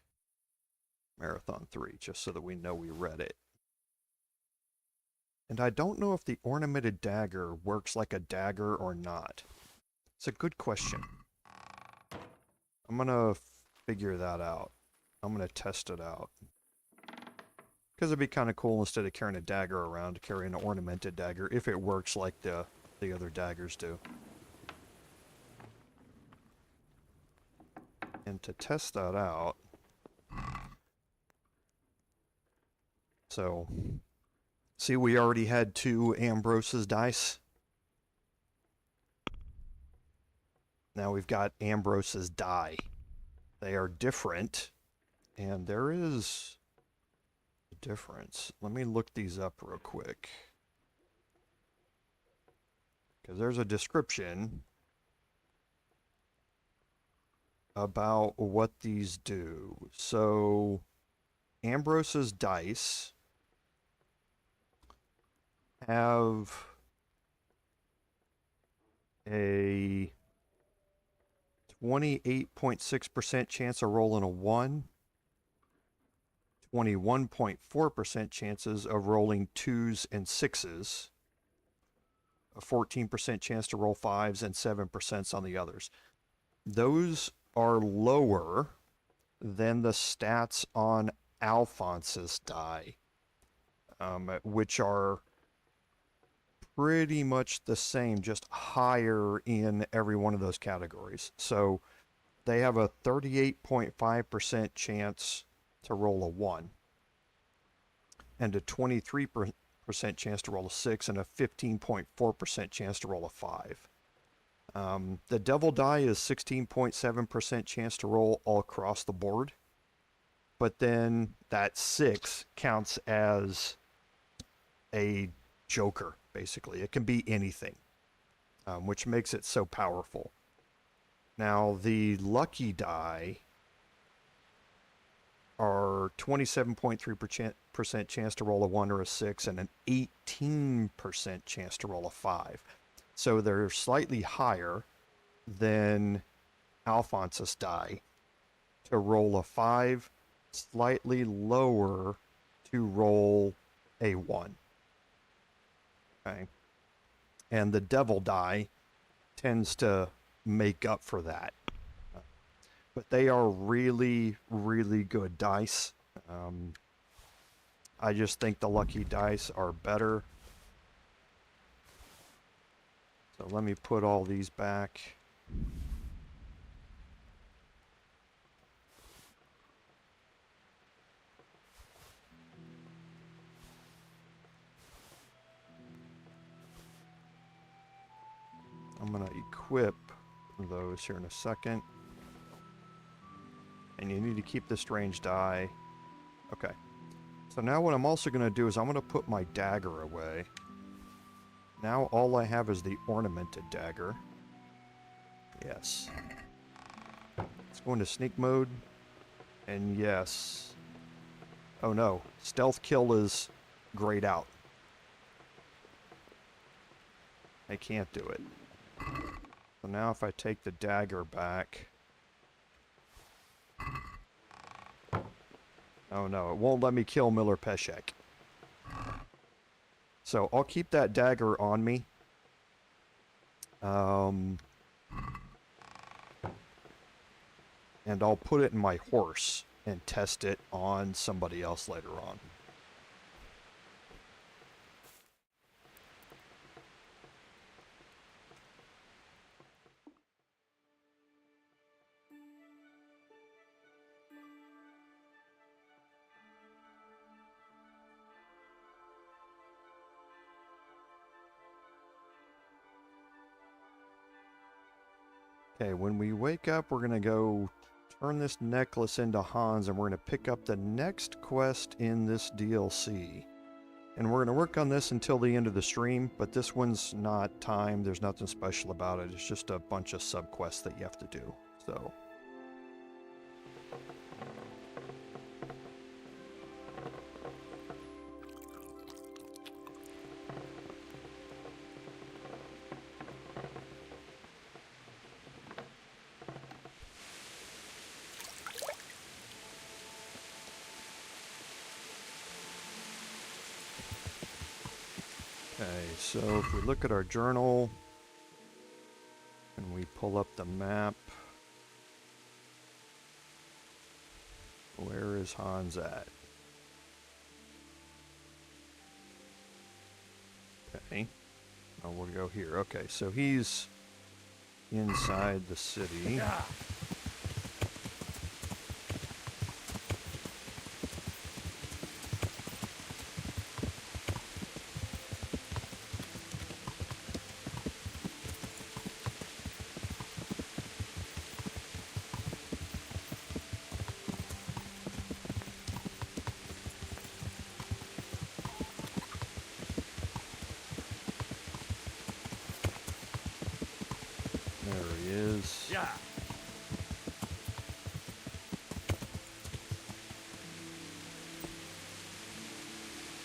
Marathon 3 just so that we know we read it. And I don't know if the ornamented dagger works like a dagger or not. It's a good question. I'm gonna figure that out. I'm gonna test it out. Because it'd be kind of cool instead of carrying a dagger around to carry an ornamented dagger if it works like the other daggers do. And to test that out, so see, we already had 2 Ambrose's dice. Now we've got Ambrose's die. They are different, and there is a difference. Let me look these up real quick, because there's a description about what these do. So Ambrose's dice have a 28.6% chance of rolling a 1, 21.4% chances of rolling 2s and 6s, a 14% chance to roll 5s, and 7% on the others. Those are lower than the stats on Alphonse's die, which are pretty much the same, just higher in every one of those categories. So they have a 38.5% chance to roll a 1, and a 23% chance to roll a 6, and a 15.4% chance to roll a 5. The devil die is 16.7% chance to roll all across the board, but then that 6 counts as a joker, basically. It can be anything, which makes it so powerful. Now, the lucky die are 27.3% chance to roll a 1 or a 6, and an 18% chance to roll a 5. So they're slightly higher than Alphonsus die to roll a 5, slightly lower to roll a 1. Okay. And the devil die tends to make up for that. But they are really, really good dice. I just think the lucky dice are better. So let me put all these back. I'm going to equip those here in a second. And you need to keep the strange die. Okay. So now what I'm also going to do is I'm going to put my dagger away. Now all I have is the ornamented dagger. Yes. Let's go into sneak mode. And yes. Oh no. Stealth kill is grayed out. I can't do it. So now if I take the dagger back... Oh no, it won't let me kill Miller Peshek. So I'll keep that dagger on me. And I'll put it in my horse and test it on somebody else later on. Okay, when we wake up, we're going to go turn this necklace into Hans, and we're going to pick up the next quest in this DLC. And we're going to work on this until the end of the stream, but this one's not timed. There's nothing special about it. It's just a bunch of sub-quests that you have to do. So... So if we look at our journal and we pull up the map, where is Hans at? Okay, oh, we'll go here. Okay, so he's inside the city.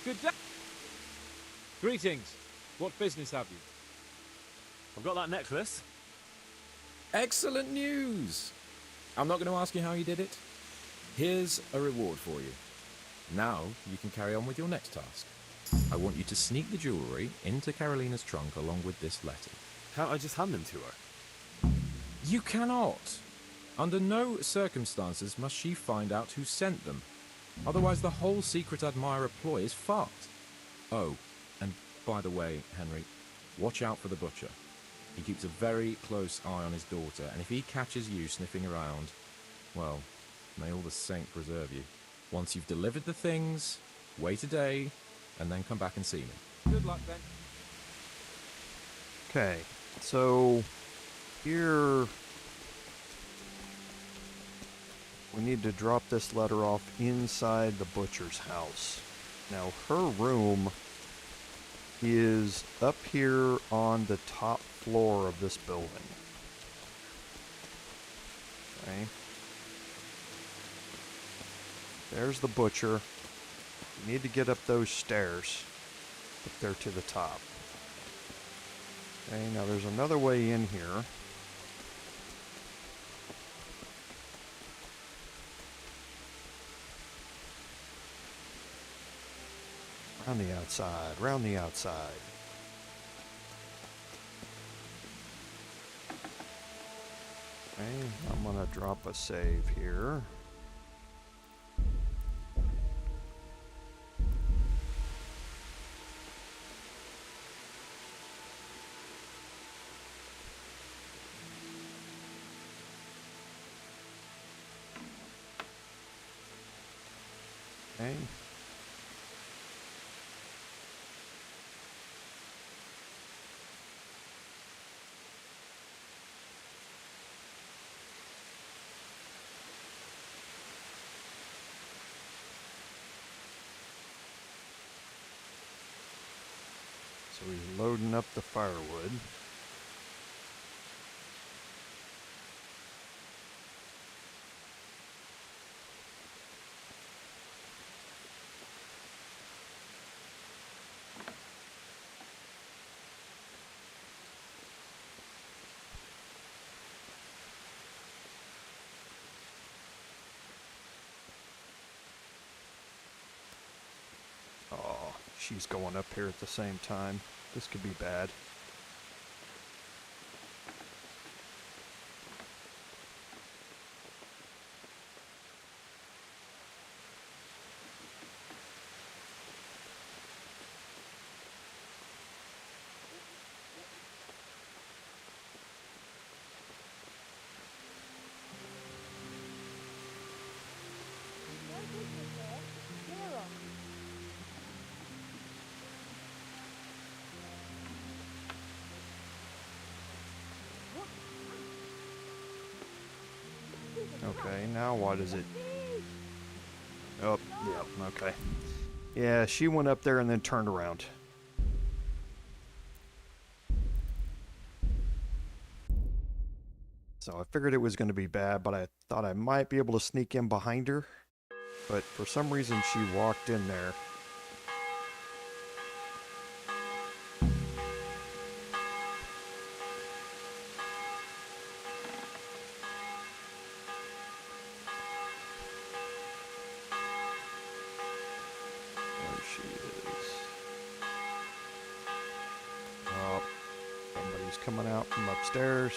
Good day. Greetings. What business have you? I've got that necklace. Excellent news. I'm not going to ask you how you did it. Here's a reward for you. Now you can carry on with your next task. I want you to sneak the jewellery into Carolina's trunk along with this letter. Can't I just hand them to her? You cannot. Under no circumstances must she find out who sent them. Otherwise the whole secret admirer ploy is fucked. Oh, and by the way, Henry, watch out for the butcher. He keeps a very close eye on his daughter, and if he catches you sniffing around, well, may all the saint preserve you. Once you've delivered the things, wait a day, and then come back and see me. Good luck, then. Okay, so here we need to drop this letter off inside the butcher's house. Now, her room is up here on the top floor of this building. Okay. There's the butcher. You need to get up those stairs up there to the top. Okay, now there's another way in here. Round the outside, round the outside. Okay, I'm gonna drop a save here. Okay. So he's loading up the firewood. Oh, she's going up here at the same time. This could be bad. Okay, now what is it? Oh, yeah, okay. Yeah, she went up there and then turned around. So I figured it was going to be bad, but I thought I might be able to sneak in behind her. But for some reason she walked in there. Coming out from upstairs.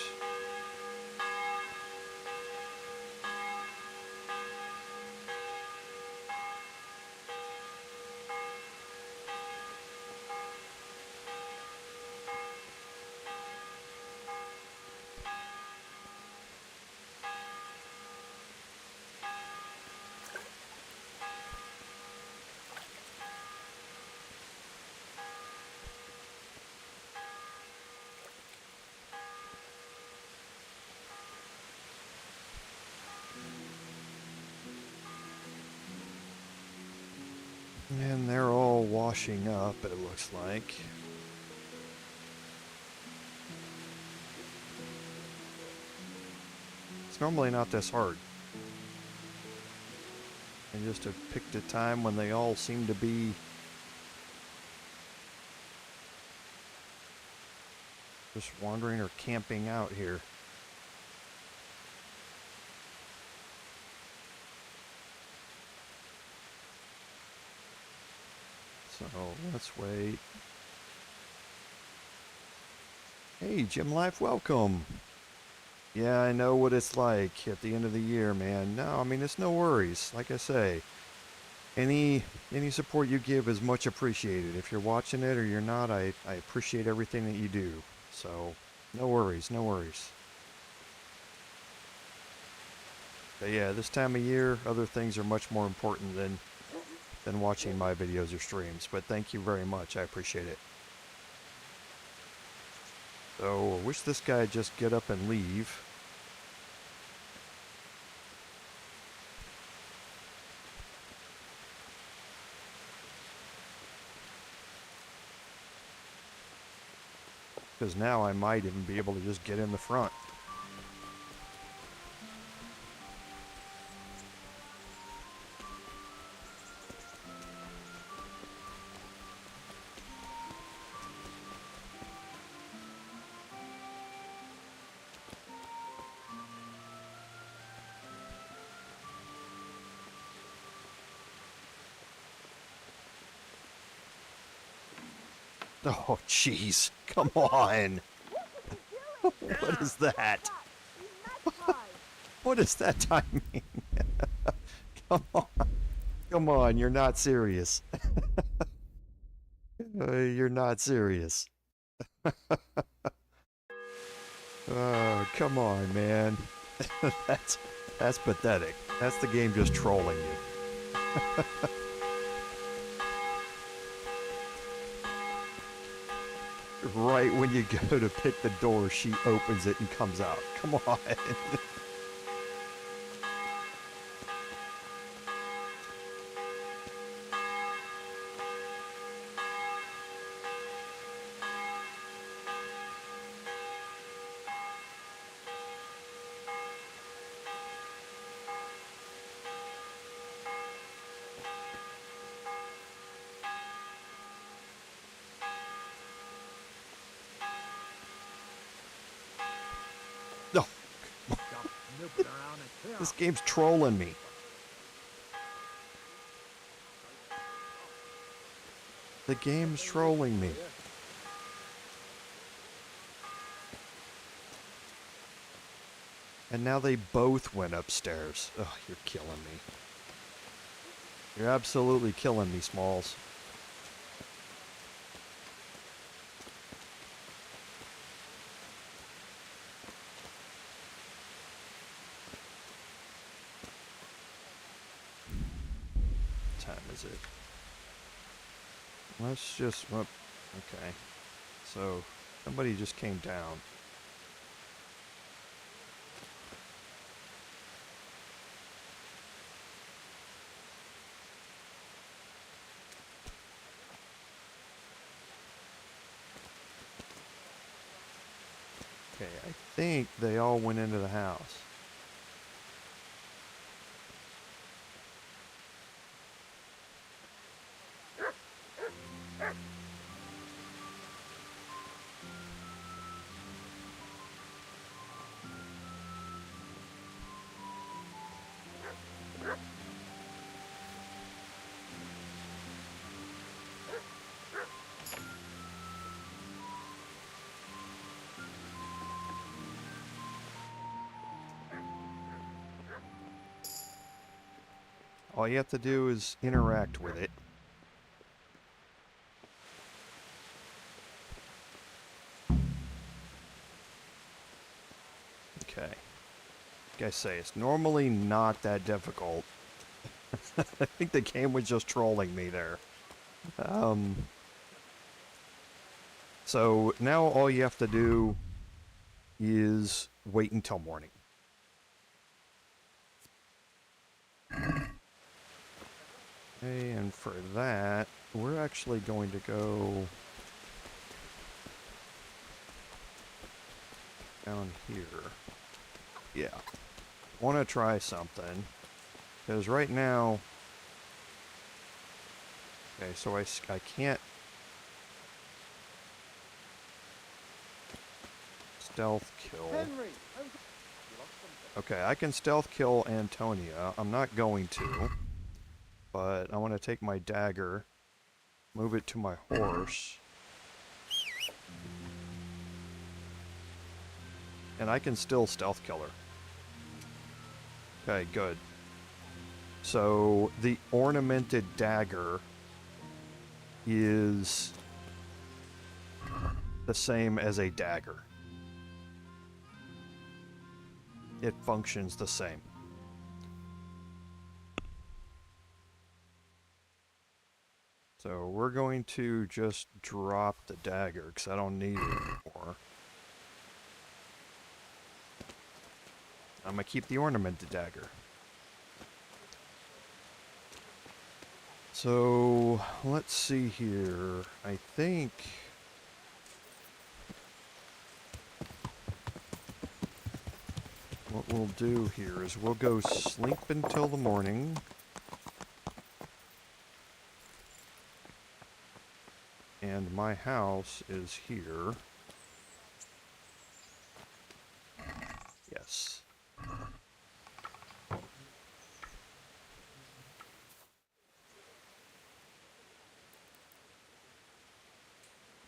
And they're all washing up, it looks like. It's normally not this hard. I just have picked a time when they all seem to be just wandering or camping out here. So let's wait. Hey, Jim Life, welcome. Yeah, I know what it's like at the end of the year, man. No, I mean, it's no worries. Like I say, any support you give is much appreciated. If you're watching it or you're not, I appreciate everything that you do. So No worries, no worries. But yeah, this time of year, other things are much more important than watching my videos or streams. But thank you very much. I appreciate it. So, I wish this guy would just get up and leave. Because now I might even be able to just get in the front. Oh, jeez. Come on. What is that? What does that time mean? Come on. Come on, you're not serious. You're not serious. Oh, come on, man. That's pathetic. That's the game just trolling you. Right when you go to pick the door, she opens it and comes out. Come on. No. This game's trolling me. The game's trolling me. And now they both went upstairs. Oh, you're killing me. You're absolutely killing me, Smalls. What time is it? Let's just... Whoop, okay. So, somebody just came down. Okay, I think they all went into the house. All you have to do is interact with it. Okay. Like I say, it's normally not that difficult. I think the game was just trolling me there. So now all you have to do is wait until morning. Okay, and for that, we're actually going to go down here. Yeah. Want to try something. Because right now... Okay, so I can't... Stealth kill. Okay, I can stealth kill Antonia. I'm not going to. But I want to take my dagger, move it to my horse, and I can still stealth kill her. Okay, good. So the ornamented dagger is the same as a dagger. it functions the same. So we're going to just drop the dagger because I don't need it anymore. I'm going to keep the ornamented dagger. So let's see here. I think what we'll do here is we'll go sleep until the morning. And my house is here. Yes.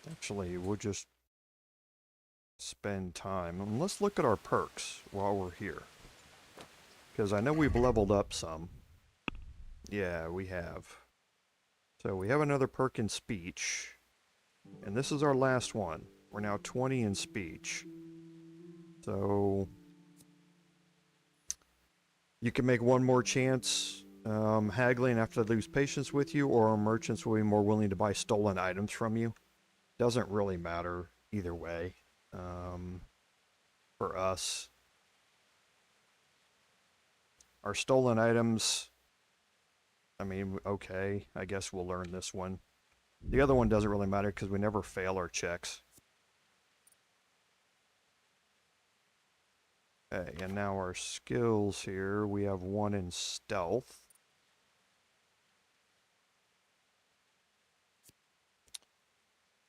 Actually, we'll just spend time. And let's look at our perks while we're here. Because I know we've leveled up some. Yeah, we have. So we have another perk in speech. And this is our last one. We're now 20 in speech. So you can make one more chance haggling after they lose patience with you, or our merchants will be more willing to buy stolen items from you. Doesn't really matter either way for us. Our stolen items, I mean, okay, I guess we'll learn this one. The other one doesn't really matter because we never fail our checks. Okay, and now our skills here, we have one in stealth.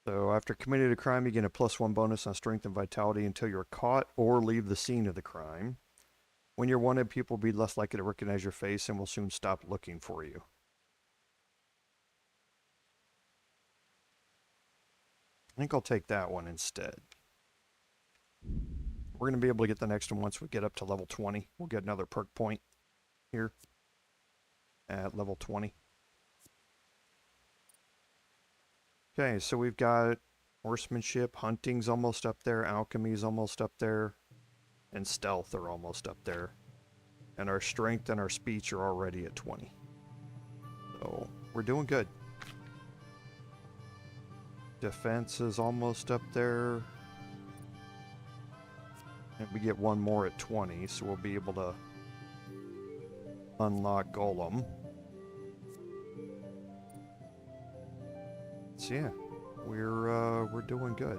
So after committing a crime, you get a +1 bonus on strength and vitality until you're caught or leave the scene of the crime. When you're wanted, people will be less likely to recognize your face and will soon stop looking for you. I think I'll take that one instead. We're going to be able to get the next one once we get up to level 20. We'll get another perk point here at level 20. Okay, so we've got horsemanship, hunting's almost up there, alchemy's almost up there, and stealth are almost up there. And our strength and our speech are already at 20. So we're doing good. Defense is almost up there. And we get one more at 20, so we'll be able to unlock Golem. So yeah, we're doing good.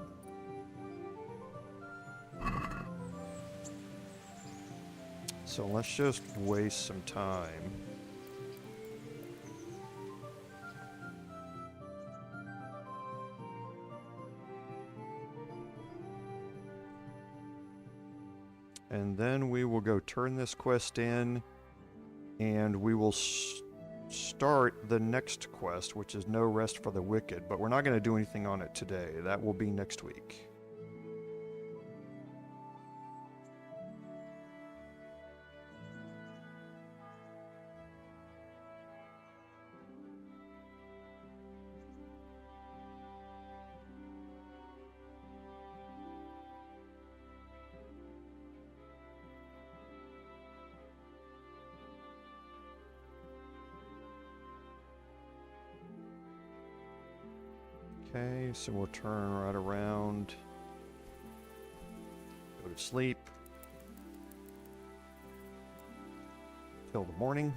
So let's just waste some time. And then we will go turn this quest in, and we will start the next quest, which is No Rest for the Wicked, but we're not going to do anything on it today. That will be next week. Okay, so we'll turn right around, go to sleep till the morning,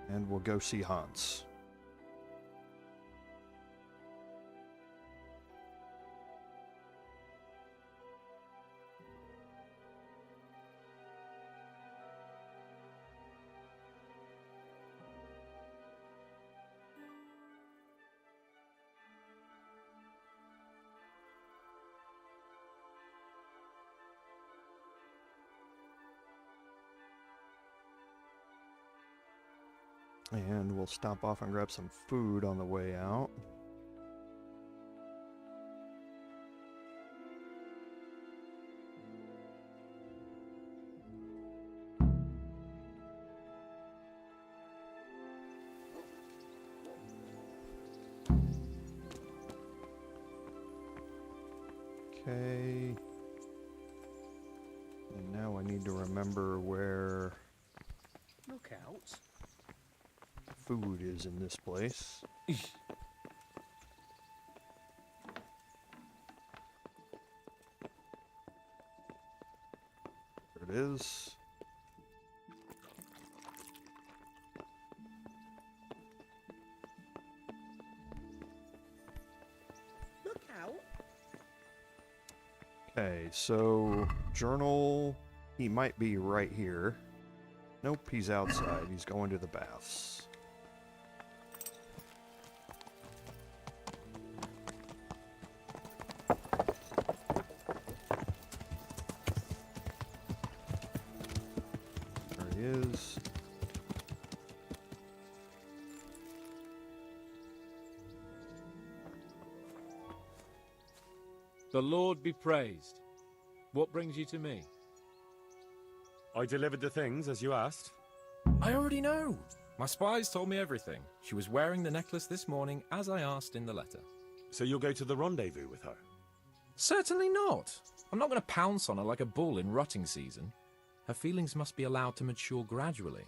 and we'll go see Hans. And we'll stop off and grab some food on the way out. Okay. And now I need to remember where Look out. food is in this place. There it is. Look out. Okay, so journal, he might be right here. Nope, he's outside. He's going to the baths. There he is. The Lord be praised. What brings you to me? I delivered the things as you asked. I already know. My spies told me everything. She was wearing the necklace this morning as I asked in the letter. So you'll go to the rendezvous with her? Certainly not. I'm not going to pounce on her like a bull in rutting season. Her feelings must be allowed to mature gradually.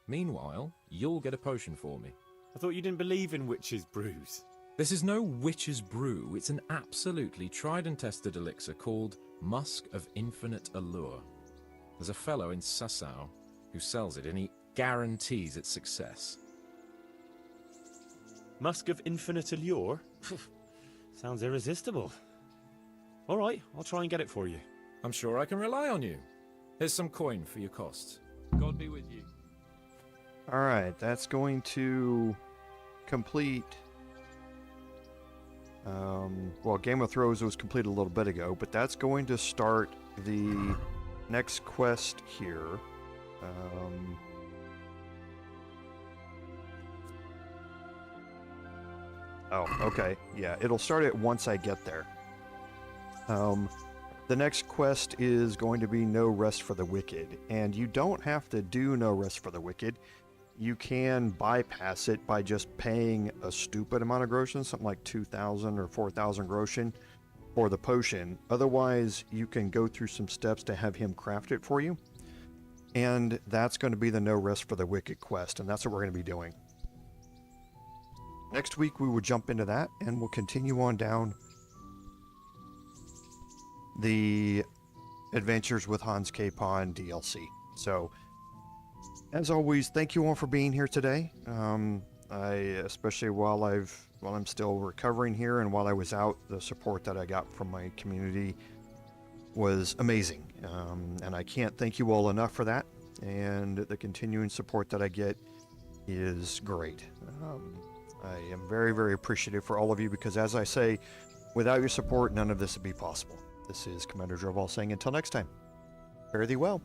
Meanwhile, you'll get a potion for me. I thought you didn't believe in witches' brews. This is no witch's brew. It's an absolutely tried and tested elixir called Musk of Infinite Allure. There's a fellow in Sasau who sells it, and he guarantees its success. Musk of Infinite Allure? Sounds irresistible. All right, I'll try and get it for you. I'm sure I can rely on you. Here's some coin for your costs. God be with you. All right, that's going to complete. Well, Game of Thrones was completed a little bit ago, but that's going to start the next quest here. Oh, okay. Yeah, it'll start it once I get there. The next quest is going to be No Rest for the Wicked, and you don't have to do No Rest for the Wicked. You can bypass it by just paying a stupid amount of groschen, something like 2,000 or 4,000 groschen for the potion. Otherwise, you can go through some steps to have him craft it for you. And that's going to be the No Rest for the Wicked quest, and that's what we're going to be doing. Next week, we will jump into that, and we'll continue on down the Adventures with Hans Capon DLC. So, as always, thank you all for being here today. Especially while I'm still recovering here and while I was out, the support that I got from my community was amazing. And I can't thank you all enough for that. And the continuing support that I get is great. I am very, very appreciative for all of you because, as I say, without your support, none of this would be possible. This is Commander Droval saying until next time, fare thee well.